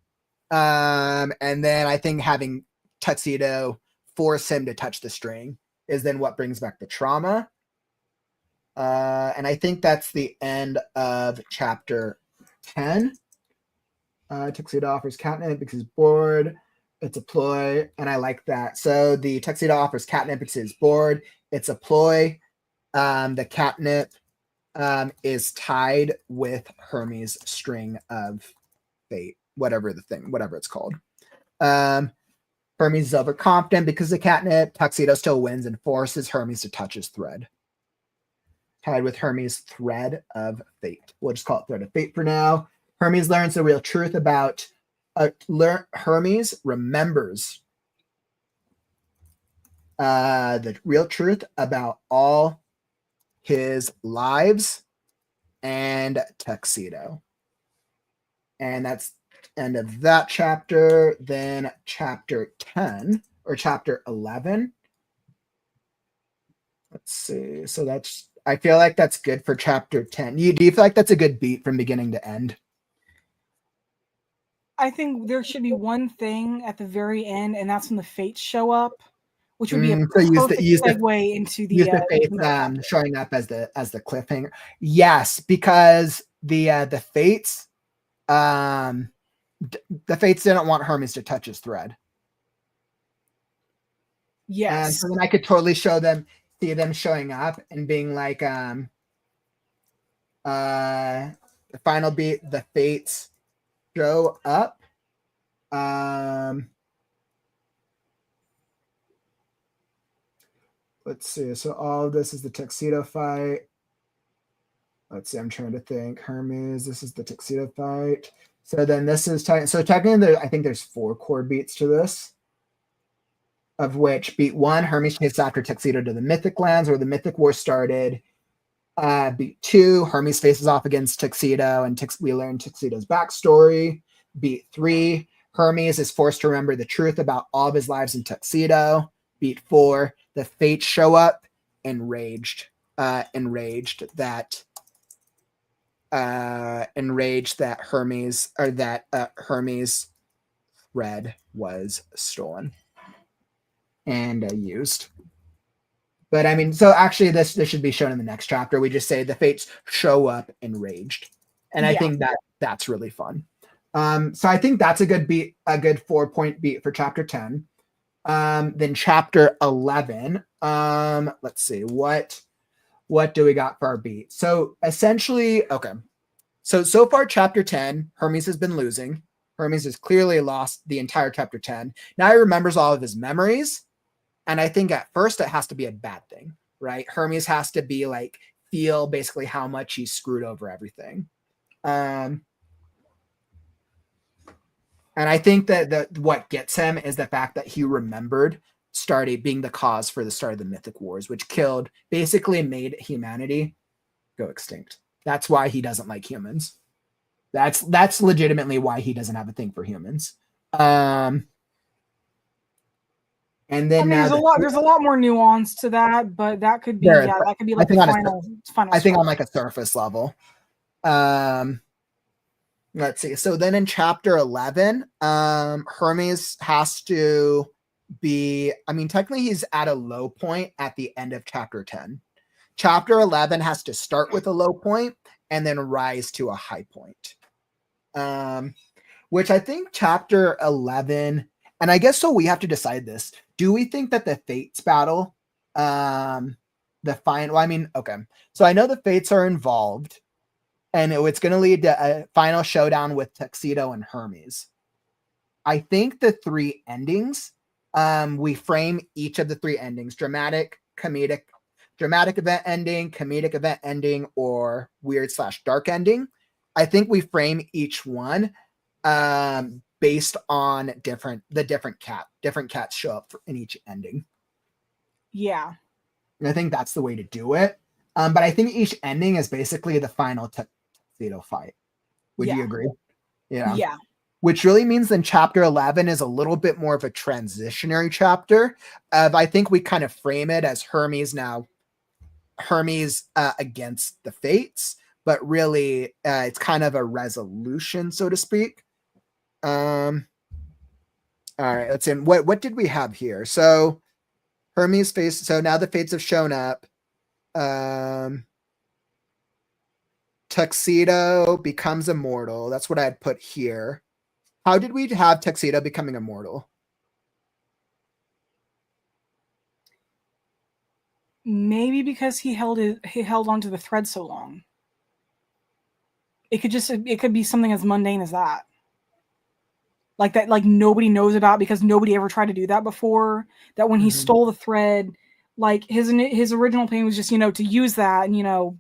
And then I think having Tuxedo force him to touch the string is then what brings back the trauma. And I think that's the end of chapter 10. Tuxedo offers catnip because he's bored. It's a ploy, and I like that. So the Tuxedo offers catnip because he's bored. It's a ploy. The catnip is tied with Hermes' string of fate, whatever it's called. Hermes is overconfident because of catnip. Tuxedo still wins and forces Hermes to touch his thread. Tied with Hermes' thread of fate. We'll just call it thread of fate for now. Hermes learns the real truth about Hermes remembers the real truth about all his lives and Tuxedo. And that's end of that chapter. Then chapter 10 or chapter 11. Let's see. So I feel like that's good for chapter 10. Do you feel like that's a good beat from beginning to end? I think there should be one thing at the very end, and that's when the fates show up, which would be a perfect segue into the fates showing up as the cliffhanger. Yes, because the fates didn't want Hermes to touch his thread. Yes. And so then I could totally see them showing up and being like the final beat, the fates show up. Let's see. So all of this is the Tuxedo fight. Let's see. I'm trying to think. Hermes. This is the Tuxedo fight. So then this is so technically I think there's 4 core beats to this. Of which beat 1, Hermes chases after Tuxedo to the Mythic Lands where the Mythic War started. Beat 2, Hermes faces off against Tuxedo and we learn Tuxedo's backstory. Beat 3, Hermes is forced to remember the truth about all of his lives in Tuxedo. Beat 4, the fates show up, enraged that Hermes Hermes' thread was stolen and used. But I mean, so actually this should be shown in the next chapter. We just say the fates show up enraged. And I think that's really fun. So I think that's a good 4-point beat for chapter 10. Then chapter 11. Let's see, what do we got for our beat? So essentially, okay. So far, chapter 10, Hermes has been losing. Hermes has clearly lost the entire chapter 10. Now he remembers all of his memories. And I think at first it has to be a bad thing, right? Hermes has to be like, feel basically how much he's screwed over everything. And I think that what gets him is the fact that he remembered being the cause for the start of the Mythic Wars, which basically made humanity go extinct. That's why he doesn't like humans. That's legitimately why he doesn't have a thing for humans. And then there's a lot more nuance to that, but that could be that could be like the final. I think on like a surface level. Let's see. So then in chapter 11, Hermes has to be, I mean, technically he's at a low point at the end of chapter 10. Chapter 11 has to start with a low point and then rise to a high point. Which I think chapter 11, and I guess so we have to decide this. Do we think that the Fates battle, okay. So I know the Fates are involved, and it's going to lead to a final showdown with Tuxedo and Hermes. I think the 3 endings, we frame each of the 3 endings: dramatic event ending, comedic event ending, or weird/dark ending. I think we frame each one based on different cats show up in each ending. Yeah. And I think that's the way to do it. But I think each ending is basically the final Tuxedo fight. Would you agree? Yeah. Yeah. Which really means then chapter 11 is a little bit more of a transitionary chapter. I think we kind of frame it as Hermes against the Fates, but really it's kind of a resolution, so to speak. All right, let's in. What did we have here? So Hermes face. So now the Fates have shown up. Tuxedo becomes immortal. That's what I had put here. How did we have Tuxedo becoming immortal? Maybe because he held onto the thread so long. It could be something as mundane as that. Like that, like nobody knows about because nobody ever tried to do that before. That when he stole the thread, like his original plan was just, to use that and,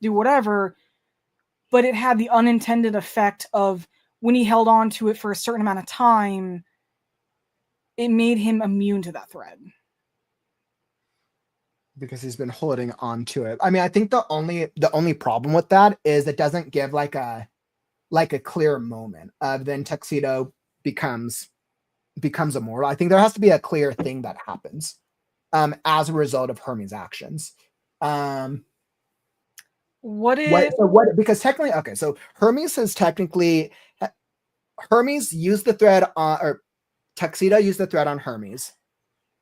do whatever. But it had the unintended effect of when he held on to it for a certain amount of time, it made him immune to that thread. Because he's been holding on to it. I mean, I think the only problem with that is it doesn't give like a clear moment of then Tuxedo becomes immortal. I think there has to be a clear thing that happens as a result of Hermes' actions. Because technically, okay, so Hermes used the thread on, or Tuxedo used the thread on Hermes,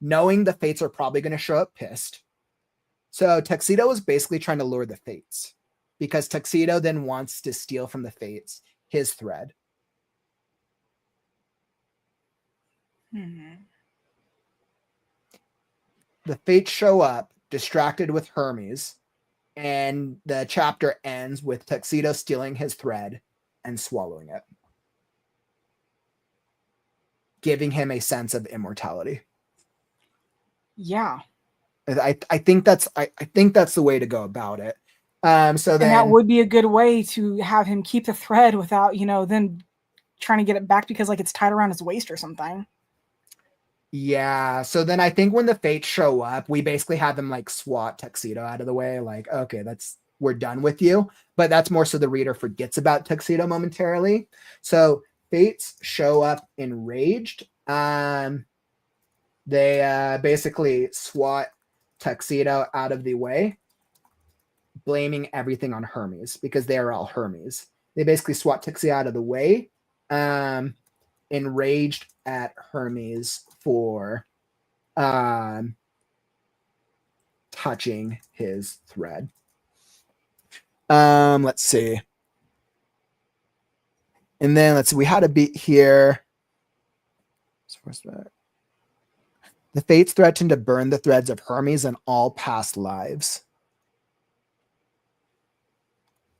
knowing the Fates are probably going to show up pissed. So Tuxedo was basically trying to lure the Fates because Tuxedo then wants to steal from the Fates his thread. Mm-hmm. The Fates show up distracted with Hermes, and the chapter ends with Tuxedo stealing his thread and swallowing it, giving him a sense of immortality. Yeah. I think that's the way to go about it. So then that would be a good way to have him keep the thread without, then trying to get it back because like it's tied around his waist or something. Yeah. So then I think when the Fates show up, we basically have them like swat Tuxedo out of the way. Like, okay, we're done with you. But that's more so the reader forgets about Tuxedo momentarily. So Fates show up enraged. They basically swat Tuxedo out of the way, blaming everything on Hermes because they are all Hermes. They basically swat Tuxedo out of the way, enraged at Hermes for touching his thread. Let's see. And then let's see, we had a beat here. The fates threaten to burn the threads of Hermes and all past lives.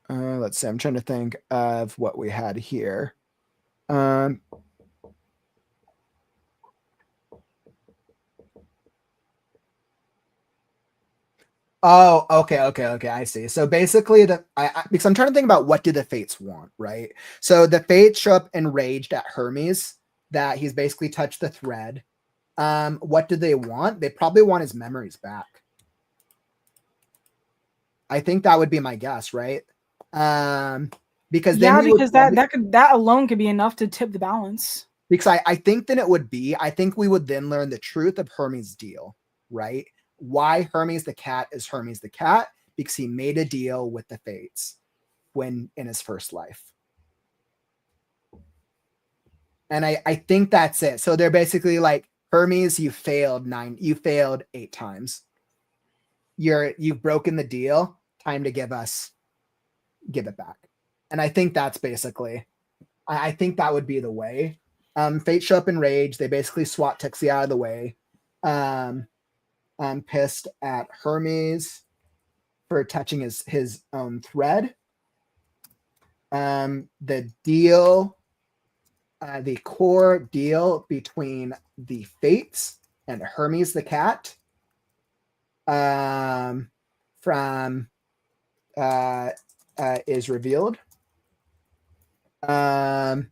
Let's see, I'm trying to think of what we had here. Oh, okay. I see. So basically, because I'm trying to think about what do the fates want, right? So the fates show up enraged at Hermes that he's basically touched the thread. What do they want? They probably want his memories back. I think that would be my guess, right? Because then that alone could be enough to tip the balance. Because I think then it would be, I think we would then learn the truth of Hermes' deal, right? Why Hermes the Cat is Hermes the Cat, because he made a deal with the fates when in his first life. And I think that's it. So they're basically like, Hermes, you failed 8 times. You've broken the deal. Time to give it back. And I think that's basically, I think that would be the way. Fate show up in rage. They basically swat Tixie out of the way. I'm pissed at Hermes for touching his own thread. The deal, the core deal between the fates and Hermes the Cat is revealed. And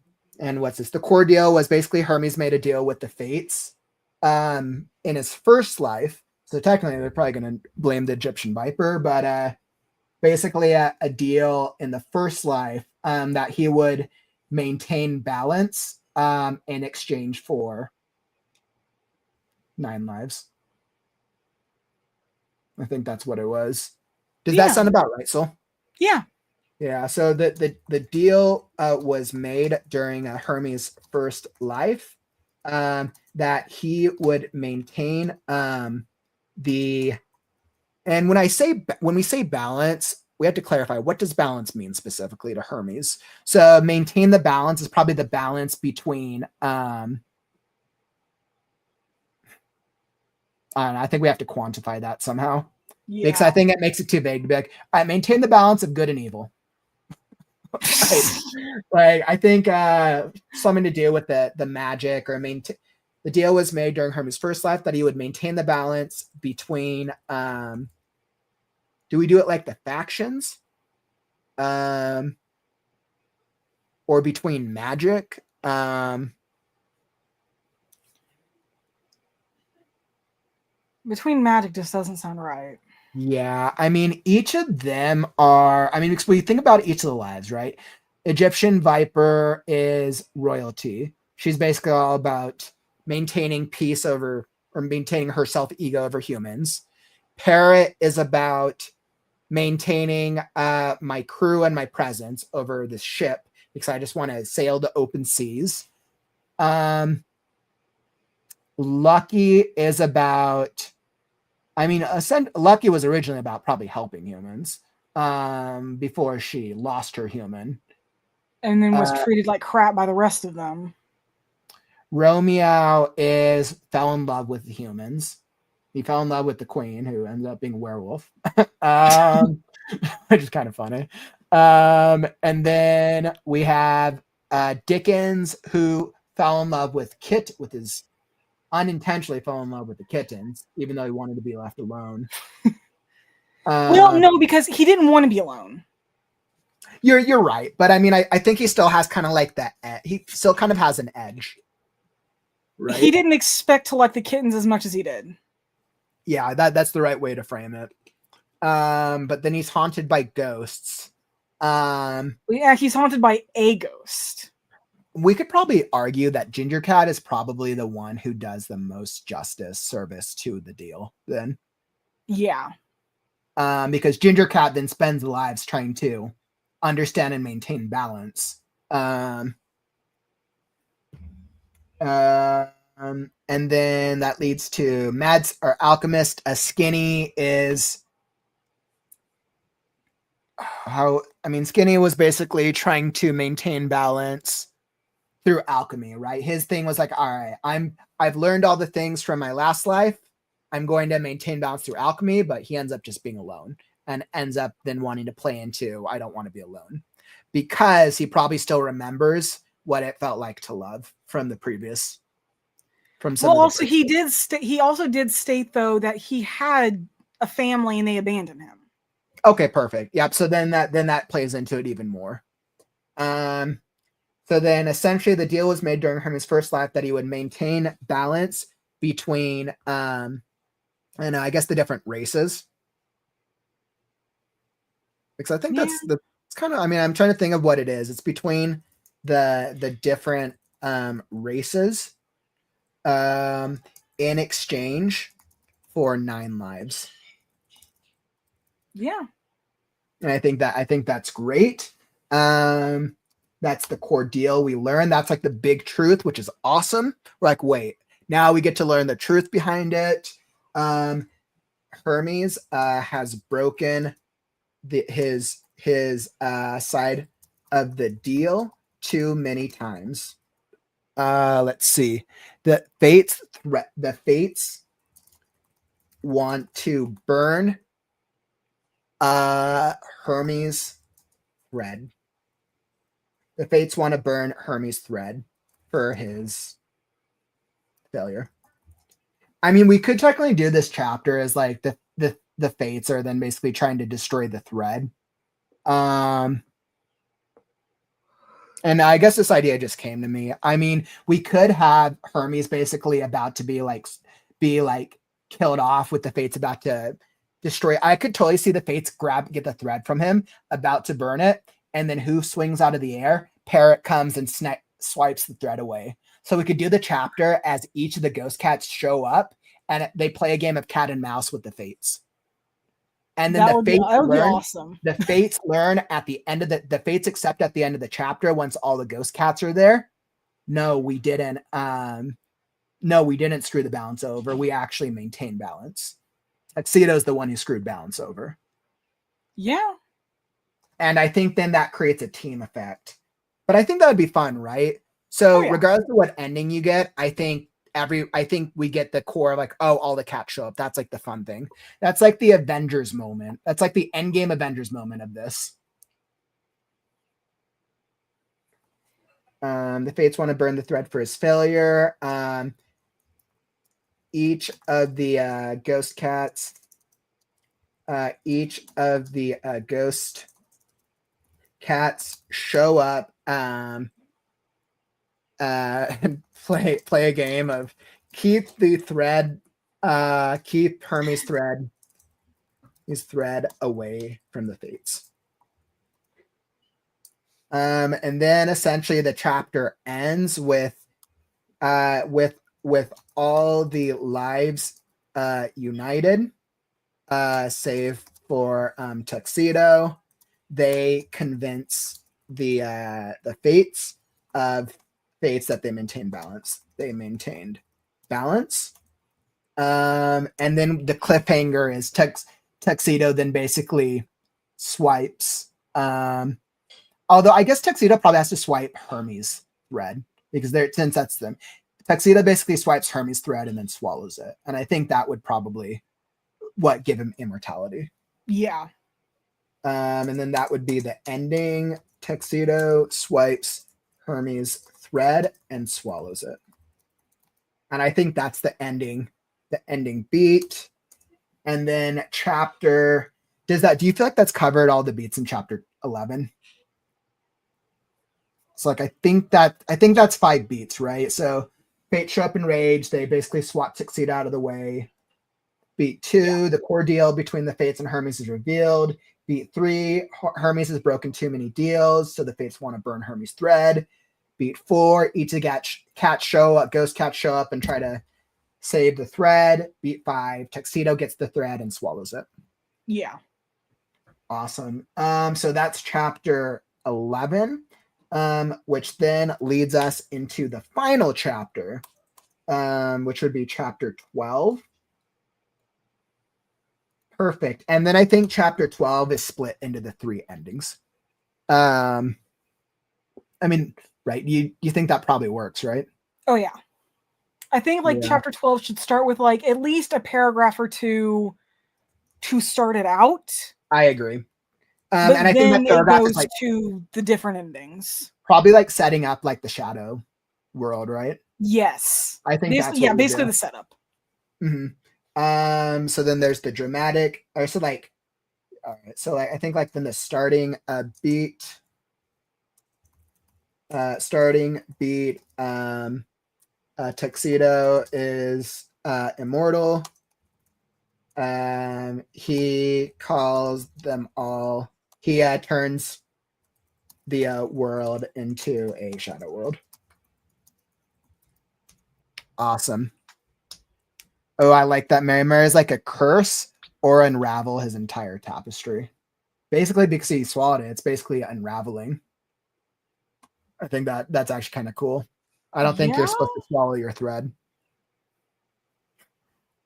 what's this? The core deal was basically Hermes made a deal with the fates in his first life. So technically, they're probably going to blame the Egyptian viper, but basically a deal in the first life that he would maintain balance in exchange for 9 lives. I think that's what it was. Does that sound about right, Sol? Yeah. Yeah, so the deal was made during Hermes' first life that he would maintain and when we say balance, we have to clarify, what does balance mean specifically to Hermes? So maintain the balance is probably the balance between I think we have to quantify that somehow. Yeah. Because I think it makes it too vague to be like, I maintain the balance of good and evil. Like I think something to do with the magic or the deal was made during Hermes' first life that he would maintain the balance between do we do it like the factions? Or between magic? Between magic just doesn't sound right. Yeah, I mean, each of them are, I mean, when you think about each of the lives, right? Egyptian Viper is royalty. She's basically all about maintaining peace over, or maintaining her self-ego over humans. Parrot is about maintaining my crew and my presence over this ship because I just want to sail to open seas. Lucky is about, I mean, Lucky was originally about probably helping humans before she lost her human. And then was treated like crap by the rest of them. Romeo fell in love with the humans. He fell in love with the queen, who ended up being a werewolf, which is kind of funny. And then we have Dickens, who fell in love with unintentionally fell in love with the kittens, even though he wanted to be left alone. Well, no, because he didn't want to be alone. You're right, but I mean, I think he still has kind of like that. He still kind of has an edge, right? He didn't expect to like the kittens as much as he did. Yeah, that's the right way to frame it. But then he's haunted by ghosts. Yeah, he's haunted by a ghost. We could probably argue that Ginger Cat is probably the one who does the most service to the deal then. Yeah. Because Ginger Cat then spends lives trying to understand and maintain balance. And then that leads to Mads or Alchemist. A Skinny is Skinny was basically trying to maintain balance through alchemy, right? His thing was like, all right, I've learned all the things from my last life. I'm going to maintain balance through alchemy, but he ends up just being alone and ends up then wanting to play into I don't want to be alone because he probably still remembers what it felt like to love from the previous. Also he also did state though that he had a family and they abandoned him. Okay, perfect. Yep. So then that plays into it even more. So then essentially the deal was made during Hermes' first life that he would maintain balance between I guess the different races. Because I think it's kind of, I'm trying to think of what it is. It's between the different races in exchange for 9 lives. Yeah. And I think that's great. That's the core deal we learn. That's like the big truth, which is awesome. We're like, wait, now we get to learn the truth behind it. Hermes has broken his side of the deal too many times. Let's see. The fates want to burn Hermes thread. The fates want to burn Hermes thread for his failure. We could technically do this chapter as like the fates are then basically trying to destroy the thread. And I guess this idea just came to me. We could have Hermes basically about to be killed off with the fates about to destroy. I could totally see the fates get the thread from him, about to burn it, and then who swings out of the air? Parrot comes and swipes the thread away. So we could do the chapter as each of the ghost cats show up and they play a game of cat and mouse with the fates. And then that would be awesome. The fates learn at the end of the fates accept at the end of the chapter once all the ghost cats are there. No, we didn't. We didn't screw the balance over. We actually maintain balance. Tuxedo's the one who screwed balance over. Yeah. And I think then that creates a team effect. But I think that would be fun, right? So regardless of what ending you get, I think we get the core of like, oh, all the cats show up. That's like the fun thing. That's like the Avengers moment. That's like the endgame Avengers moment of this. The fates want to burn the thread for his failure. Each of the ghost cats, ghost cats show up and play a game of keep Hermes thread away from the fates. And then essentially the chapter ends with all the lives united, save for Tuxedo. They convince the fates that they maintain balance. They maintained balance. And then the cliffhanger is Tuxedo then basically swipes. Although I guess Tuxedo probably has to swipe Hermes thread because since that's them. Tuxedo basically swipes Hermes thread and then swallows it. And I think that would probably give him immortality. Yeah. And then that would be the ending. Tuxedo swipes Hermes thread and swallows it. And I think that's the ending beat. And then do you feel like that's covered all the beats in chapter 11? So like I think that's 5 beats, right? So Fate show up in rage, they basically swat Tuxedo out of the way. Beat 2, the core deal between the Fates and Hermes is revealed. Beat 3, Hermes has broken too many deals, so the Fates want to burn Hermes thread. Beat 4, each of the ghost cats show up and try to save the thread. Beat 5, Tuxedo gets the thread and swallows it. Yeah. Awesome. So that's chapter 11, which then leads us into the final chapter, which would be chapter 12. Perfect. And then I think chapter 12 is split into the 3 endings. I mean, right? You think that probably works, right? Oh yeah. I think like chapter 12 should start with like at least a paragraph or two to start it out. I agree. But and I then think that it paragraph goes is like to the different endings. probably like setting up like the shadow world, right? Yes. I think basically, that's what basically do. the setup. So then there's the dramatic, or so like, all right. So like, I think like then the starting beat, tuxedo is immortal. He calls them all. He turns the world into a shadow world. Awesome. Oh, I like that. Mary is like a curse or unravel his entire tapestry. Basically, because he swallowed it, it's basically unraveling. I think that's actually kind of cool. I don't think you're supposed to swallow your thread.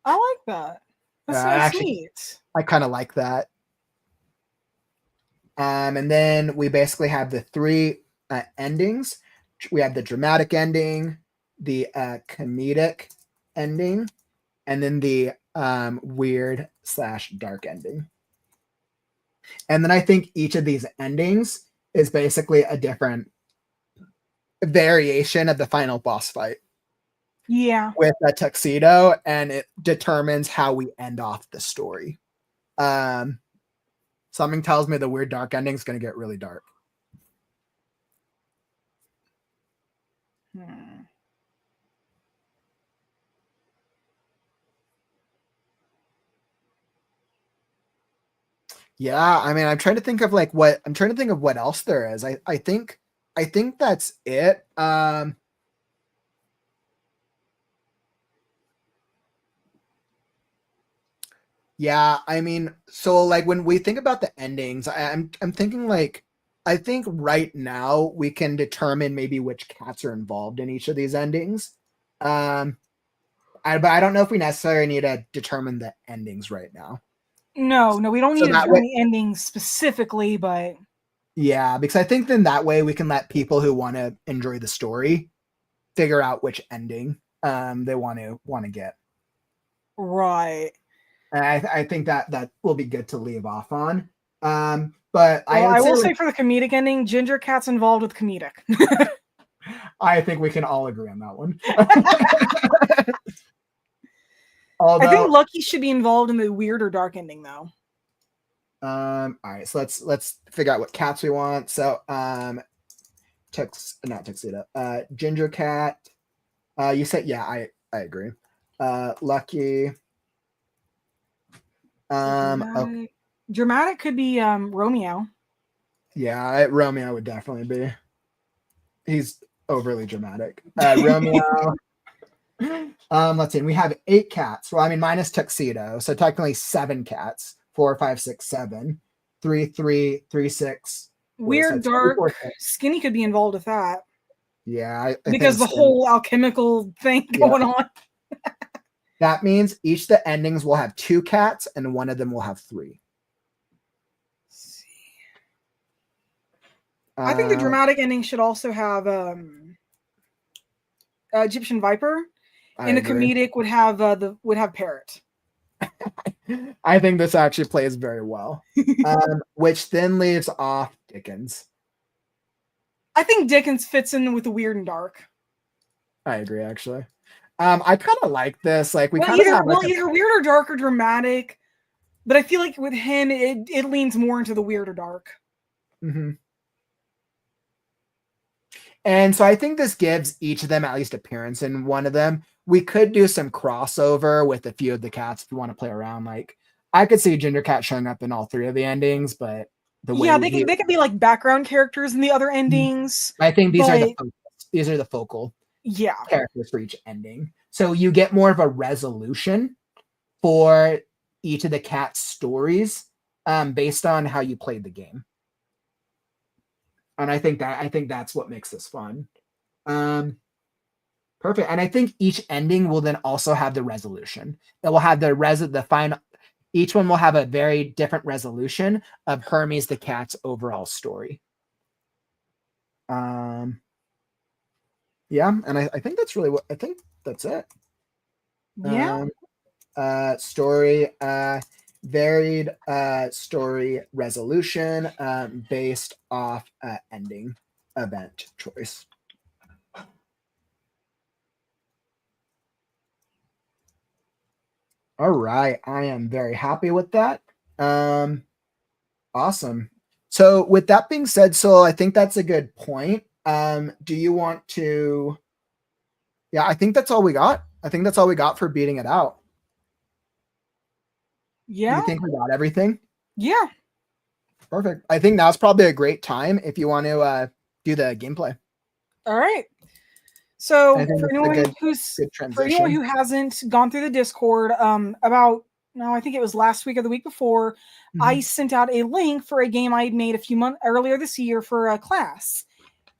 I like that. That's neat. I kind of like that. And then we basically have the 3 endings. We have the dramatic ending, the comedic ending, and then the weird/dark ending. And then I think each of these endings is basically a different variation of the final boss fight. Yeah. With a tuxedo, and it determines how we end off the story. Something tells me the weird dark ending is going to get really dark. Yeah, I mean, I'm trying to think of what else there is. I think that's it. Yeah, I mean, so like when we think about the endings, I'm thinking like I think right now we can determine maybe which cats are involved in each of these endings. But I don't know if we necessarily need to determine the endings right now. No, we don't need to determine the endings specifically, but yeah, because I think then that way we can let people who want to enjoy the story figure out which ending they want to get. Right. And I think that will be good to leave off on. But I will say for the comedic ending, Ginger Cat's involved with comedic. I think we can all agree on that one. Although, I think Lucky should be involved in the weird or dark ending, though. All right, so let's figure out what cats we want. So, not tuxedo. Ginger Cat. You said yeah. I agree. Lucky. Dramatic could be Romeo. Yeah, Romeo would definitely be. He's overly dramatic. Romeo. Let's see. We have 8 cats. Well, I mean, minus tuxedo, so technically 7 cats. 4, 5, 6, 7. 3, 3, 3, 6. Weird, dark, Skinny could be involved with that. Yeah, I because the whole alchemical thing going on. That means each of the endings will have 2 cats, and one of them will have 3. I think the dramatic ending should also have Egyptian Viper, and the comedic would have Parrot. I think this actually plays very well, which then leaves off Dickens. I think Dickens fits in with the weird and dark. I agree, actually. I kind of like this. Like we either weird or dark or dramatic, but I feel like with him it leans more into the weird or dark. Mm-hmm. And so I think this gives each of them at least appearance in one of them. We could do some crossover with a few of the cats if you want to play around. Like I could see Ginger Cat showing up in all 3 of the endings, but they could be like background characters in the other endings. I think these are the focal characters for each ending. So you get more of a resolution for each of the cat's stories based on how you played the game. And I think that's what makes this fun. Perfect. And I think each ending will then also have the resolution. It will have the final. Each one will have a very different resolution of Hermes the Cat's overall story. Yeah, and I think that's really what I think that's it. Yeah. Story, varied story resolution based off ending event choice. All right, I am very happy with that. Awesome. So with that being said, so I think that's a good point. Do you want to? Yeah, I think that's all we got. I think that's all we got for beating it out. Yeah. Do you think we got everything? Yeah. Perfect. I think now's probably a great time if you want to do the gameplay. All right. So For anyone who hasn't gone through the Discord, I think it was last week or the week before, I sent out a link for a game I had made a few months earlier this year for a class.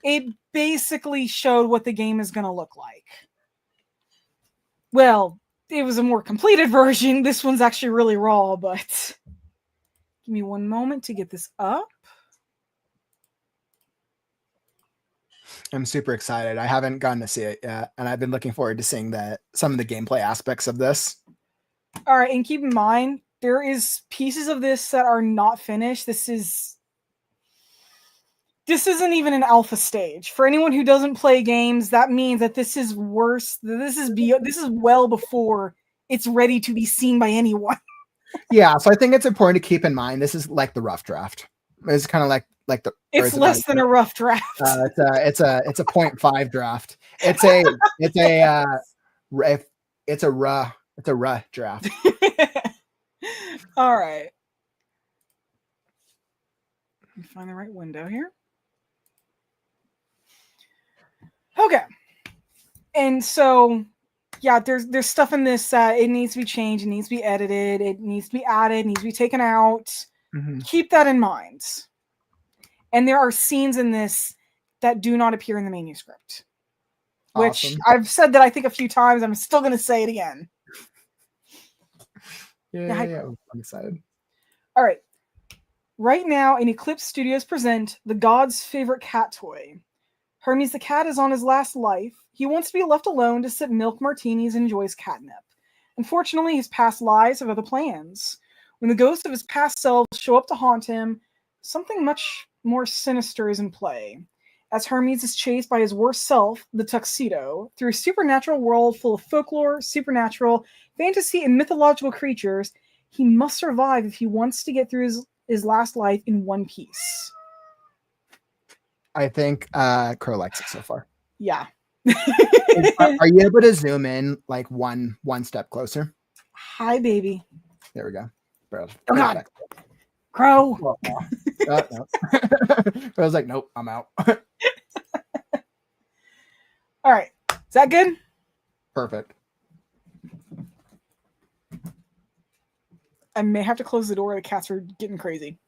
It basically showed what the game is going to look like. Well, it was a more completed version. This one's actually really raw, but give me one moment to get this up. I'm super excited. I haven't gotten to see it yet, and I've been looking forward to seeing some of the gameplay aspects of this. All right, and keep in mind, there is pieces of this that are not finished. This isn't even an alpha stage. For anyone who doesn't play games, that means that this is worse. This is well before it's ready to be seen by anyone. Yeah, so I think it's important to keep in mind this is like the rough draft. It's kind of like the. It's less than a rough draft. It's a 0.5 draft. It's a raw draft. All right. Let me find the right window here. Okay. And so, yeah, there's stuff in this it needs to be changed, it needs to be edited, it needs to be added, it needs to be taken out. Keep that in mind. And there are scenes in this that do not appear in the manuscript. Which awesome. I've said that I think a few times. I'm still going to say it again. Yeah, I'm excited. All right. Right now, in Eclipse Studios present The God's Favorite Cat Toy. Hermes the Cat is on his last life. He wants to be left alone to sip milk martinis and enjoy his catnip. Unfortunately, his past lives have other plans. When the ghosts of his past selves show up to haunt him, something much more sinister is in play. As Hermes is chased by his worst self, the Tuxedo, through a supernatural world full of folklore, supernatural, fantasy, and mythological creatures, he must survive if he wants to get through his last life in one piece. I think Crow likes it so far. Yeah. Are you able to zoom in like one step closer? Hi, baby. There we go. Bro, oh God. Crow. No. I was like, nope, I'm out. All right. Is that good? Perfect. I may have to close the door. The cats are getting crazy.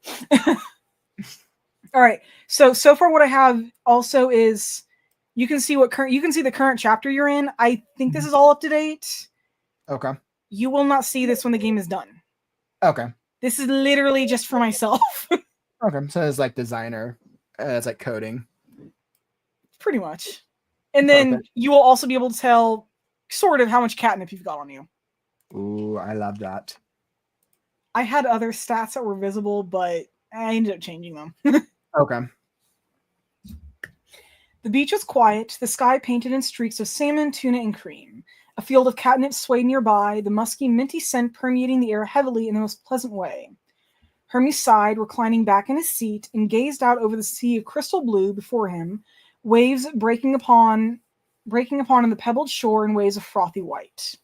All right. So far what I have also is you can see the current chapter you're in. I think this is all up to date. Okay. You will not see this when the game is done. Okay. This is literally just for myself. Okay. So it's like designer. It's like coding. Pretty much. And then you will also be able to tell sort of how much catnip you've got on you. Ooh, I love that. I had other stats that were visible, but I ended up changing them. Okay. The beach was quiet, the sky painted in streaks of salmon, tuna, and cream. A field of catnip swayed nearby, the musky, minty scent permeating the air heavily in the most pleasant way. Hermes sighed, reclining back in his seat, and gazed out over the sea of crystal blue before him, waves breaking upon on the pebbled shore in waves of frothy white.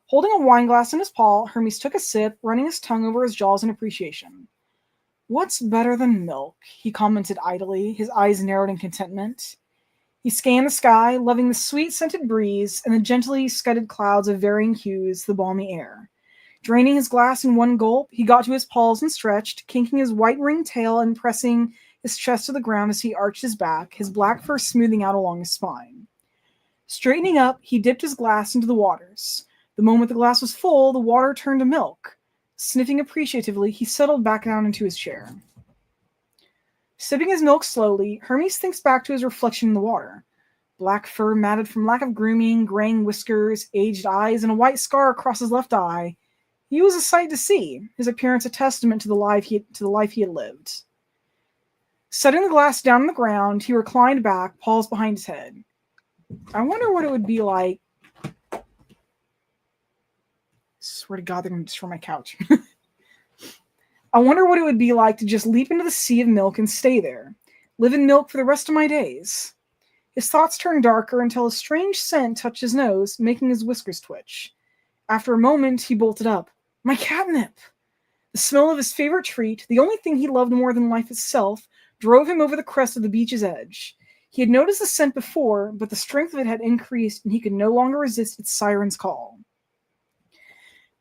Holding a wine glass in his paw, Hermes took a sip, running his tongue over his jaws in appreciation. "What's better than milk?" he commented idly, his eyes narrowed in contentment. He scanned the sky, loving the sweet-scented breeze and the gently scudded clouds of varying hues, the balmy air. Draining his glass in one gulp, he got to his paws and stretched, kinking his white-ringed tail and pressing his chest to the ground as he arched his back, his black fur smoothing out along his spine. Straightening up, he dipped his glass into the waters. The moment the glass was full, the water turned to milk. Sniffing appreciatively, he settled back down into his chair. Sipping his milk slowly, Hermes thinks back to his reflection in the water. Black fur matted from lack of grooming, graying whiskers, aged eyes, and a white scar across his left eye. He was a sight to see, his appearance a testament to the life he had lived. Setting the glass down on the ground, he reclined back, paws behind his head. I wonder what it would be like. Swear to God, they're going to destroy my couch. I wonder what it would be like to just leap into the sea of milk and stay there, live in milk for the rest of my days. His thoughts turned darker until a strange scent touched his nose, making his whiskers twitch. After a moment, he bolted up. My catnip! The smell of his favorite treat, the only thing he loved more than life itself, drove him over the crest of the beach's edge. He had noticed the scent before, but the strength of it had increased, and he could no longer resist its siren's call.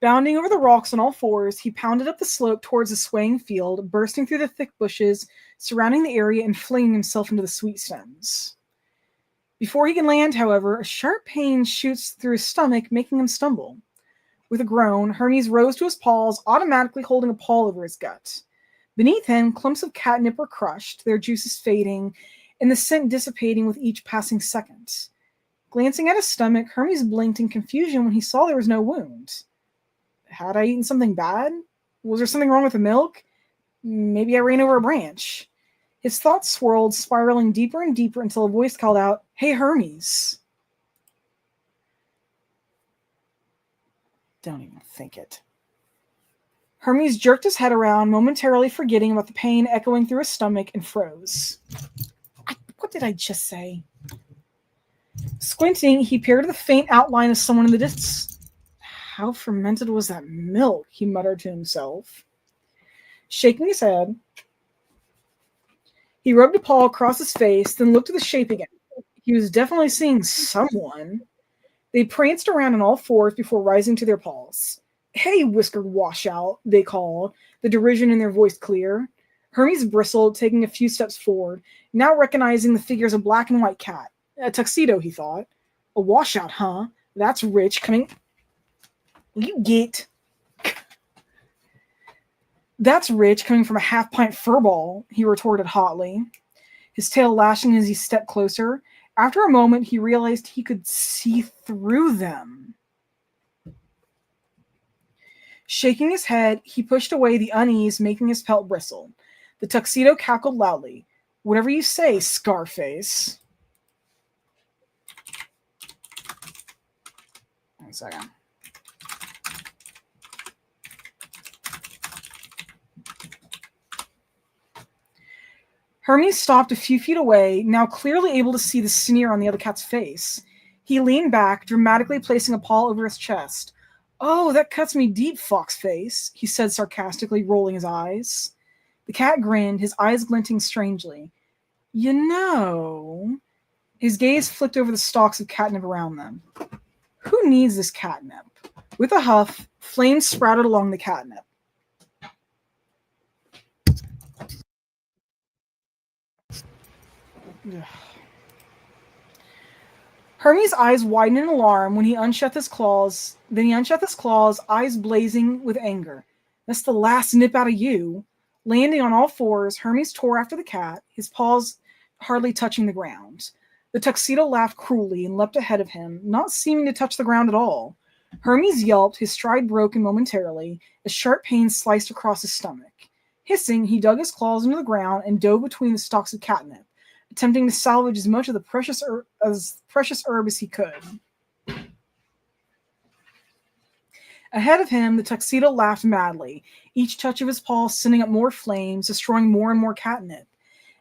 Bounding over the rocks on all fours, he pounded up the slope towards the swaying field, bursting through the thick bushes surrounding the area and flinging himself into the sweet stems. Before he can land, however, a sharp pain shoots through his stomach, making him stumble. With a groan, Hermes rose to his paws, automatically holding a paw over his gut. Beneath him, clumps of catnip were crushed, their juices fading, and the scent dissipating with each passing second. Glancing at his stomach, Hermes blinked in confusion when he saw there was no wound. Had I eaten something bad? Was there something wrong with the milk? Maybe I ran over a branch. His thoughts swirled, spiraling deeper and deeper until a voice called out, Hey, Hermes. Don't even think it. Hermes jerked his head around, momentarily forgetting about the pain echoing through his stomach, and froze. What did I just say? Squinting, he peered at the faint outline of someone in the distance. How fermented was that milk? He muttered to himself. Shaking his head, he rubbed a paw across his face, then looked at the shape again. He was definitely seeing someone. They pranced around on all fours before rising to their paws. Hey, whiskered washout, they called, the derision in their voice clear. Hermes bristled, taking a few steps forward, now recognizing the figure as a black and white cat. A tuxedo, he thought. A washout, huh? That's rich, coming... Will you get... That's rich, coming from a half-pint furball, he retorted hotly, his tail lashing as he stepped closer. After a moment, he realized he could see through them. Shaking his head, he pushed away the unease, making his pelt bristle. The tuxedo cackled loudly. Whatever you say, Scarface. 1 second. Hermes stopped a few feet away, now clearly able to see the sneer on the other cat's face. He leaned back, dramatically placing a paw over his chest. Oh, that cuts me deep, Foxface, he said sarcastically, rolling his eyes. The cat grinned, his eyes glinting strangely. You know... His gaze flicked over the stalks of catnip around them. Who needs this catnip? With a huff, flames sprouted along the catnip. Ugh. Hermes' eyes widened in alarm when he unshut his claws. Then he unshut his claws, eyes blazing with anger. That's the last nip out of you. Landing on all fours, Hermes tore after the cat, his paws hardly touching the ground. The tuxedo laughed cruelly and leapt ahead of him, not seeming to touch the ground at all. Hermes yelped, his stride broken momentarily, as sharp pain sliced across his stomach. Hissing, he dug his claws into the ground and dove between the stalks of catnip, attempting to salvage as much of the precious herb as he could. Ahead of him, the tuxedo laughed madly, each touch of his paw sending up more flames, destroying more and more catnip.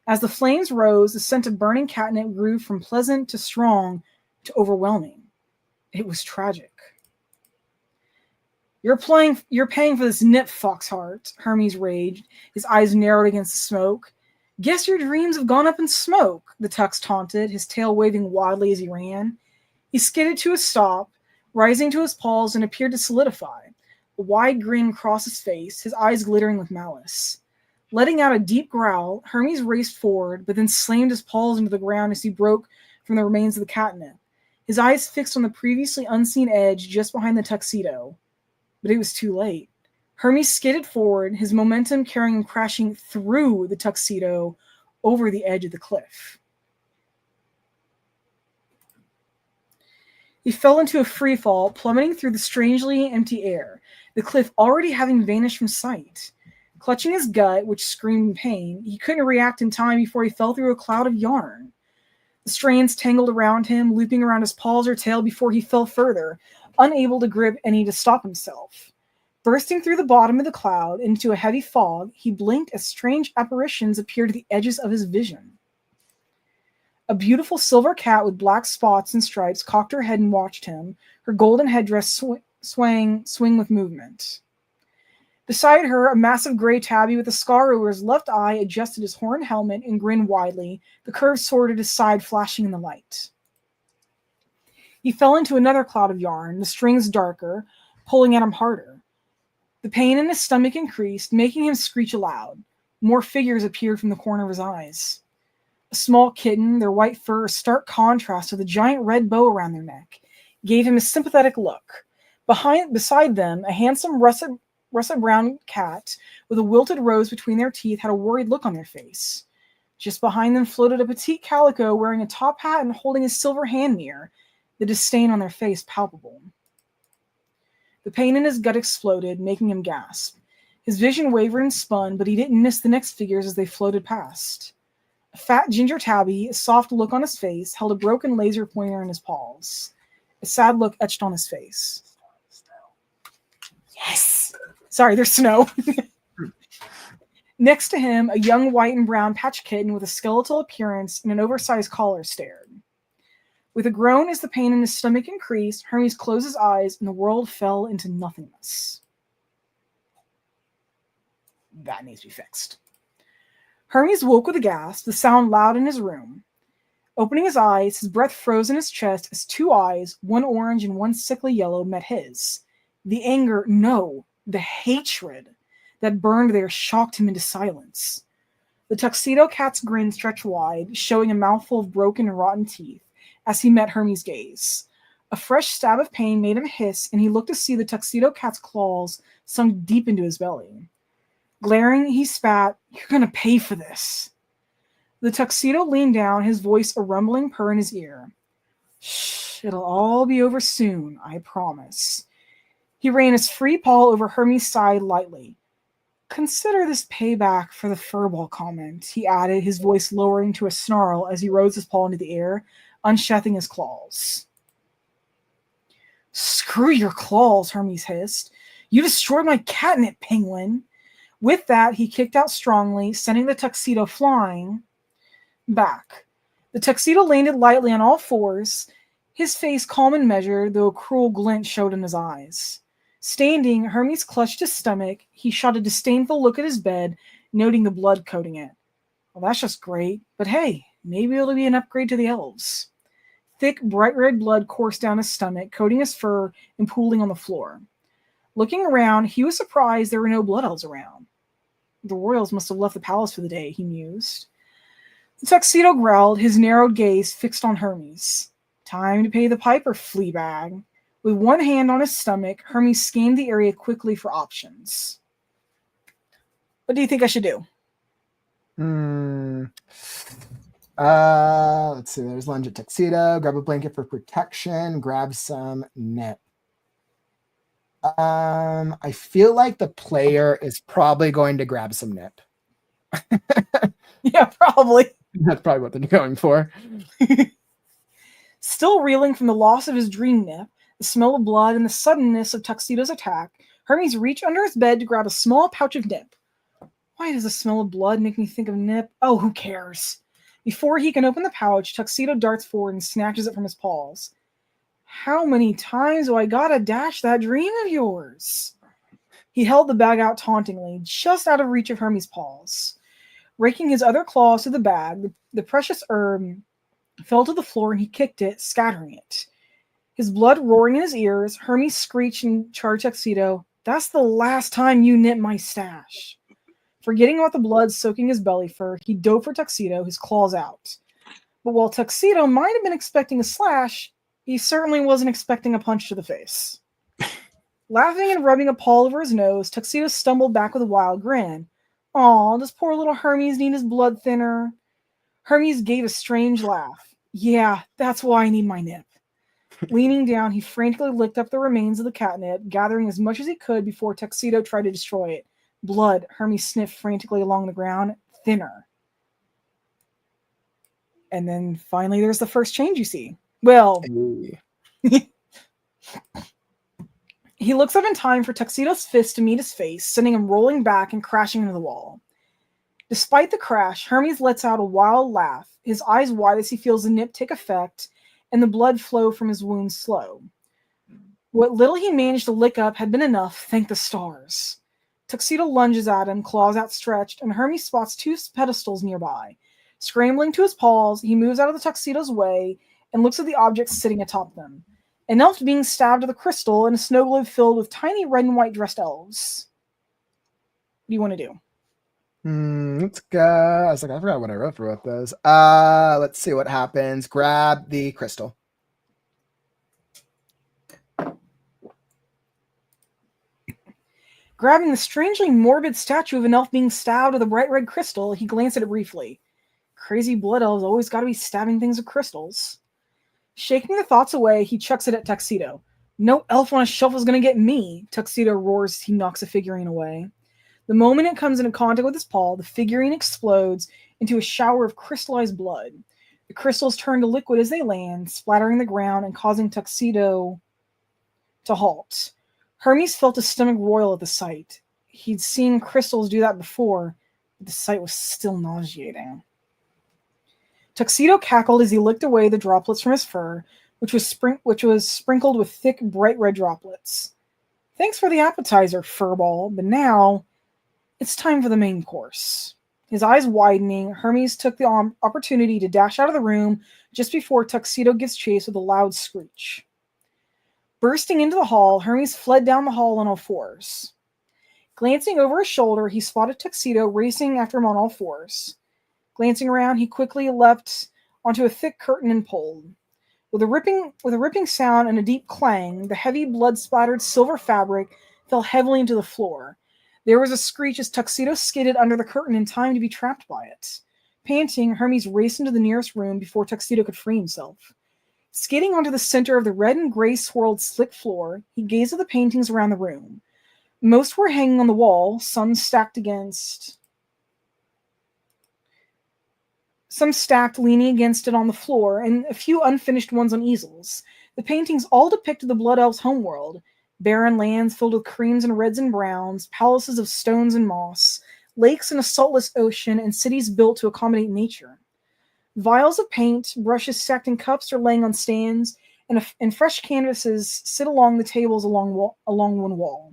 As the flames rose, the scent of burning catnip grew from pleasant to strong to overwhelming. It was tragic. You're paying for this nip, Foxheart, Hermes raged, his eyes narrowed against the smoke. Guess your dreams have gone up in smoke, the tux taunted, his tail waving wildly as he ran. He skidded to a stop, rising to his paws, and appeared to solidify. A wide grin crossed his face, his eyes glittering with malice. Letting out a deep growl, Hermes raced forward, but then slammed his paws into the ground as he broke from the remains of the catnip. his eyes fixed on the previously unseen edge just behind the tuxedo. But it was too late. Hermes skidded forward, his momentum carrying him crashing through the tuxedo over the edge of the cliff. He fell into a free fall, plummeting through the strangely empty air, the cliff already having vanished from sight. Clutching his gut, which screamed in pain, he couldn't react in time before he fell through a cloud of yarn. The strands tangled around him, looping around his paws or tail before he fell further, unable to grip any to stop himself. Bursting through the bottom of the cloud into a heavy fog, he blinked as strange apparitions appeared at the edges of his vision. A beautiful silver cat with black spots and stripes cocked her head and watched him, her golden headdress swing with movement. Beside her, a massive gray tabby with a scar over his left eye adjusted his horn helmet and grinned widely, the curved sword at his side flashing in the light. He fell into another cloud of yarn, the strings darker, pulling at him harder. The pain in his stomach increased, making him screech aloud. More figures appeared from the corner of his eyes. A small kitten, their white fur a stark contrast to the giant red bow around their neck, gave him a sympathetic look. Beside them, a handsome russet brown cat with a wilted rose between their teeth had a worried look on their face. Just behind them floated a petite calico wearing a top hat and holding a silver hand mirror, the disdain on their face palpable. The pain in his gut exploded, making him gasp. His vision wavered and spun, but he didn't miss the next figures as they floated past. A fat ginger tabby, a soft look on his face, held a broken laser pointer in his paws. A sad look etched on his face. Yes! Sorry, there's snow. Next to him, a young white and brown patch kitten with a skeletal appearance and an oversized collar stared. With a groan as the pain in his stomach increased, Hermes closed his eyes and the world fell into nothingness. That needs to be fixed. Hermes woke with a gasp, the sound loud in his room. Opening his eyes, his breath froze in his chest as two eyes, one orange and one sickly yellow, met his. The anger, no, the hatred that burned there shocked him into silence. The tuxedo cat's grin stretched wide, showing a mouthful of broken and rotten teeth, as he met Hermes' gaze. A fresh stab of pain made him hiss, and he looked to see the tuxedo cat's claws sunk deep into his belly. Glaring, he spat, "You're going to pay for this." The tuxedo leaned down, his voice a rumbling purr in his ear. "Shh, it'll all be over soon, I promise." He ran his free paw over Hermes' side lightly. "Consider this payback for the furball comment," he added, his voice lowering to a snarl as he rose his paw into the air, unsheathing his claws. "Screw your claws," Hermes hissed. "You destroyed my catnip, penguin." With that, he kicked out strongly, sending the tuxedo flying back. The tuxedo landed lightly on all fours, his face calm and measured, though a cruel glint showed in his eyes. Standing, Hermes clutched his stomach. He shot a disdainful look at his bed, noting the blood coating it. "Well, that's just great, but hey, maybe it'll be an upgrade to the elves." Thick, bright red blood coursed down his stomach, coating his fur and pooling on the floor. Looking around, he was surprised there were no blood elves around. The royals must have left the palace for the day, he mused. The tuxedo growled, his narrowed gaze fixed on Hermes. "Time to pay the piper, fleabag." With one hand on his stomach, Hermes scanned the area quickly for options. What do you think I should do? Let's see. There's lunge at tuxedo. Grab a blanket for protection. Grab some nip. I feel like the player is probably going to grab some nip. Yeah, probably. That's probably what they're going for. Still reeling from the loss of his dream nip, the smell of blood, and the suddenness of Tuxedo's attack, Hermes reached under his bed to grab a small pouch of nip. Why does the smell of blood make me think of nip? Oh, who cares? Before he can open the pouch, Tuxedo darts forward and snatches it from his paws. "How many times do I gotta dash that dream of yours?" He held the bag out tauntingly, just out of reach of Hermes' paws. Raking his other claws to the bag, the precious herb fell to the floor and he kicked it, scattering it. His blood roaring in his ears, Hermes screeched and charged Tuxedo, "That's the last time you nip my stash." Forgetting about the blood soaking his belly fur, he dove for Tuxedo, his claws out. But while Tuxedo might have been expecting a slash, He certainly wasn't expecting a punch to the face. Laughing and rubbing a paw over his nose, Tuxedo stumbled back with a wild grin. Aw, does poor little Hermes need his blood thinner? Hermes gave a strange laugh. Yeah, that's why I need my nip. Leaning down, he frantically licked up the remains of the catnip, gathering as much as he could before Tuxedo tried to destroy it. Blood, Hermes sniffed frantically along the ground. Thinner. And then finally there's the first change you see. Well, he looks up in time for Tuxedo's fist to meet his face, sending him rolling back and crashing into the wall. Despite the crash, Hermes lets out a wild laugh, his eyes wide as he feels the nip take effect and the blood flow from his wounds slow. What little he managed to lick up had been enough, thank the stars. Tuxedo lunges at him, claws outstretched, and Hermes spots two pedestals nearby. Scrambling to his paws, he moves out of the Tuxedo's way and looks at the objects sitting atop them. An elf being stabbed with a crystal and a snow globe filled with tiny red and white dressed elves. What do you want to do? Let's go. I was like, I forgot what I wrote for both those. Let's see what happens. Grab the crystal. Grabbing the strangely morbid statue of an elf being stabbed with a bright red crystal, he glanced at it briefly. Crazy blood elves always gotta be stabbing things with crystals. Shaking the thoughts away, he chucks it at Tuxedo. No elf on a shelf is gonna get me, Tuxedo roars as he knocks the figurine away. The moment it comes into contact with his paw, the figurine explodes into a shower of crystallized blood. The crystals turn to liquid as they land, splattering the ground and causing Tuxedo to halt. Hermes felt his stomach roil at the sight. He'd seen crystals do that before, but the sight was still nauseating. Tuxedo cackled as he licked away the droplets from his fur, which was sprinkled with thick, bright red droplets. Thanks for the appetizer, furball, but now it's time for the main course. His eyes widening, Hermes took the opportunity to dash out of the room just before Tuxedo gives chase with a loud screech. Bursting into the hall, Hermes fled down the hall on all fours. Glancing over his shoulder, he spotted Tuxedo racing after him on all fours. Glancing around, he quickly leapt onto a thick curtain and pulled. With a ripping sound and a deep clang, the heavy blood-splattered silver fabric fell heavily into the floor. There was a screech as Tuxedo skidded under the curtain in time to be trapped by it. Panting, Hermes raced into the nearest room before Tuxedo could free himself. Skidding onto the center of the red and gray swirled slick floor, he gazed at the paintings around the room. Most were hanging on the wall, some stacked leaning against it on the floor, and a few unfinished ones on easels. The paintings all depicted the Blood Elves' homeworld, barren lands filled with creams and reds and browns, palaces of stones and moss, lakes and a saltless ocean, and cities built to accommodate nature. Vials of paint, brushes stacked in cups are laying on stands, and fresh canvases sit along the tables along one wall.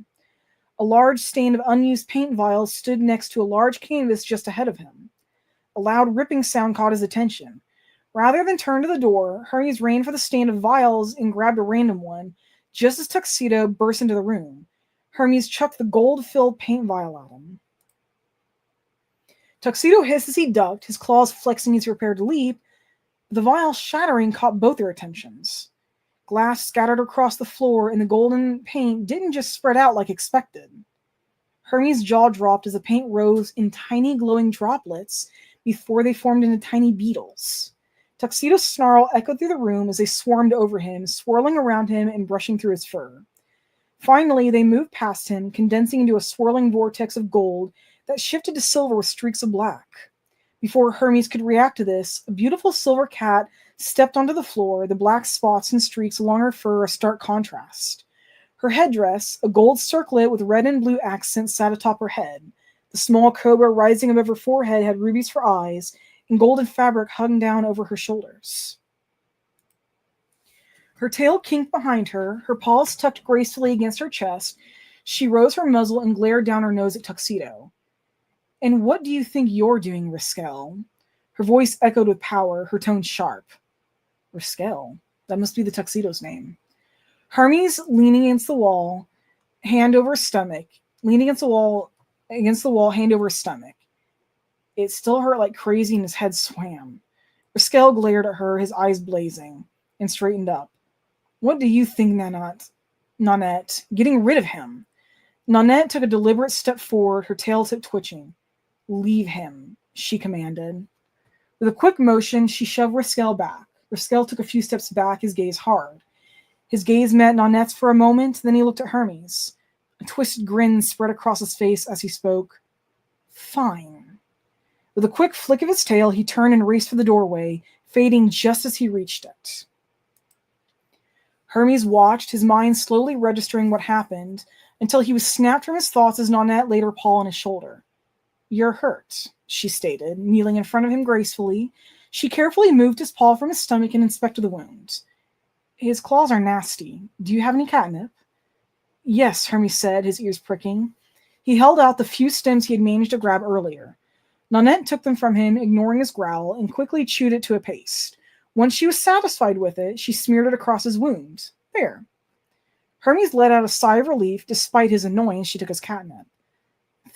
A large stand of unused paint vials stood next to a large canvas just ahead of him. A loud ripping sound caught his attention. Rather than turn to the door, Hermes ran for the stand of vials and grabbed a random one, just as Tuxedo burst into the room. Hermes chucked the gold-filled paint vial at him. Tuxedo hissed as he ducked, his claws flexing as he prepared to leap, but the vial shattering caught both their attentions. Glass scattered across the floor, and the golden paint didn't just spread out like expected. Hermes' jaw dropped as the paint rose in tiny glowing droplets before they formed into tiny beetles. Tuxedo's snarl echoed through the room as they swarmed over him, swirling around him and brushing through his fur. Finally, they moved past him, condensing into a swirling vortex of gold that shifted to silver with streaks of black. Before Hermes could react to this, a beautiful silver cat stepped onto the floor, the black spots and streaks along her fur a stark contrast. Her headdress, a gold circlet with red and blue accents, sat atop her head. The small cobra rising above her forehead had rubies for eyes, and golden fabric hung down over her shoulders. Her tail kinked behind her, her paws tucked gracefully against her chest. She rose her muzzle and glared down her nose at Tuxedo. "And what do you think you're doing, Riskel?" Her voice echoed with power, her tone sharp. Riskel? That must be the Tuxedo's name. Hermes leaning against the wall, hand over his stomach. Leaning against the wall, hand over his stomach. It still hurt like crazy and his head swam. Riskel glared at her, his eyes blazing, and straightened up. What do you think, Nanette? Getting rid of him. Nanette took a deliberate step forward, her tail tip twitching. Leave him, she commanded. With a quick motion, she shoved Riskel back. Riskel took a few steps back, his gaze hard. His gaze met Nanette's for a moment, then he looked at Hermes. A twisted grin spread across his face as he spoke. Fine. With a quick flick of his tail, he turned and raced for the doorway, fading just as he reached it. Hermes watched, his mind slowly registering what happened, until he was snapped from his thoughts as Nanette laid her paw on his shoulder. You're hurt, she stated, kneeling in front of him gracefully. She carefully moved his paw from his stomach and inspected the wound. His claws are nasty. Do you have any catnip? Yes, Hermes said, his ears pricking. He held out the few stems he had managed to grab earlier. Nanette took them from him, ignoring his growl, and quickly chewed it to a paste. Once she was satisfied with it, she smeared it across his wound. There. Hermes let out a sigh of relief. Despite his annoyance, she took his catnip.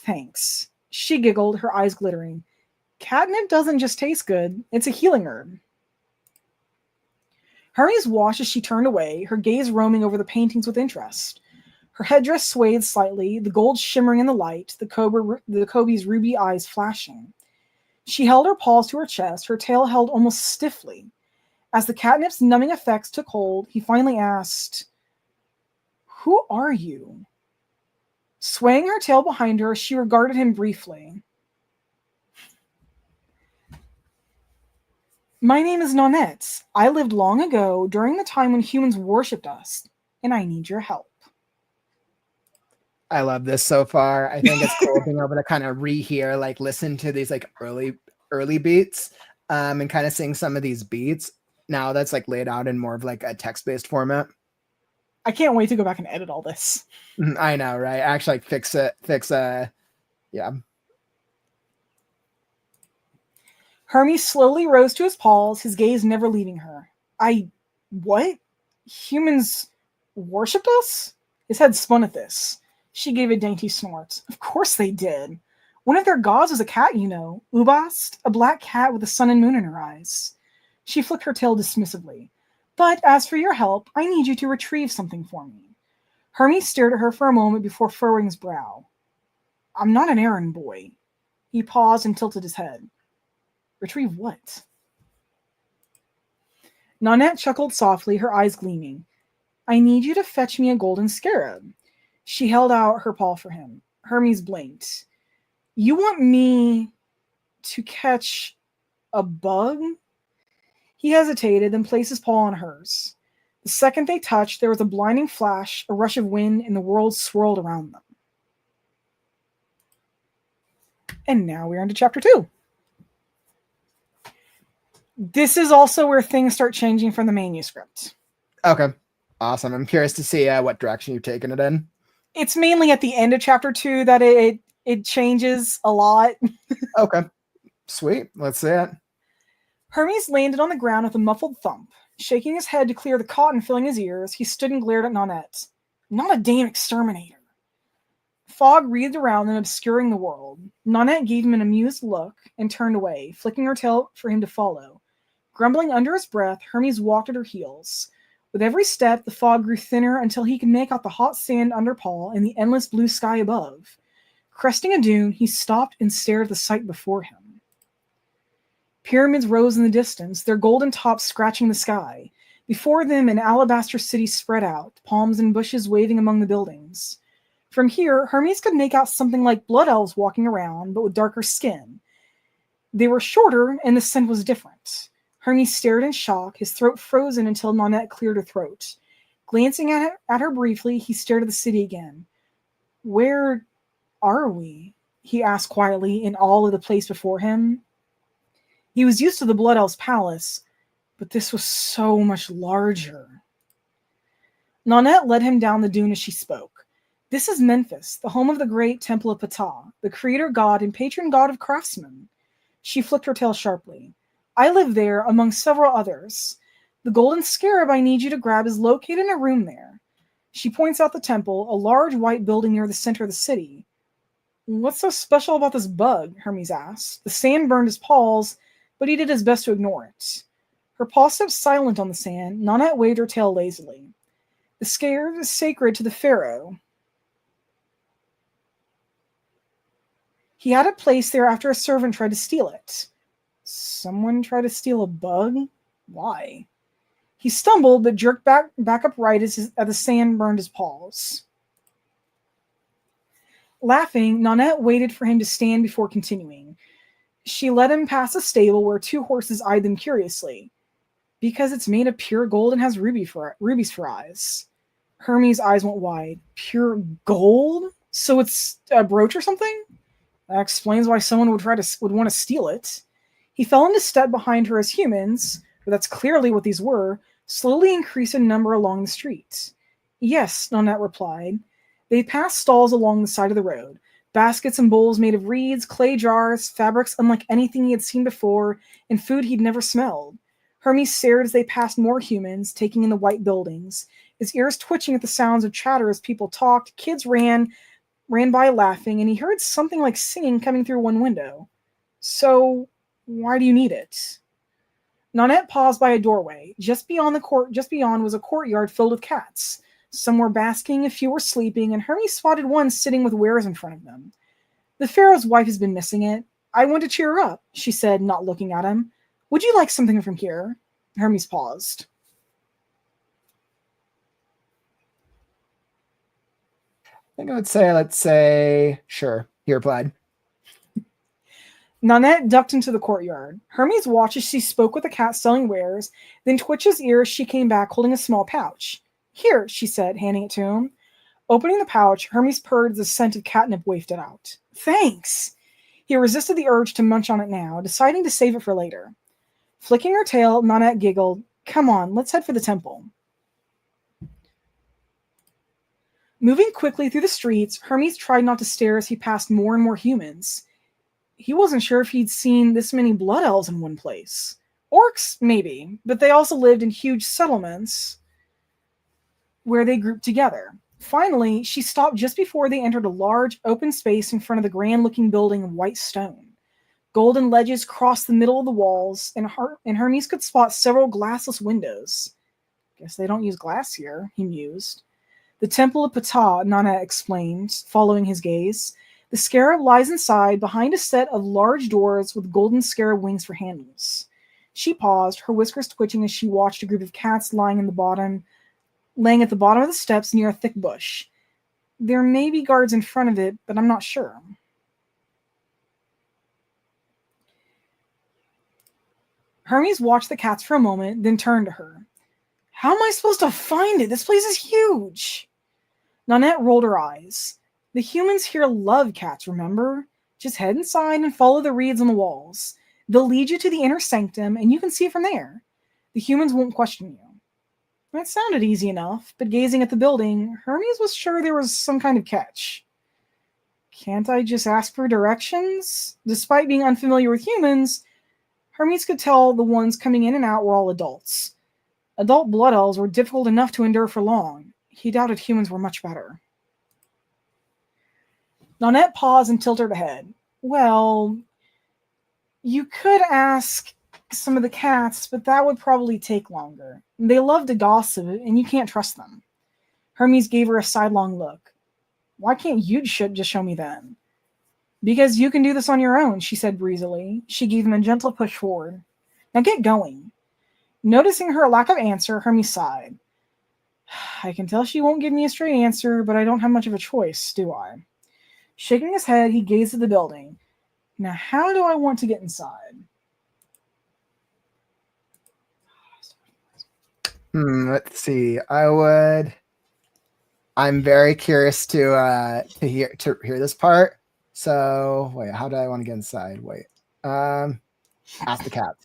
Thanks. She giggled, her eyes glittering. Catnip doesn't just taste good, it's a healing herb. Hermes watched as she turned away, her gaze roaming over the paintings with interest. Her headdress swayed slightly, the gold shimmering in the light, the Kobe's ruby eyes flashing. She held her paws to her chest, her tail held almost stiffly. As the catnip's numbing effects took hold, he finally asked, Who are you? Swaying her tail behind her, she regarded him briefly. My name is Nanette. I lived long ago, during the time when humans worshipped us, and I need your help. I love this so far. I think it's cool being able to kind of rehear, like listen to these like early beats, and kind of sing some of these beats. Now that's like laid out in more of like a text-based format. I can't wait to go back and edit all this. I know, right? Actually, like fix yeah. Hermes slowly rose to his paws, his gaze never leaving her. What? Humans worshipped us? His head spun at this. She gave a dainty snort. Of course they did. One of their gods was a cat, you know. Ubast, a black cat with the sun and moon in her eyes. She flicked her tail dismissively. But as for your help, I need you to retrieve something for me. Hermes stared at her for a moment before furrowing his brow. I'm not an errand boy. He paused and tilted his head. Retrieve what? Nanette chuckled softly, her eyes gleaming. I need you to fetch me a golden scarab. She held out her paw for him. Hermes blinked. You want me to catch a bug? He hesitated, then placed his paw on hers. The second they touched, there was a blinding flash, a rush of wind, and the world swirled around them. And now we're into chapter 2. This is also where things start changing from the manuscript. Okay. Awesome. I'm curious to see what direction you've taken it in. It's mainly at the end of chapter 2 that it changes a lot. Okay. Sweet. Let's see it. Hermes landed on the ground with a muffled thump. Shaking his head to clear the cotton filling his ears, he stood and glared at Nanette. Not a damn exterminator. Fog wreathed around them, obscuring the world. Nanette gave him an amused look and turned away, flicking her tail for him to follow. Grumbling under his breath, Hermes walked at her heels. With every step, the fog grew thinner until he could make out the hot sand under Paul and the endless blue sky above. Cresting a dune, he stopped and stared at the sight before him. Pyramids rose in the distance, their golden tops scratching the sky. Before them, an alabaster city spread out, palms and bushes waving among the buildings. From here, Hermes could make out something like blood elves walking around, but with darker skin. They were shorter, and the scent was different. Hermes stared in shock, his throat frozen until Nanette cleared her throat. Glancing at her briefly, he stared at the city again. Where are we? He asked quietly, in awe of the place before him. He was used to the Blood Elf's palace, but this was so much larger. Nanette led him down the dune as she spoke. This is Memphis, the home of the great Temple of Ptah, the creator god and patron god of craftsmen. She flicked her tail sharply. I live there, among several others. The golden scarab I need you to grab is located in a room there. She points out the temple, a large white building near the center of the city. What's so special about this bug? Hermes asked. The sand burned his paws, but he did his best to ignore it. Her paw stepped silent on the sand. Nanette waved her tail lazily. The scarab is sacred to the pharaoh. He had it placed there after a servant tried to steal it. Someone tried to steal a bug? Why? He stumbled, but jerked back upright as the sand burned his paws. Laughing, Nanette waited for him to stand before continuing. She led him past a stable where 2 horses eyed them curiously. Because it's made of pure gold and has rubies for eyes. Hermes' eyes went wide. Pure gold? So it's a brooch or something? That explains why someone would want to steal it. He fell into step behind her as humans, but that's clearly what these were, slowly increased in number along the street. Yes, Nanette replied. They passed stalls along the side of the road, baskets and bowls made of reeds, clay jars, fabrics unlike anything he had seen before, and food he'd never smelled. Hermes stared as they passed more humans, taking in the white buildings, his ears twitching at the sounds of chatter as people talked. Kids ran by laughing, and he heard something like singing coming through one window. So, why do you need it? Nanette paused by a doorway. Just beyond was a courtyard filled with cats. Some were basking, a few were sleeping, and Hermes spotted one sitting with wares in front of them. The pharaoh's wife has been missing it. I want to cheer her up, she said, not looking at him. Would you like something from here? Hermes paused. I think I would say, let's say, sure, he replied. Nanette ducked into the courtyard. Hermes watched as she spoke with the cat selling wares, then twitched his ears. She came back holding a small pouch. Here, she said, handing it to him. Opening the pouch, Hermes purred as the scent of catnip wafted out. Thanks! He resisted the urge to munch on it now, deciding to save it for later. Flicking her tail, Nanette giggled. Come on, let's head for the temple. Moving quickly through the streets, Hermes tried not to stare as he passed more and more humans. He wasn't sure if he'd seen this many blood elves in one place. Orcs, maybe, but they also lived in huge settlements where they grouped together. Finally, she stopped just before they entered a large, open space in front of the grand-looking building of white stone. Golden ledges crossed the middle of the walls, and Hermes could spot several glassless windows. Guess they don't use glass here, he mused. The Temple of Ptah, Nanette explained, following his gaze. The scarab lies inside, behind a set of large doors with golden scarab wings for handles. She paused, her whiskers twitching as she watched a group of cats laying at the bottom of the steps near a thick bush. There may be guards in front of it, but I'm not sure. Hermes watched the cats for a moment, then turned to her. How am I supposed to find it? This place is huge. Nanette rolled her eyes. The humans here love cats, remember? Just head inside and follow the reeds on the walls. They'll lead you to the inner sanctum, and you can see it from there. The humans won't question you. That sounded easy enough, but gazing at the building, Hermes was sure there was some kind of catch. Can't I just ask for directions? Despite being unfamiliar with humans, Hermes could tell the ones coming in and out were all adults. Adult blood elves were difficult enough to endure for long. He doubted humans were much better. Nanette paused and tilted her head. Well, you could ask some of the cats, but that would probably take longer. They love to gossip, and you can't trust them. Hermes gave her a sidelong look. Why can't you just show me then? Because you can do this on your own, she said breezily. She gave him a gentle push forward. Now get going. Noticing her lack of answer, Hermes sighed. I can tell she won't give me a straight answer, but I don't have much of a choice, do I? Shaking his head, he gazed at the building. Now, how do I want to get inside? Let's see. I'm very curious to hear this part. So wait, how do I want to get inside? Wait. Ask the cat.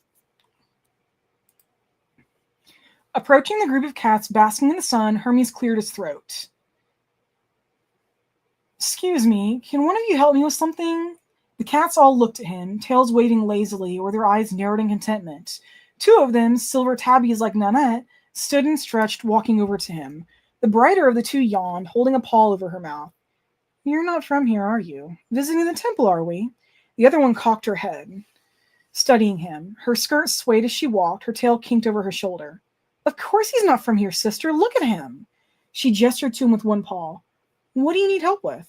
Approaching the group of cats basking in the sun, Hermes cleared his throat. Excuse me, can one of you help me with something? The cats all looked at him, tails waving lazily, or their eyes narrowed in contentment. 2 of them, silver tabbies like Nanette, stood and stretched, walking over to him. The brighter of the 2 yawned, holding a paw over her mouth. You're not from here, are you? Visiting the temple, are we? The other one cocked her head. studying him. Her skirt swayed as she walked, her tail kinked over her shoulder. Of course he's not from here, sister. Look at him. She gestured to him with one paw. What do you need help with?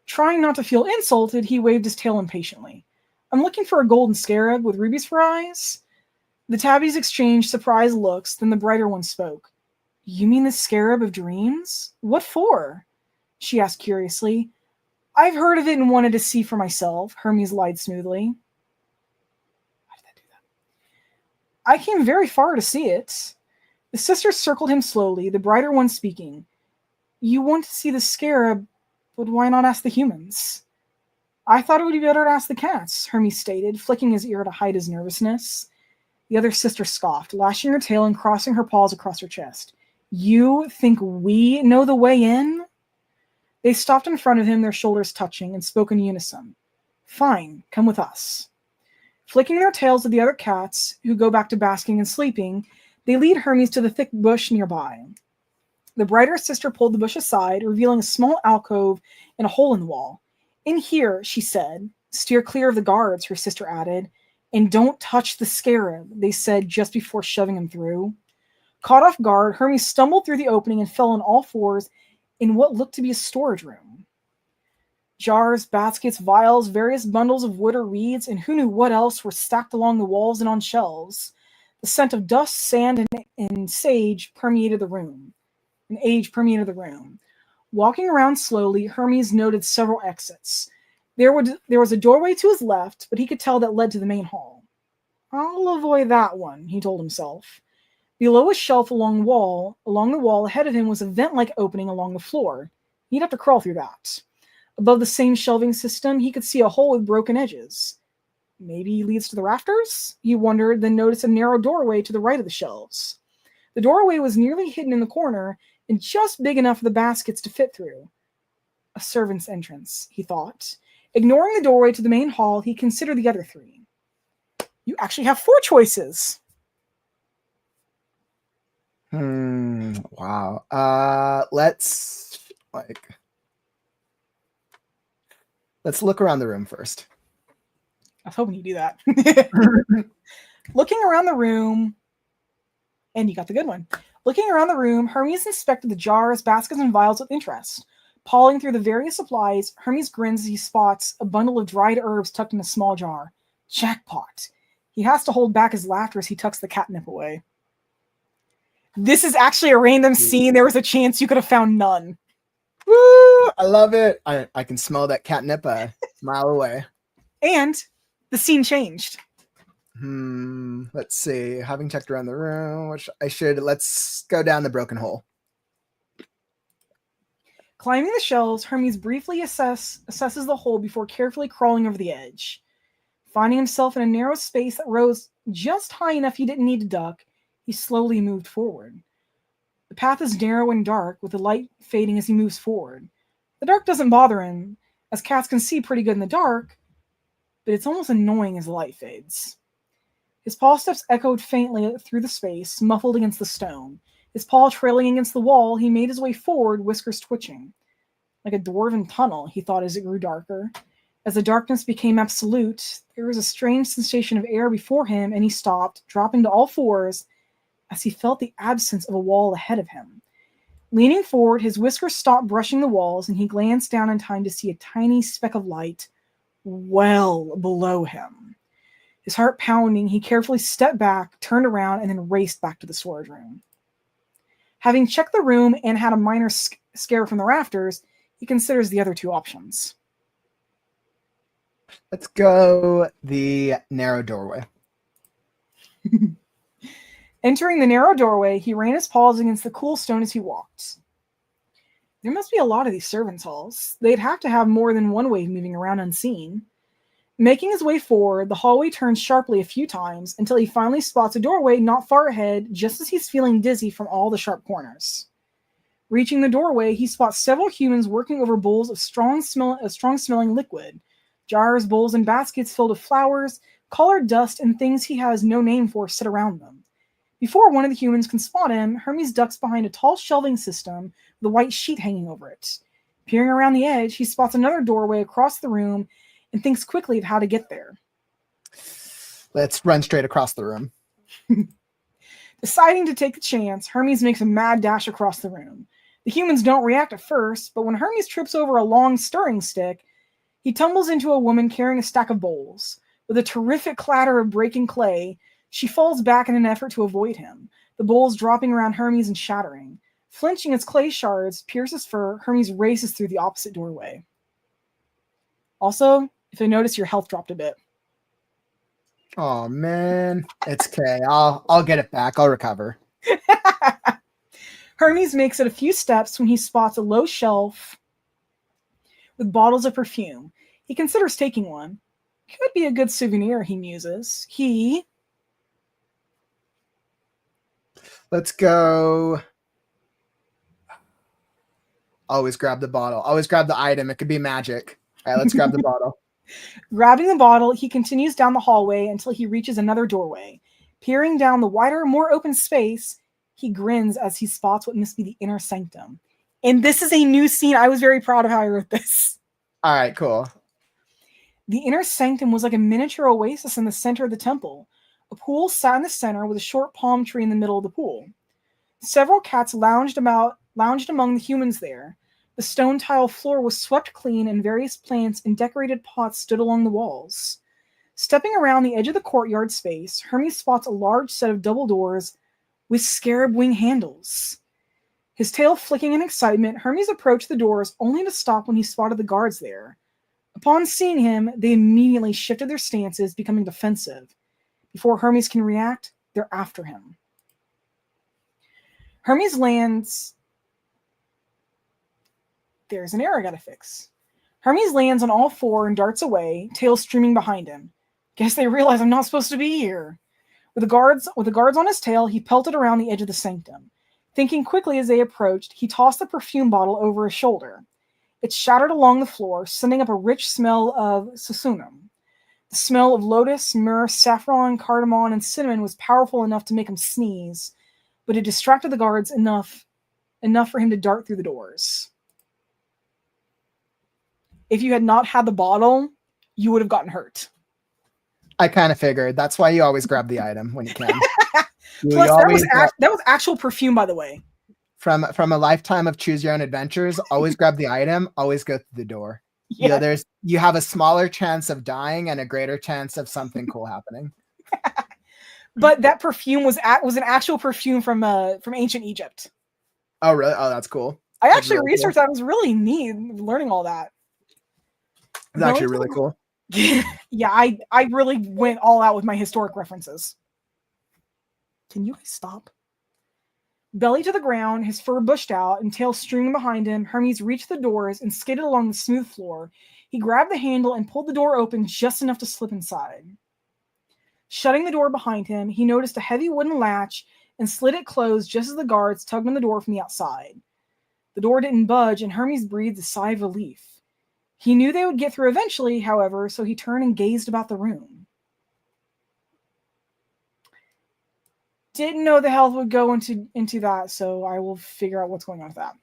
Trying not to feel insulted, he waved his tail impatiently. I'm looking for a golden scarab with rubies for eyes. The tabbies exchanged surprised looks, then the brighter one spoke. You mean the scarab of dreams? What for? She asked curiously. I've heard of it and wanted to see for myself, Hermes lied smoothly. Why did that do that? I came very far to see it. The sisters circled him slowly, the brighter one speaking. You want to see the scarab, but why not ask the humans? I thought it would be better to ask the cats, Hermes stated, flicking his ear to hide his nervousness. The other sister scoffed, lashing her tail and crossing her paws across her chest. You think we know the way in? They stopped in front of him, their shoulders touching, and spoke in unison. Fine, come with us. Flicking their tails at the other cats, who go back to basking and sleeping, they lead Hermes to the thick bush nearby. The brighter sister pulled the bush aside, revealing a small alcove and a hole in the wall. In here, she said. Steer clear of the guards, her sister added. And don't touch the scarab, they said just before shoving him through. Caught off guard, Hermes stumbled through the opening and fell on all fours in what looked to be a storage room. Jars, baskets, vials, various bundles of wood or reeds, and who knew what else were stacked along the walls and on shelves. The scent of dust, sand, and sage permeated the room. An age permeated the room. Walking around slowly, Hermes noted several exits. There was a doorway to his left, but he could tell that led to the main hall. I'll avoid that one, he told himself. Below a shelf along the wall ahead of him was a vent-like opening along the floor. He'd have to crawl through that. Above the same shelving system, he could see a hole with broken edges. Maybe it leads to the rafters? He wondered, then noticed a narrow doorway to the right of the shelves. The doorway was nearly hidden in the corner and just big enough for the baskets to fit through. A servant's entrance, he thought. Ignoring the doorway to the main hall, he considered the other three. You actually have 4 choices. Wow. Let's look around the room first. I was hoping you'd do that. Looking around the room, and you got the good one. Looking around the room, Hermes inspected the jars, baskets, and vials with interest. Pawing through the various supplies, Hermes grins as he spots a bundle of dried herbs tucked in a small jar. Jackpot. He has to hold back his laughter as he tucks the catnip away. This is actually a random scene. There was a chance you could have found none. Woo! I love it. I can smell that catnip a mile away. And the scene changed. Let's see. Having checked around the room, let's go down the broken hole. Climbing the shelves, Hermes briefly assesses the hole before carefully crawling over the edge. Finding himself in a narrow space that rose just high enough he didn't need to duck, he slowly moved forward. The path is narrow and dark, with the light fading as he moves forward. The dark doesn't bother him, as cats can see pretty good in the dark, but it's almost annoying as the light fades. His paw steps echoed faintly through the space, muffled against the stone. His paw trailing against the wall, he made his way forward, whiskers twitching. Like a dwarven tunnel, he thought as it grew darker. As the darkness became absolute, there was a strange sensation of air before him, and he stopped, dropping to all fours, as he felt the absence of a wall ahead of him. Leaning forward, his whiskers stopped brushing the walls, and he glanced down in time to see a tiny speck of light well below him. His heart pounding, he carefully stepped back, turned around, and then raced back to the storage room. Having checked the room and had a minor scare from the rafters, he considers the other 2 options. Let's go the narrow doorway. Entering the narrow doorway, he ran his paws against the cool stone as he walked. There must be a lot of these servants' halls. They'd have to have more than one way of moving around unseen. Making his way forward, the hallway turns sharply a few times until he finally spots a doorway not far ahead, just as he's feeling dizzy from all the sharp corners. Reaching the doorway, he spots several humans working over bowls of strong-smelling liquid. Jars, bowls, and baskets filled with flowers, colored dust, and things he has no name for sit around them. Before one of the humans can spot him, Hermes ducks behind a tall shelving system with a white sheet hanging over it. Peering around the edge, he spots another doorway across the room and thinks quickly of how to get there. Let's run straight across the room. Deciding to take the chance, Hermes makes a mad dash across the room. The humans don't react at first, but when Hermes trips over a long stirring stick, he tumbles into a woman carrying a stack of bowls. With a terrific clatter of breaking clay, she falls back in an effort to avoid him, the bowls dropping around Hermes and shattering. Flinching as clay shards pierce his fur, Hermes races through the opposite doorway. Also, if you notice, your health dropped a bit. Oh man, it's okay. I'll get it back. I'll recover. Hermes makes it a few steps when he spots a low shelf with bottles of perfume. He considers taking one. Could be a good souvenir, he muses. Let's go. Always grab the bottle. Always grab the item. It could be magic. All right, let's grab the bottle. Grabbing the bottle, he continues down the hallway until he reaches another doorway. Peering down the wider, more open space, he grins as he spots what must be the inner sanctum. And this is a new scene. I was very proud of how I wrote this. All right, cool. The inner sanctum was like a miniature oasis in the center of the temple. A pool sat in the center with a short palm tree in the middle of the pool. Several cats lounged among the humans there. The stone tile floor was swept clean and various plants and decorated pots stood along the walls. Stepping around the edge of the courtyard space, Hermes spots a large set of double doors with scarab wing handles. His tail flicking in excitement, Hermes approached the doors only to stop when he spotted the guards there. Upon seeing him, they immediately shifted their stances, becoming defensive. Before Hermes can react, they're after him. Hermes lands... There's an error I gotta fix. Hermes lands on all four and darts away, tail streaming behind him. Guess they realize I'm not supposed to be here. With the guards on his tail, he pelted around the edge of the sanctum. Thinking quickly as they approached, he tossed the perfume bottle over his shoulder. It shattered along the floor, sending up a rich smell of susunum. The smell of lotus, myrrh, saffron, cardamom, and cinnamon was powerful enough to make him sneeze, but it distracted the guards enough for him to dart through the doors. If you had not had the bottle, you would have gotten hurt. I kind of figured. That's why you always grab the item when you can. Plus, that was actual perfume, by the way. From a lifetime of choose your own adventures, always grab the item, always go through the door. Yeah. You have a smaller chance of dying and a greater chance of something cool happening. But that perfume was an actual perfume from ancient Egypt. Oh, really? Oh, that's cool. I actually researched that. It was really neat learning all that. It's actually really cool. Yeah, I really went all out with my historic references. Can you guys stop? Belly to the ground, his fur bushed out, and tail streaming behind him, Hermes reached the doors and skidded along the smooth floor. He grabbed the handle and pulled the door open just enough to slip inside. Shutting the door behind him, he noticed a heavy wooden latch and slid it closed just as the guards tugged on the door from the outside. The door didn't budge, and Hermes breathed a sigh of relief. He knew they would get through eventually, however, so he turned and gazed about the room. Didn't know the health would go into that, so I will figure out what's going on with that.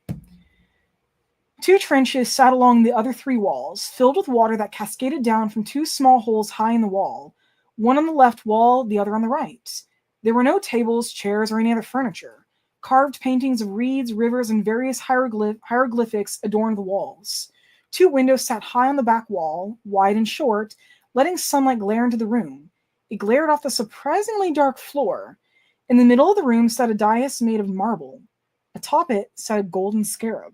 2 trenches sat along the other 3 walls, filled with water that cascaded down from 2 small holes high in the wall, one on the left wall, the other on the right. There were no tables, chairs, or any other furniture. Carved paintings of reeds, rivers, and various hieroglyphics adorned the walls. 2 windows sat high on the back wall, wide and short, letting sunlight glare into the room. It glared off the surprisingly dark floor. In the middle of the room sat a dais made of marble. Atop it sat a golden scarab.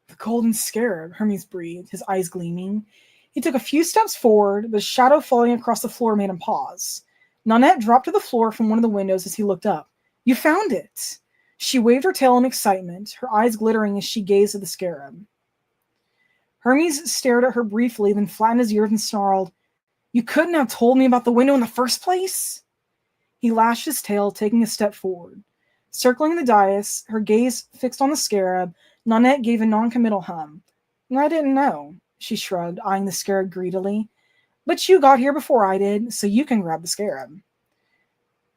The golden scarab, Hermes breathed, his eyes gleaming. He took a few steps forward, but a shadow falling across the floor made him pause. Nanette dropped to the floor from one of the windows as he looked up. You found it! She waved her tail in excitement, her eyes glittering as she gazed at the scarab. Hermes stared at her briefly, then flattened his ears and snarled, You couldn't have told me about the window in the first place? He lashed his tail, taking a step forward. Circling the dais, her gaze fixed on the scarab, Nanette gave a non-committal hum. I didn't know, she shrugged, eyeing the scarab greedily. But you got here before I did, so you can grab the scarab.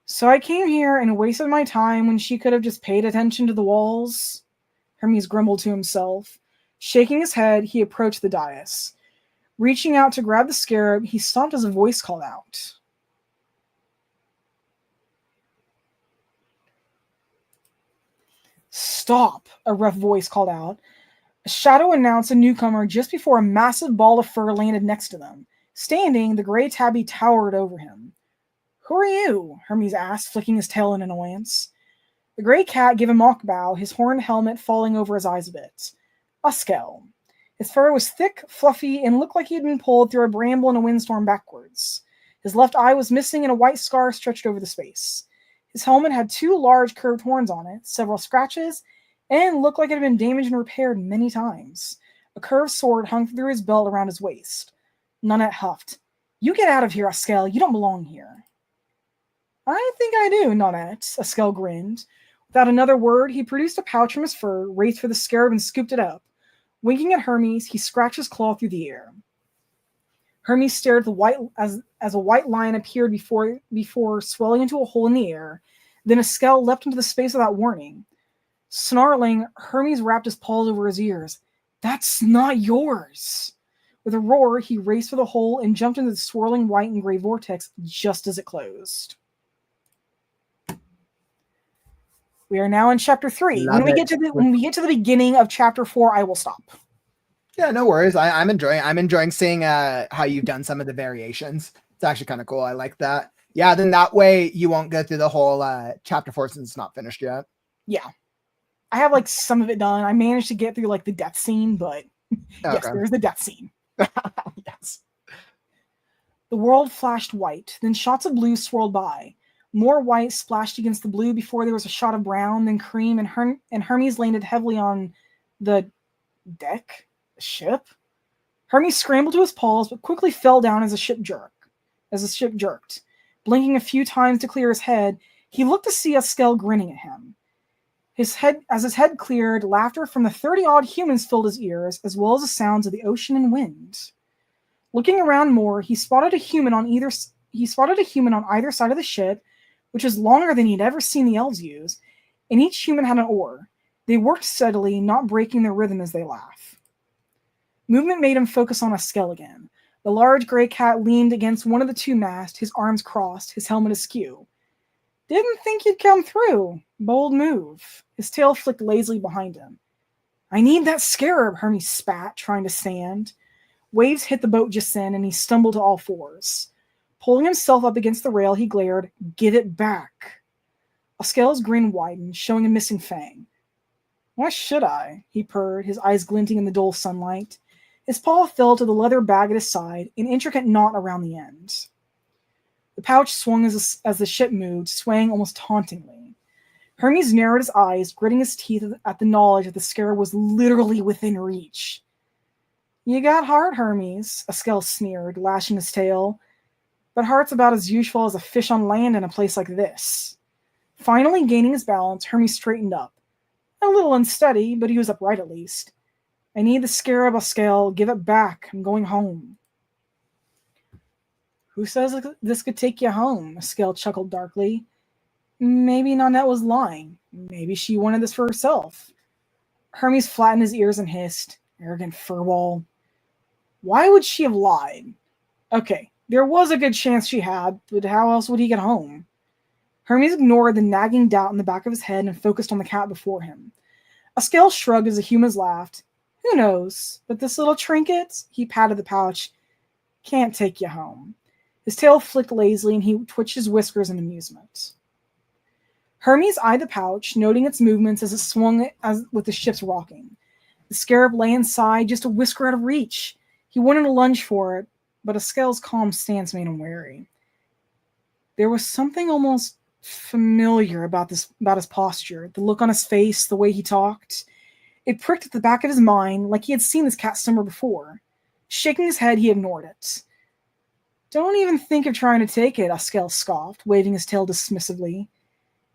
So I came here and wasted my time when she could have just paid attention to the walls? Hermes grumbled to himself. Shaking his head, he approached the dais. Reaching out to grab the scarab, he stopped as a voice called out. "Stop," a rough voice called out. A shadow announced a newcomer just before a massive ball of fur landed next to them. Standing, the gray tabby towered over him. "Who are you?" Hermes asked, flicking his tail in annoyance. The gray cat gave a mock bow, his horned helmet falling over his eyes a bit. Askel. His fur was thick, fluffy, and looked like he had been pulled through a bramble in a windstorm backwards. His left eye was missing and a white scar stretched over the space. His helmet had 2 large curved horns on it, several scratches, and looked like it had been damaged and repaired many times. A curved sword hung through his belt around his waist. Nunette huffed. "You get out of here, Askel. You don't belong here." "I think I do, Nunette," Askel grinned. Without another word, he produced a pouch from his fur, raced for the scarab, and scooped it up. Winking at Hermes, he scratched his claw through the air. Hermes stared at the white as a white line appeared before swelling into a hole in the air. Then Askel leapt into the space without warning. Snarling, Hermes wrapped his paws over his ears. "That's not yours!" With a roar, he raced for the hole and jumped into the swirling white and gray vortex just as it closed. We are now in chapter 3. When we get to the beginning of chapter 4, I will stop. Yeah, no worries. I'm enjoying seeing how you've done some of the variations. It's actually kind of cool. I like that. Yeah, then that way you won't go through the whole chapter 4 since it's not finished yet. Yeah. I have like some of it done. I managed to get through like the death scene, but yes, there's the death scene. Yes. The world flashed white, then shots of blue swirled by. More white splashed against the blue before there was a shot of brown, then cream, and Hermes landed heavily on the deck, the ship. Hermes scrambled to his paws, but quickly fell down as the ship jerked. Blinking a few times to clear his head, he looked to see Askel grinning at him. As his head cleared, laughter from the 30-odd humans filled his ears, as well as the sounds of the ocean and wind. Looking around more, he spotted a human on either side of the ship, which was longer than he'd ever seen the elves use, and each human had an oar. They worked steadily, not breaking their rhythm as they laughed. Movement made him focus on Askel again. The large gray cat leaned against one of the 2 masts, his arms crossed, his helmet askew. "Didn't think you'd come through. Bold move." His tail flicked lazily behind him. "I need that scarab," Hermes spat, trying to stand. Waves hit the boat just then, and he stumbled to all fours. Pulling himself up against the rail, he glared, "Give it back." Askel's grin widened, showing a missing fang. "Why should I?" he purred, his eyes glinting in the dull sunlight. His paw fell to the leather bag at his side, an intricate knot around the end. The pouch swung as the ship moved, swaying almost tauntingly. Hermes narrowed his eyes, gritting his teeth at the knowledge that the scarab was literally within reach. "You got heart, Hermes," Askel sneered, lashing his tail. "But heart's about as useful as a fish on land in a place like this." Finally gaining his balance, Hermes straightened up. A little unsteady, but he was upright at least. "I need the scarab, Askel. Give it back. I'm going home." "Who says this could take you home?" Askel chuckled darkly. Maybe Nanette was lying. Maybe she wanted this for herself. Hermes flattened his ears and hissed, "Arrogant furball." Why would she have lied? Okay, there was a good chance she had, but how else would he get home? Hermes ignored the nagging doubt in the back of his head and focused on the cat before him. Askel shrugged as the humans laughed. "Who knows? But this little trinket," he patted the pouch, "can't take you home." His tail flicked lazily and he twitched his whiskers in amusement. Hermes eyed the pouch, noting its movements as it swung with the ship's rocking. The scarab lay inside, just a whisker out of reach. He wanted to lunge for it, but Askel's calm stance made him wary. There was something almost familiar about his posture, the look on his face, the way he talked. It pricked at the back of his mind, like he had seen this cat somewhere before. Shaking his head, he ignored it. "Don't even think of trying to take it," Askel scoffed, waving his tail dismissively.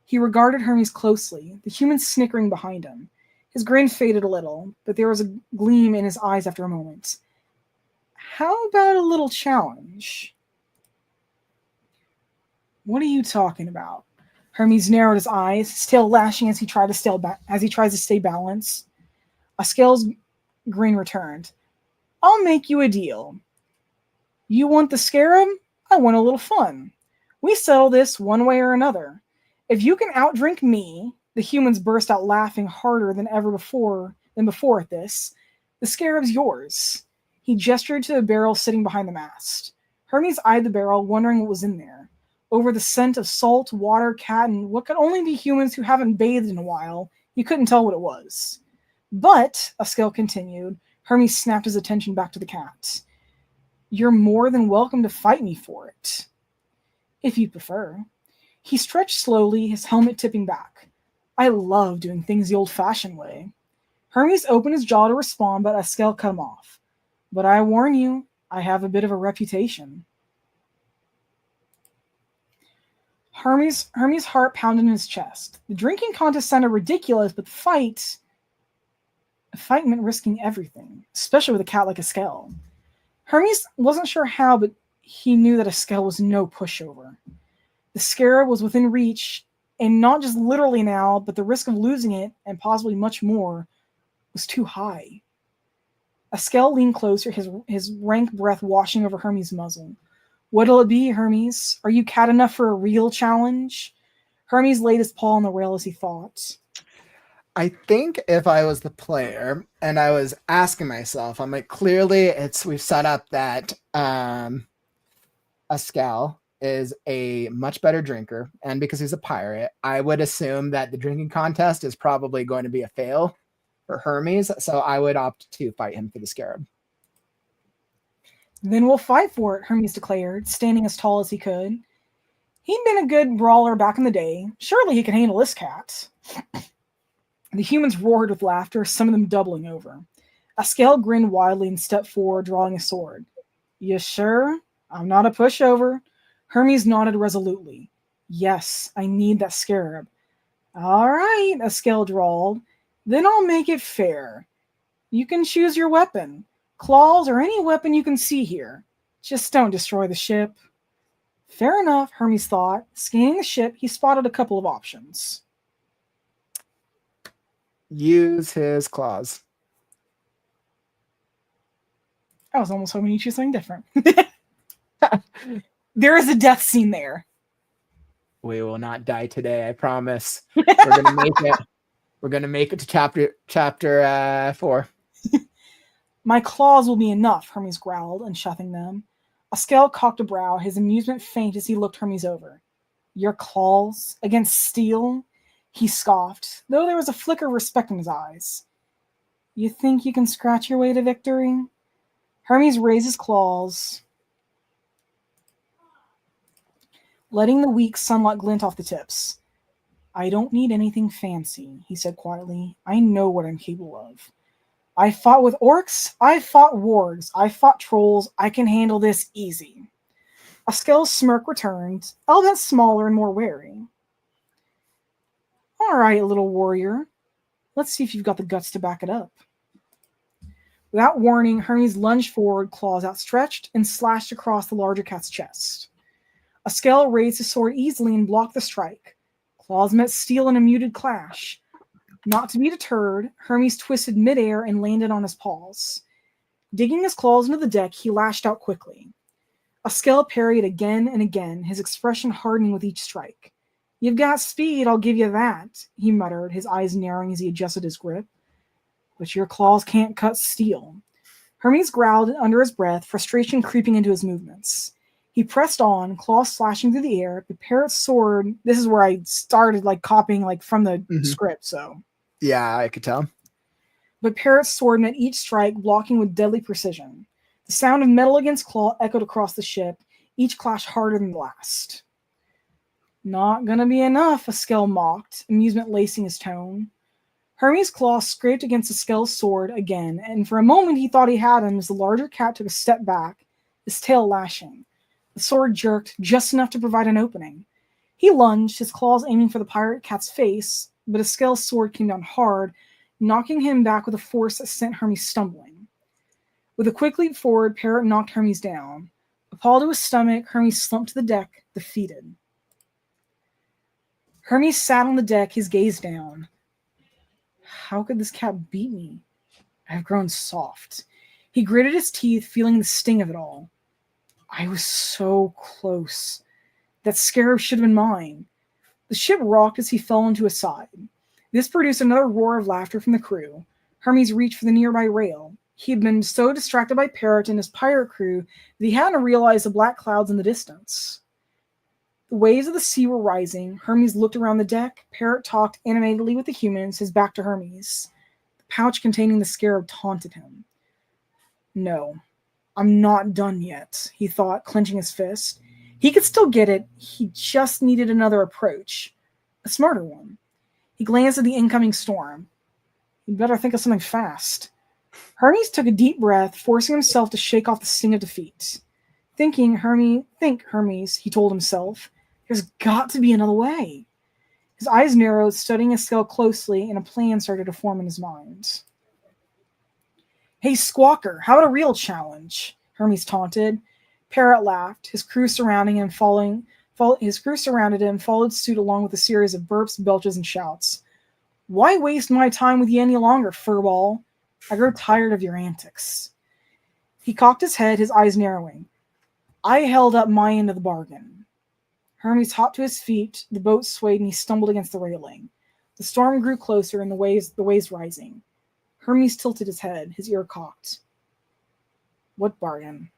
He regarded Hermes closely, the human snickering behind him. His grin faded a little, but there was a gleam in his eyes after a moment. "How about a little challenge?" "What are you talking about?" Hermes narrowed his eyes, his tail lashing as he tries to stay balanced. Askel's grin returned. "I'll make you a deal. You want the scarab? I want a little fun. We settle this one way or another. If you can outdrink me, the humans burst out laughing harder than before at this. The scarab's yours. He gestured to a barrel sitting behind the mast. Hermes eyed the barrel, wondering what was in there. Over the scent of salt, water, cat, and what could only be humans who haven't bathed in a while, he couldn't tell what it was. But, Askel continued, Hermes snapped his attention back to the cat. You're more than welcome to fight me for it, if you prefer. He stretched slowly, his helmet tipping back. I love doing things the old-fashioned way. Hermes opened his jaw to respond, but Askel cut him off. But I warn you, I have a bit of a reputation. Hermes' heart pounded in his chest. The drinking contest sounded ridiculous, but the fight meant risking everything, especially with a cat like Askel. Hermes wasn't sure how, but he knew that Askel was no pushover. The scarab was within reach, and not just literally now, but the risk of losing it, and possibly much more, was too high. Askel leaned closer, his rank breath washing over Hermes' muzzle. What'll it be, Hermes? Are you cat enough for a real challenge? Hermes laid his paw on the rail as he thought. I think if I was the player and I was asking myself, I'm like, clearly we've set up that Askel is a much better drinker, and because he's a pirate, I would assume that the drinking contest is probably going to be a fail for Hermes, so I would opt to fight him for the scarab. Then we'll fight for it, Hermes declared, standing as tall as he could. He'd been a good brawler back in the day. Surely he can handle this cat. The humans roared with laughter, some of them doubling over. Askel grinned widely and stepped forward, drawing a sword. You sure? I'm not a pushover. Hermes nodded resolutely. Yes, I need that scarab. All right, Askel drawled. Then I'll make it fair. You can choose your weapon. Claws or any weapon you can see here. Just don't destroy the ship. Fair enough, Hermes thought. Scanning the ship, he spotted a couple of options. Use his claws. I was almost hoping you'd choose something different. There is a death scene there. We will not die today, I promise. We're gonna make it. We're gonna make it to chapter 4. My claws will be enough, Hermes growled, unsheathing them. Askel cocked a brow, his amusement faint as he looked Hermes over. Your claws? Against steel? He scoffed, though there was a flicker of respect in his eyes. You think you can scratch your way to victory? Hermes raised his claws, letting the weak sunlight glint off the tips. I don't need anything fancy, he said quietly. I know what I'm capable of. I fought with orcs, I fought wargs, I fought trolls, I can handle this easy. Askel's smirk returned, albeit smaller and more wary. All right, little warrior. Let's see if you've got the guts to back it up. Without warning, Hermes lunged forward, claws outstretched, and slashed across the larger cat's chest. Askel raised his sword easily and blocked the strike. Claws met steel in a muted clash. Not to be deterred, Hermes twisted midair and landed on his paws. Digging his claws into the deck, he lashed out quickly. Askel parried again and again, his expression hardening with each strike. You've got speed, I'll give you that, he muttered, his eyes narrowing as he adjusted his grip. But your claws can't cut steel. Hermes growled under his breath, frustration creeping into his movements. He pressed on, claws slashing through the air. The parrot's sword, this is where I started copying from the script, so. Yeah, I could tell. But Parrot's sword met each strike, blocking with deadly precision. The sound of metal against claw echoed across the ship, each clash harder than the last. Not gonna be enough, Askel mocked, amusement lacing his tone. Hermes' claw scraped against Askel's sword again, and for a moment he thought he had him as the larger cat took a step back, his tail lashing. The sword jerked just enough to provide an opening. He lunged, his claws aiming for the pirate cat's face, but Askel's sword came down hard, knocking him back with a force that sent Hermes stumbling. With a quick leap forward, Parrot knocked Hermes down. Appalled to his stomach, Hermes slumped to the deck, defeated. Hermes sat on the deck, his gaze down. How could this cat beat me? I have grown soft. He gritted his teeth, feeling the sting of it all. I was so close. That scarab should have been mine. The ship rocked as he fell into a side. This produced another roar of laughter from the crew. Hermes reached for the nearby rail. He had been so distracted by Parrot and his pirate crew that he hadn't realized the black clouds in the distance. The waves of the sea were rising. Hermes looked around the deck. Parrot talked animatedly with the humans, his back to Hermes. The pouch containing the scarab taunted him. No, I'm not done yet, he thought, clenching his fist. He could still get it. He just needed another approach. A smarter one. He glanced at the incoming storm. He'd better think of something fast. Hermes took a deep breath, forcing himself to shake off the sting of defeat. Think, Hermes, he told himself. There's got to be another way. His eyes narrowed, studying his skull closely, and a plan started to form in his mind. Hey, Squawker, how about a real challenge? Hermes taunted. Parrot laughed. His crew surrounded him, followed suit along with a series of burps, belches, and shouts. Why waste my time with you any longer, furball? I grow tired of your antics. He cocked his head, his eyes narrowing. I held up my end of the bargain. Hermes hopped to his feet, the boat swayed, and he stumbled against the railing. The storm grew closer, and the waves rising. Hermes tilted his head, his ear cocked. What bargain?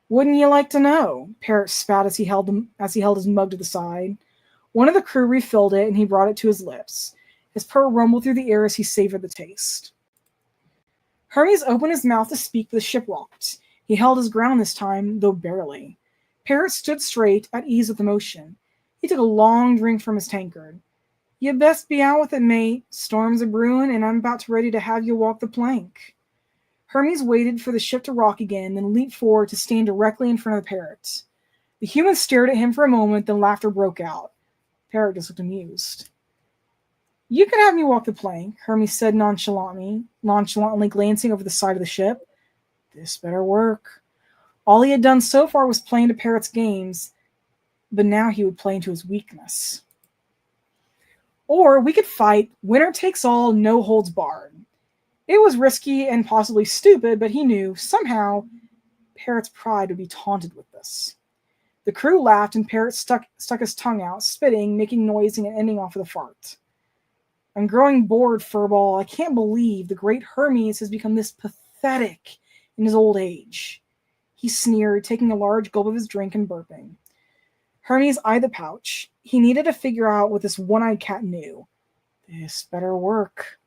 Wouldn't you like to know? Parrot spat as he held his mug to the side. One of the crew refilled it, and he brought it to his lips. His purr rumbled through the air as he savored the taste. Hermes opened his mouth to speak, but the ship rocked. He held his ground this time, though barely. Parrot stood straight, at ease with the motion. He took a long drink from his tankard. You best be out with it, mate. Storms are brewing, and I'm about ready to have you walk the plank. Hermes waited for the ship to rock again, then leaped forward to stand directly in front of the parrot. The humans stared at him for a moment, then laughter broke out. Parrot just looked amused. You can have me walk the plank, Hermes said nonchalantly glancing over the side of the ship. This better work. All he had done so far was play into Parrot's games, but now he would play into his weakness. Or we could fight, winner takes all, no holds barred. It was risky and possibly stupid, but he knew, somehow, Parrot's pride would be taunted with this. The crew laughed, and Parrot stuck his tongue out, spitting, making noise, and ending off with a fart. I'm growing bored, furball. I can't believe the great Hermes has become this pathetic in his old age. He sneered, taking a large gulp of his drink and burping. Hermes eyed the pouch. He needed to figure out what this one-eyed cat knew. This better work.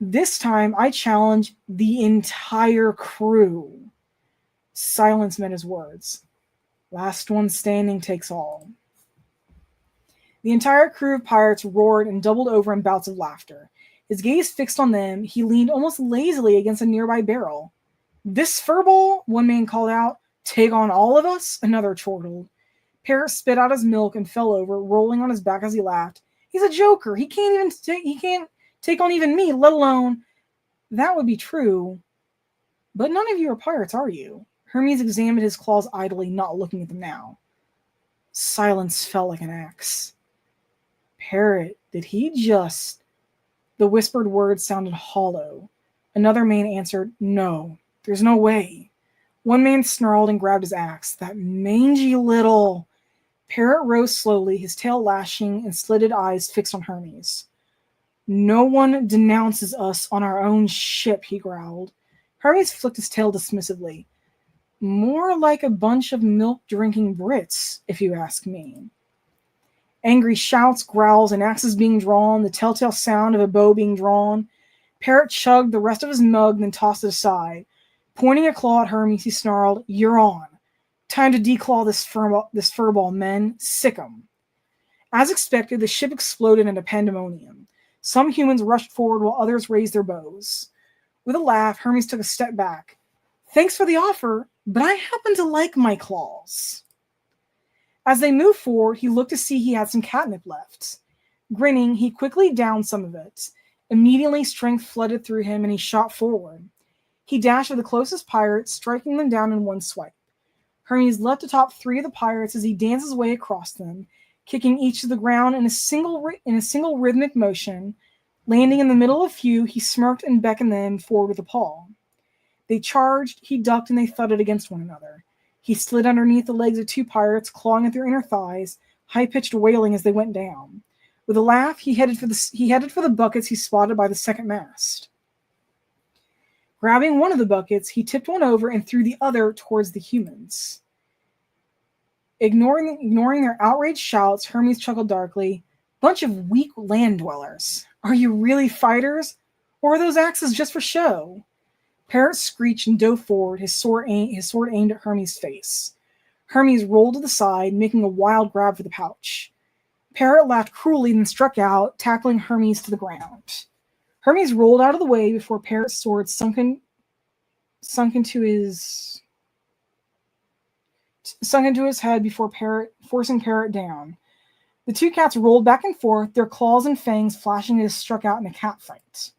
This time, I challenge the entire crew. Silence meant his words. Last one standing takes all. The entire crew of pirates roared and doubled over in bouts of laughter. His gaze fixed on them, he leaned almost lazily against a nearby barrel. This furball, one man called out. Take on all of us? Another chortled. Parrot spit out his milk and fell over, rolling on his back as he laughed. He's a joker. He can't take on even me, let alone... That would be true. But none of you are pirates, are you? Hermes examined his claws idly, not looking at them now. Silence fell like an axe. Parrot, did he just... The whispered words sounded hollow. Another man answered, no, there's no way. One man snarled and grabbed his axe. That mangy little... Parrot rose slowly, his tail lashing and slitted eyes fixed on Hermes. No one denounces us on our own ship, he growled. Hermes flicked his tail dismissively. More like a bunch of milk-drinking Brits, if you ask me. Angry shouts, growls, and axes being drawn, the telltale sound of a bow being drawn. Parrot chugged the rest of his mug, then tossed it aside. Pointing a claw at Hermes, he snarled, You're on. Time to declaw this furball, men. Sick 'em. As expected, the ship exploded into pandemonium. Some humans rushed forward while others raised their bows. With a laugh, Hermes took a step back. Thanks for the offer, but I happen to like my claws. As they moved forward, he looked to see he had some catnip left. Grinning, he quickly downed some of it. Immediately, strength flooded through him, and he shot forward. He dashed at the closest pirates, striking them down in one swipe. Hermes leapt atop 3 of the pirates as he danced his way across them, kicking each to the ground in a single rhythmic motion. Landing in the middle of a few, he smirked and beckoned them forward with a paw. They charged, he ducked, and they thudded against one another. He slid underneath the legs of 2 pirates, clawing at their inner thighs, high-pitched wailing as they went down. With a laugh, he headed for the buckets he spotted by the second mast. Grabbing one of the buckets, he tipped one over and threw the other towards the humans. Ignoring their outraged shouts, Hermes chuckled darkly. Bunch of weak land dwellers. Are you really fighters? Or are those axes just for show? Parrot screeched and dove forward, his sword aimed at Hermes' face. Hermes rolled to the side, making a wild grab for the pouch. Parrot laughed cruelly and struck out, tackling Hermes to the ground. Hermes rolled out of the way before Parrot's sword sunk into his head before forcing Parrot down. The 2 cats rolled back and forth, their claws and fangs flashing as struck out in a cat fight.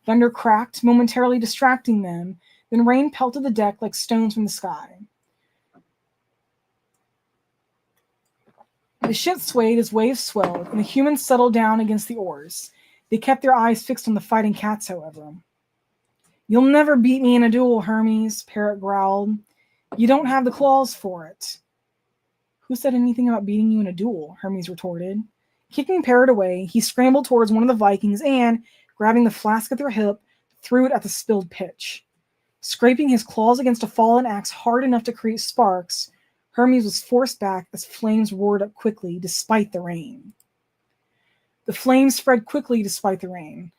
Thunder cracked, momentarily distracting them, then rain pelted the deck like stones from the sky. The ship swayed as waves swelled, and the humans settled down against the oars. They kept their eyes fixed on the fighting cats, however. You'll never beat me in a duel, Hermes, Parrot growled. You don't have the claws for it. Who said anything about beating you in a duel? Hermes retorted. Kicking Parrot away, he scrambled towards one of the Vikings and, grabbing the flask at their hip, threw it at the spilled pitch. Scraping his claws against a fallen axe hard enough to create sparks, Hermes was forced back as flames roared up quickly despite the rain. The flames spread quickly despite the rain.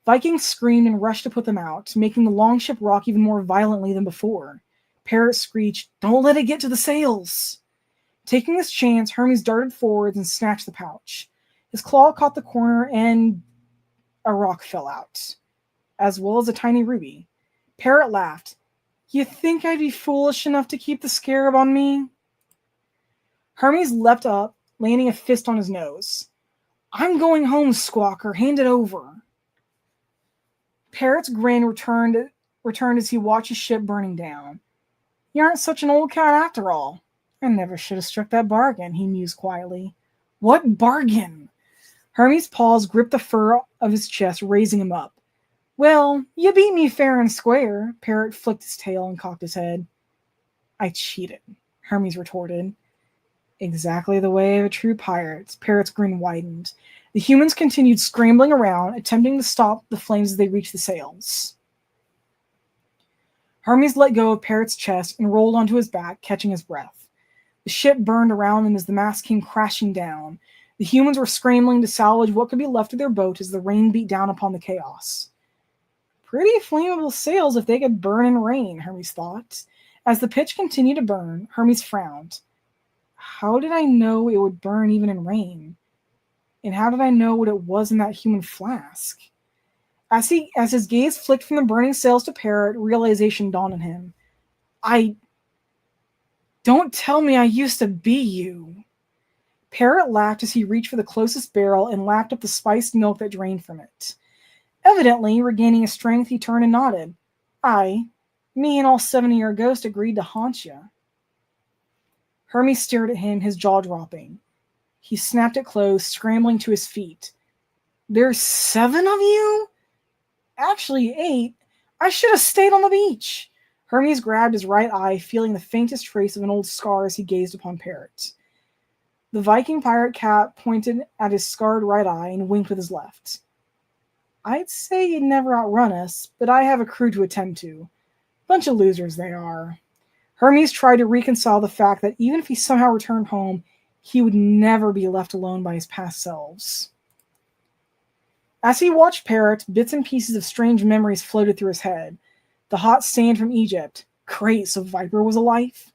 Vikings screamed and rushed to put them out, making the longship rock even more violently than before. Parrot screeched, "Don't let it get to the sails!" Taking his chance, Hermes darted forwards and snatched the pouch. His claw caught the corner and a rock fell out, as well as a tiny ruby. Parrot laughed. You think I'd be foolish enough to keep the scarab on me? Hermes leapt up, landing a fist on his nose. I'm going home, Squawker. Hand it over. Parrot's grin returned as he watched his ship burning down. You aren't such an old cat after all. I never should have struck that bargain, he mused quietly. What bargain? Hermes' paws gripped the fur of his chest, raising him up. Well, you beat me fair and square. Parrot flicked his tail and cocked his head. I cheated, Hermes retorted. Exactly the way of a true pirate. Parrot's grin widened. The humans continued scrambling around, attempting to stop the flames as they reached the sails. Hermes let go of Parrot's chest and rolled onto his back, catching his breath. The ship burned around them as the mast came crashing down. The humans were scrambling to salvage what could be left of their boat as the rain beat down upon the chaos. Pretty flammable sails if they could burn in rain, Hermes thought. As the pitch continued to burn, Hermes frowned. How did I know it would burn even in rain? And how did I know what it was in that human flask? As his gaze flicked from the burning sails to Parrot, realization dawned on him. Don't tell me I used to be you. Parrot laughed as he reached for the closest barrel and lapped up the spiced milk that drained from it. Evidently, regaining his strength, he turned and nodded. Me and all 7 of your ghosts agreed to haunt you. Hermes stared at him, his jaw dropping. He snapped it closed, scrambling to his feet. There's 7 of you? Actually, 8. I should have stayed on the beach. Hermes grabbed his right eye, feeling the faintest trace of an old scar as he gazed upon Parrot. The Viking pirate cat pointed at his scarred right eye and winked with his left. I'd say you'd never outrun us, but I have a crew to attend to. Bunch of losers they are. Hermes tried to reconcile the fact that even if he somehow returned home, he would never be left alone by his past selves. As he watched Parrot, bits and pieces of strange memories floated through his head. The hot sand from Egypt. Great, so Viper was alive.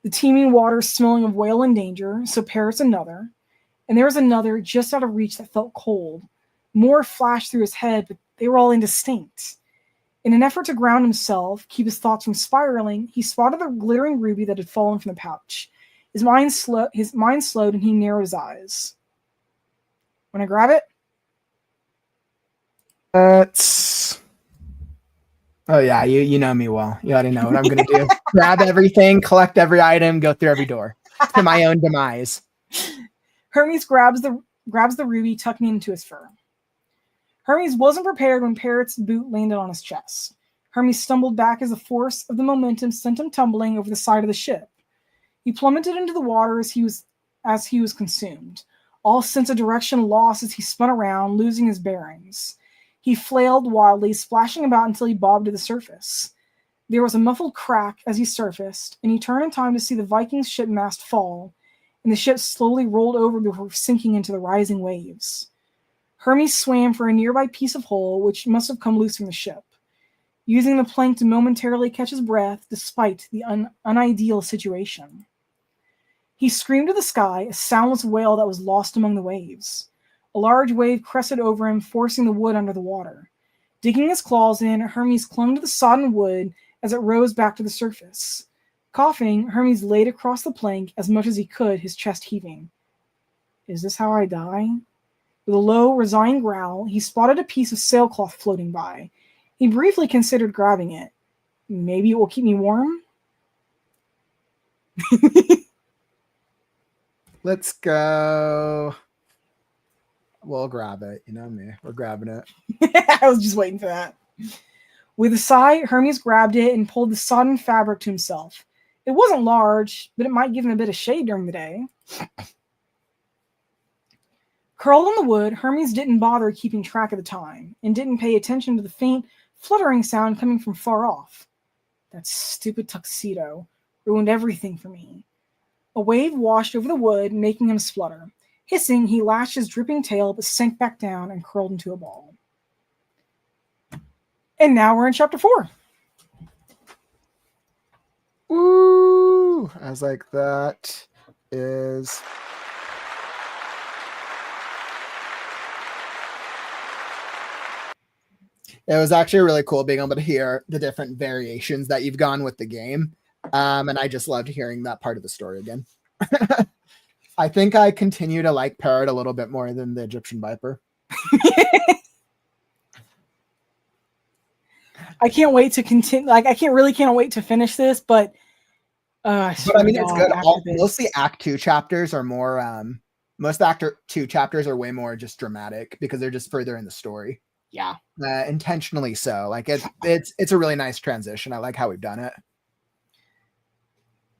The teeming waters smelling of whale and danger, so Parrot's another. And there was another just out of reach that felt cold. More flashed through his head, but they were all indistinct. In an effort to ground himself, keep his thoughts from spiraling, he spotted the glittering ruby that had fallen from the pouch. His mind slowed and he narrowed his eyes. Wanna grab it? Oh yeah, you know me well. You already know what I'm gonna do. Grab everything, collect every item, go through every door. To my own demise. Hermes grabs the ruby, tucking it into his fur. Hermes wasn't prepared when Parrot's boot landed on his chest. Hermes stumbled back as the force of the momentum sent him tumbling over the side of the ship. He plummeted into the water as he was consumed, all sense of direction lost as he spun around, losing his bearings. He flailed wildly, splashing about until he bobbed to the surface. There was a muffled crack as he surfaced, and he turned in time to see the Viking's ship mast fall, and the ship slowly rolled over before sinking into the rising waves. Hermes swam for a nearby piece of hull, which must have come loose from the ship, using the plank to momentarily catch his breath despite the unideal situation. He screamed to the sky, a soundless wail that was lost among the waves. A large wave crested over him, forcing the wood under the water. Digging his claws in, Hermes clung to the sodden wood as it rose back to the surface. Coughing, Hermes laid across the plank as much as he could, his chest heaving. Is this how I die? With a low, resigned growl, he spotted a piece of sailcloth floating by. He briefly considered grabbing it. Maybe it will keep me warm? Let's go. We'll grab it. You know me. We're grabbing it. I was just waiting for that. With a sigh, Hermes grabbed it and pulled the sodden fabric to himself. It wasn't large, but it might give him a bit of shade during the day. Curled on the wood, Hermes didn't bother keeping track of the time, and didn't pay attention to the faint, fluttering sound coming from far off. That stupid tuxedo ruined everything for me. A wave washed over the wood, making him splutter. Hissing, he lashed his dripping tail, but sank back down and curled into a ball. And now we're in chapter 4. Ooh, I was like, that is... It was actually really cool being able to hear the different variations that you've gone with the game. And I just loved hearing that part of the story again. I think I continue to like Parrot a little bit more than the Egyptian Viper. I can't wait to continue. Like, I can't wait to finish this, but I mean, it's good. Mostly Act 2 chapters are more, most Act 2 chapters are way more just dramatic because they're just further in the story. Yeah. Intentionally so. Like, it's a really nice transition. I like how we've done it.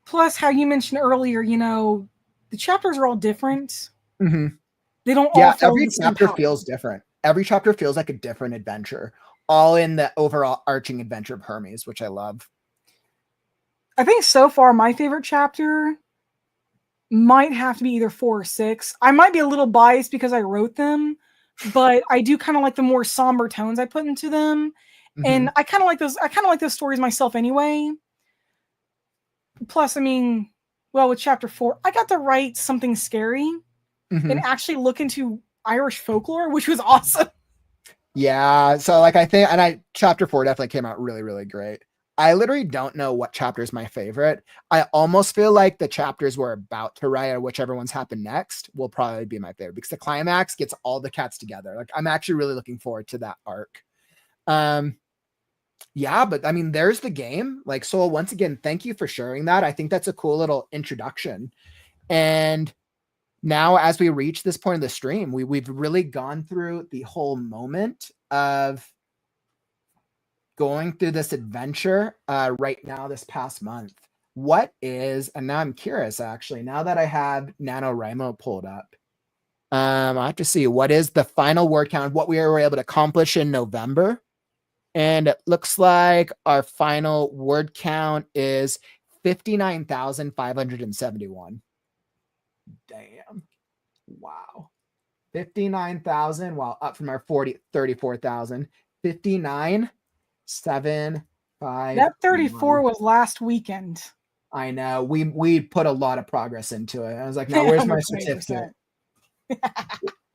Plus, how you mentioned earlier, you know, the chapters are all different. Mm-hmm. They don't all follow every the same chapter pattern. feels different. Every chapter feels like a different adventure, all in the overall arching adventure of Hermes, which I love. I think so far my favorite chapter might have to be either 4 or 6. I might be a little biased because I wrote them, but I do kind of like the more somber tones I put into them. Mm-hmm. And I kind of like those stories myself anyway. Plus, I mean, well, with chapter 4, I got to write something scary and actually look into Irish folklore, which was awesome. Yeah, so like chapter 4 definitely came out really, really great. I literally don't know what chapter is my favorite. I almost feel like the chapters we're about to write, or whichever ones happen next, will probably be my favorite because the climax gets all the cats together. Like, I'm actually really looking forward to that arc. Yeah, but I mean, there's the game. Like, so once again, thank you for sharing that. I think that's a cool little introduction. And now, as we reach this point of the stream, we've really gone through the whole moment of going through this adventure right now this past month. What is, and now I'm curious actually, now that I have NaNoWriMo pulled up, I have to see what is the final word count, what we were able to accomplish in November. And it looks like our final word count is 59,571. Damn. Wow. 59,000, well, up from our 34,000. 59, 7, 5. That 34 was last weekend. I know. We put a lot of progress into it. I was like, now where's my certificate?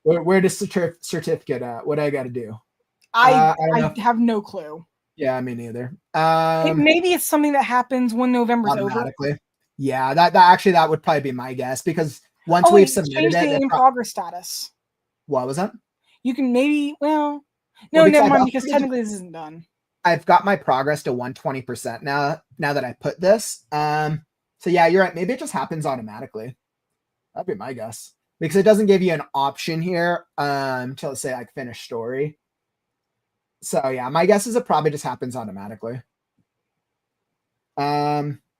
Where does certificate at? What do I got to do? I have no clue. Yeah, me neither. Maybe it's something that happens when November's automatically over. Yeah, that would probably be my guess because once we've submitted it, in progress status. What was that? You can maybe, no, never mind, because technically this isn't done. I've got my progress to 120% now that I put this. So yeah, you're right. Maybe it just happens automatically. That'd be my guess. Because it doesn't give you an option here to, let's say, like, finish story. So yeah, my guess is it probably just happens automatically.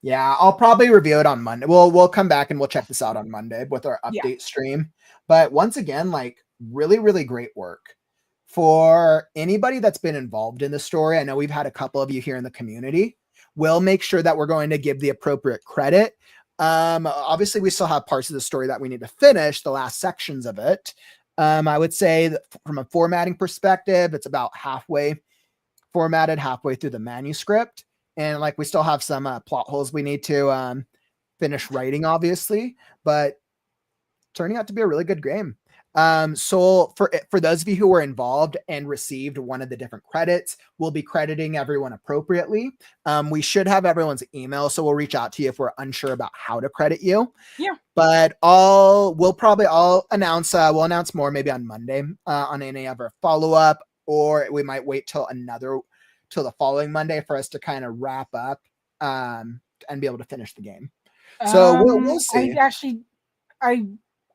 Yeah, I'll probably review it on Monday. We'll come back and we'll check this out on Monday with our Yeah. update stream. But once again, like really, really great work. For anybody that's been involved in the story, I know we've had a couple of you here in the community. We'll make sure that we're going to give the appropriate credit. Obviously, we still have parts of the story that we need to finish, the last sections of it. I would say that from a formatting perspective, it's about halfway formatted, halfway through the manuscript. And like we still have some plot holes we need to finish writing, obviously, but turning out to be a really good game. So for those of you who were involved and received one of the different credits, we'll be crediting everyone appropriately. We should have everyone's email, so we'll reach out to you if we're unsure about how to credit you. Yeah. But we'll announce more maybe on Monday on any of our follow-up, or we might wait till the following Monday for us to kind of wrap up and be able to finish the game. So we'll see.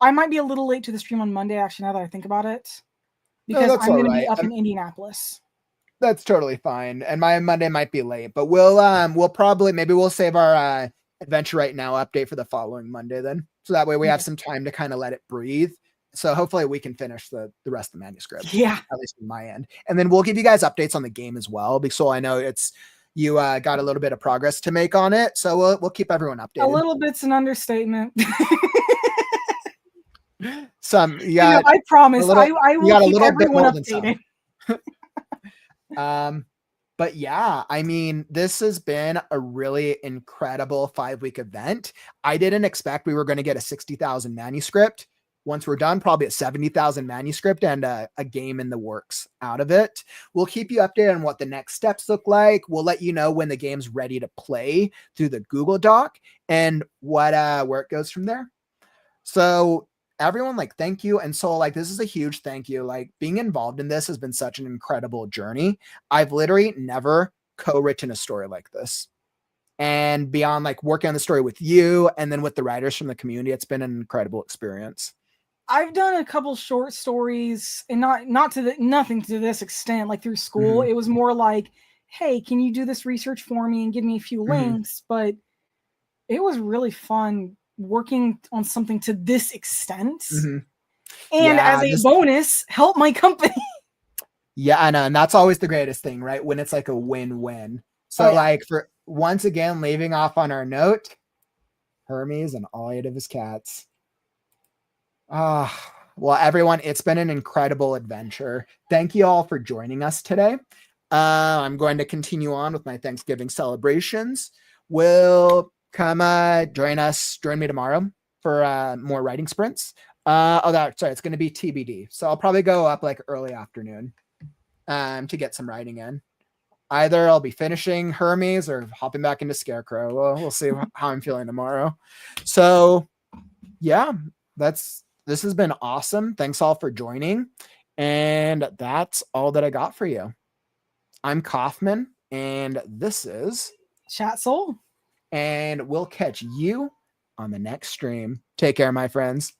I might be a little late to the stream on Monday, actually, now that I think about it, because that's I'm going to all be right. up in Indianapolis. That's totally fine, and my Monday might be late, but we'll probably we'll save our Adventure Right Now update for the following Monday then, so that way we have some time to kind of let it breathe. So hopefully we can finish the rest of the manuscript. Yeah, at least on my end, and then we'll give you guys updates on the game as well, because so I know you got a little bit of progress to make on it, so we'll keep everyone updated. A little bit's an understatement. I promise I will keep everyone updated. But yeah, I mean, this has been a really incredible 5-week event. I didn't expect we were going to get a 60,000 manuscript. Once we're done, probably a 70,000 manuscript and a game in the works out of it. We'll keep you updated on what the next steps look like. We'll let you know when the game's ready to play through the Google Doc and where it goes from there. So everyone, like, thank you. And so like, this is a huge thank you. Like, being involved in this has been such an incredible journey. I've literally never co-written a story like this. And beyond like working on the story with you and then with the writers from the community, it's been an incredible experience. I've done a couple short stories, and nothing to this extent, like through school. Mm-hmm. It was more like, hey, can you do this research for me and give me a few links? But it was really fun working on something to this extent. And as a bonus, help my company. Yeah, I know. And that's always the greatest thing, right? When it's like a win-win. So like, for once again, leaving off on our note, Hermes and all 8 of his cats. Well, everyone, it's been an incredible adventure. Thank you all for joining us today. I'm going to continue on with my Thanksgiving celebrations. Will come join me tomorrow for more writing sprints. It's going to be TBD. So I'll probably go up like early afternoon to get some writing in. Either I'll be finishing Hermes or hopping back into Scarecrow. We'll see how I'm feeling tomorrow. So yeah, this has been awesome. Thanks all for joining. And that's all that I got for you. I'm Kaufman, and this is Chat Soul. And we'll catch you on the next stream. Take care, my friends.